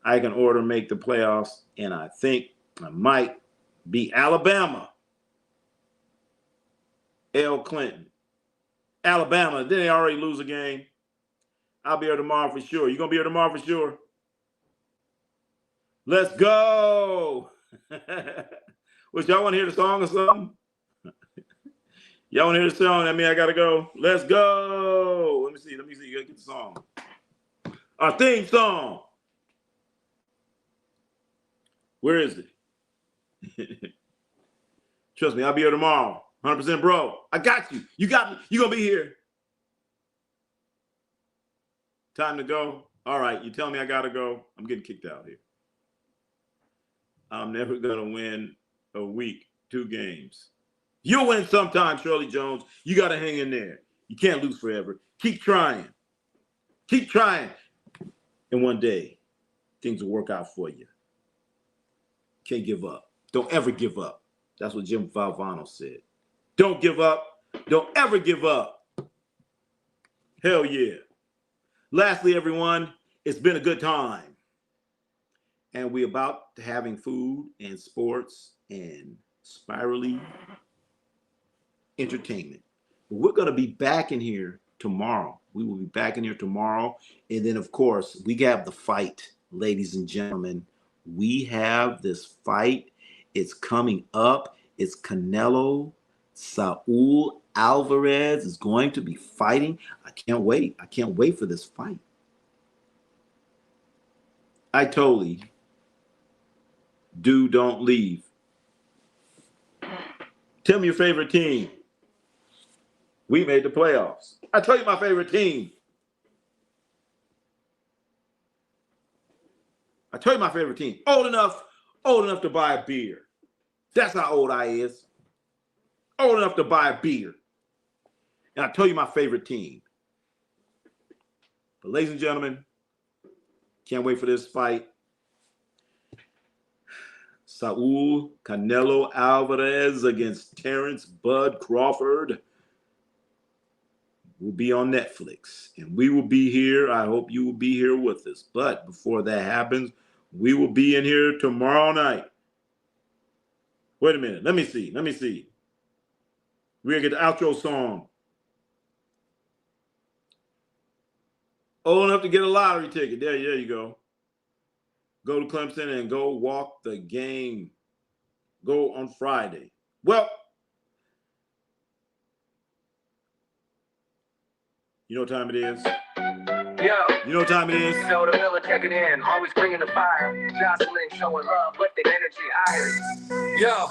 Speaker 1: I can order make the playoffs, and I think I might be Alabama. L. Clinton. Alabama, didn't they already lose a game? I'll be here tomorrow for sure. You gonna be here tomorrow for sure? Let's go. What, y'all want to hear the song or something? Y'all want to hear the song? That means I gotta go. Let's go. Let me see. You gotta get the song. Our theme song. Where is it? Trust me, I'll be here tomorrow. 100% bro. I got you. You got me. You gonna be here. Time to go. All right, you tell me I gotta go. I'm getting kicked out here. I'm never gonna win a week, 2 games. You'll win sometime, Shirley Jones. You gotta hang in there. You can't lose forever. Keep trying. Keep trying. And one day, things will work out for you. Can't give up. Don't ever give up. That's what Jim Valvano said. Don't give up. Don't ever give up. Hell yeah. Lastly, everyone, it's been a good time. And we're about having food and sports and spirally entertainment. But we're going to be back in here tomorrow. We will be back in here tomorrow. And then, of course, we have the fight, ladies and gentlemen. We have this fight. It's coming up. It's Canelo Alvarez is going to be fighting. I can't wait. I can't wait for this fight. I totally don't leave. Tell me your favorite team. We made the playoffs. I tell you my favorite team. I tell you my favorite team. Old enough to buy a beer. That's how old I is. Old enough to buy a beer. And I tell you my favorite team. But ladies and gentlemen, can't wait for this fight. Canelo Alvarez against Terence Bud Crawford will be on Netflix. And we will be here. I hope you will be here with us. But before that happens, we will be in here tomorrow night. Wait a minute. Let me see. We're going to get the outro song. Old enough to get a lottery ticket. There you go. Go to Clemson and go walk the game. Go on Friday. Well, you know what time it is?
Speaker 2: Yo.
Speaker 1: You know what time it is?
Speaker 2: You know the Miller checking in, always bringing the fire. Jocelyn showing love, but the energy iron. Yo,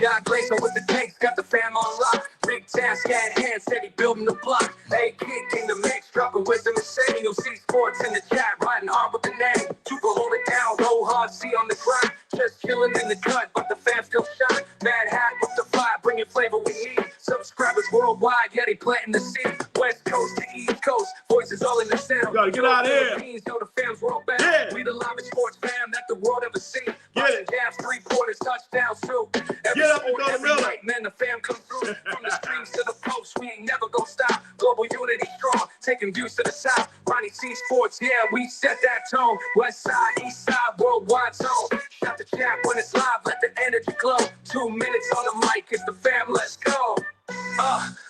Speaker 2: John Glazer with the tanks, got the fam on lock. Big task at hand, said he building the block. Hey, kid, king the mix, dropping wisdom and saying. You'll see sports in the chat, riding hard with the name. Tuka hold it down, go hard, see on the grind. Just chilling in the cut, but the fam still shine. Mad hat with the vibe, bringing flavor we need. Subscribers worldwide, yeah, they planting the seed. West Coast to East Coast, voices all in the sound.
Speaker 1: Gotta get out of here.
Speaker 2: Yo, the fans world back.
Speaker 1: Yeah.
Speaker 2: We the live sports fam that the world ever seen.
Speaker 1: Get it.
Speaker 2: Jabs, 3-quarters, touchdowns too. Every
Speaker 1: Get up and
Speaker 2: sport,
Speaker 1: go to
Speaker 2: every
Speaker 1: Miller.
Speaker 2: night, man, the fam come through. From the streams to the post, we ain't never gonna stop. Global unity strong, taking views to the south. Ronnie C Sports, yeah, we set that tone. West side, east side, worldwide zone. Shout the chat when it's live, let the energy glow. 2 minutes on the mic, it's the fam, let's go.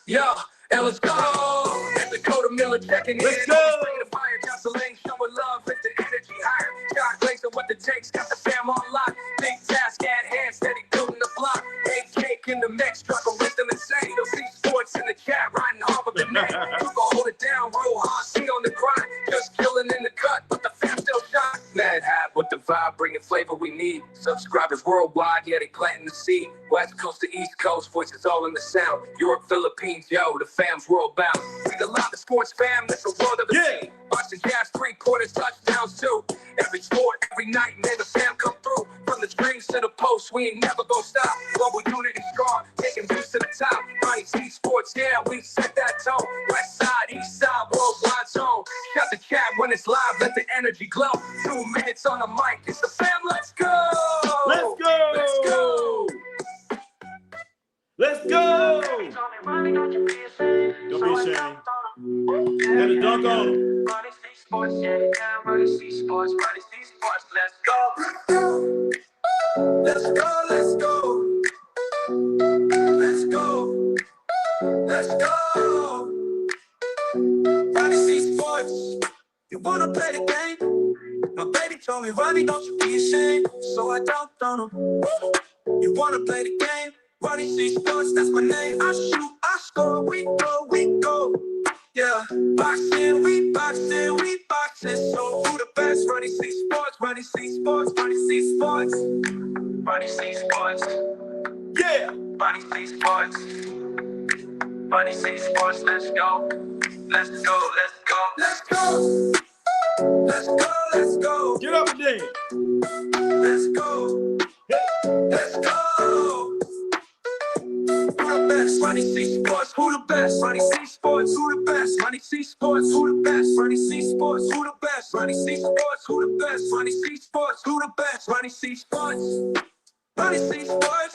Speaker 2: Yo, and let's go. And Dakota Miller checking in.
Speaker 1: Let's go.
Speaker 2: Bringing the fire, Jocelyn showing love, lift the energy higher. John Glazer, what the takes, got the fam on lock. Big task at hand, steady building the block. Egg cake in the mix, struggle wisdom insane. You'll see sports in the chat, riding hard with the name. You can hold it down, roll hard, see on the grind. Just killing in the cut, but the fam still shine. Mad hat with the vibe, bringing flavor we need. Subscribers worldwide, yeah, they planting the seed. West Coast to East Coast, voices all in the sound. Europe, Philippines, yo, the fam's world bound. We the live sports fam, that's the world of the sea. Watching Jazz, 3-quarters, touchdowns too. Every sport, every night, man, the fam come through. From the streams to the post, we ain't never gonna stop. Global unity strong, taking views to the top. Ronnie C Sports, yeah, we set that tone. West side, east side, worldwide zone. Shut the chat when it's live, let the energy glow. 2 minutes on the mic, it's the fam, let's go!
Speaker 1: Let's go!
Speaker 2: Let's go!
Speaker 1: Let's go! Don't be ashamed. Gotta dunk on him.
Speaker 2: Ronnie C Sports, yeah, Ronnie C Sports, Ronnie C Sports, let's go! Let's go, let's go! Let's go! Let's go! Ronnie C Sports, you wanna play the game? My baby told me, Ronnie, don't you be ashamed. So I dunked on him. You wanna play the game? Ronnie C Sports, that's my name. I shoot, I score, we go, we go. Yeah, boxing, we boxing, we boxing. So who the best? Ronnie C Sports, Ronnie C Sports, Ronnie C Sports. Ronnie C Sports.
Speaker 1: Yeah!
Speaker 2: Ronnie C Sports. Ronnie C Sports, let's go. Let's go, let's go. Let's go. Let's go, let's go.
Speaker 1: Get up and dance.
Speaker 2: Let's go. Let's go. Who the best? Ronnie C Sports. Who the best? Ronnie C Sports. Who the best? Ronnie C Sports. Who the best? Ronnie C Sports. Who the best? Ronnie C Sports. Who the best? Ronnie C Sports. Who the best? Ronnie C Sports. Ronnie C Sports.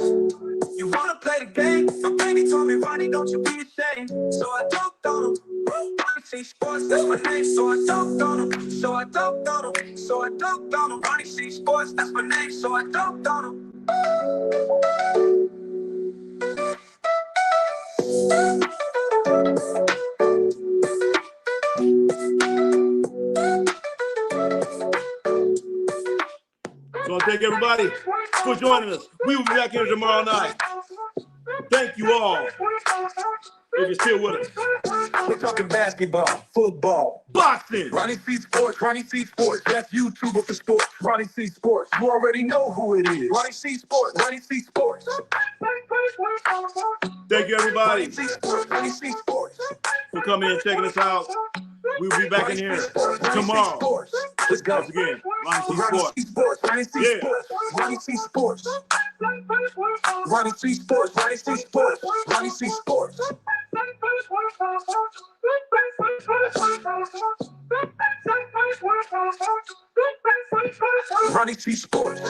Speaker 2: You wanna play the game? My baby told me, Ronnie, don't you be ashamed. So I dunked on him. Ronnie C Sports, that's my name. So I dunked on him. So I dunked on him. So I dunked on him. Ronnie C Sports, that's my name. So I dunked on him.
Speaker 1: So I thank everybody for joining us. We will be back here tomorrow night. Thank you all. If you're still with us.
Speaker 2: We're talking basketball, football,
Speaker 1: Boxing.
Speaker 2: Ronnie C Sports, Ronnie C Sports. That's YouTuber for sports. Ronnie C Sports. You already know who it is. Ronnie C Sports, Ronnie C Sports.
Speaker 1: Thank you, everybody,
Speaker 2: Ronnie C Sports, Ronnie C Sports.
Speaker 1: for coming and checking us out. We will be back in here tomorrow.
Speaker 2: Let's go.
Speaker 1: Once again, Ronnie C
Speaker 2: Ronnie
Speaker 1: Sports.
Speaker 2: C Sports, Ronnie C
Speaker 1: Yeah.
Speaker 2: Sports, Ronnie C Sports. Ronnie C Sports, Ronnie C Sports, Ronnie C Sports. Ronnie C Sports.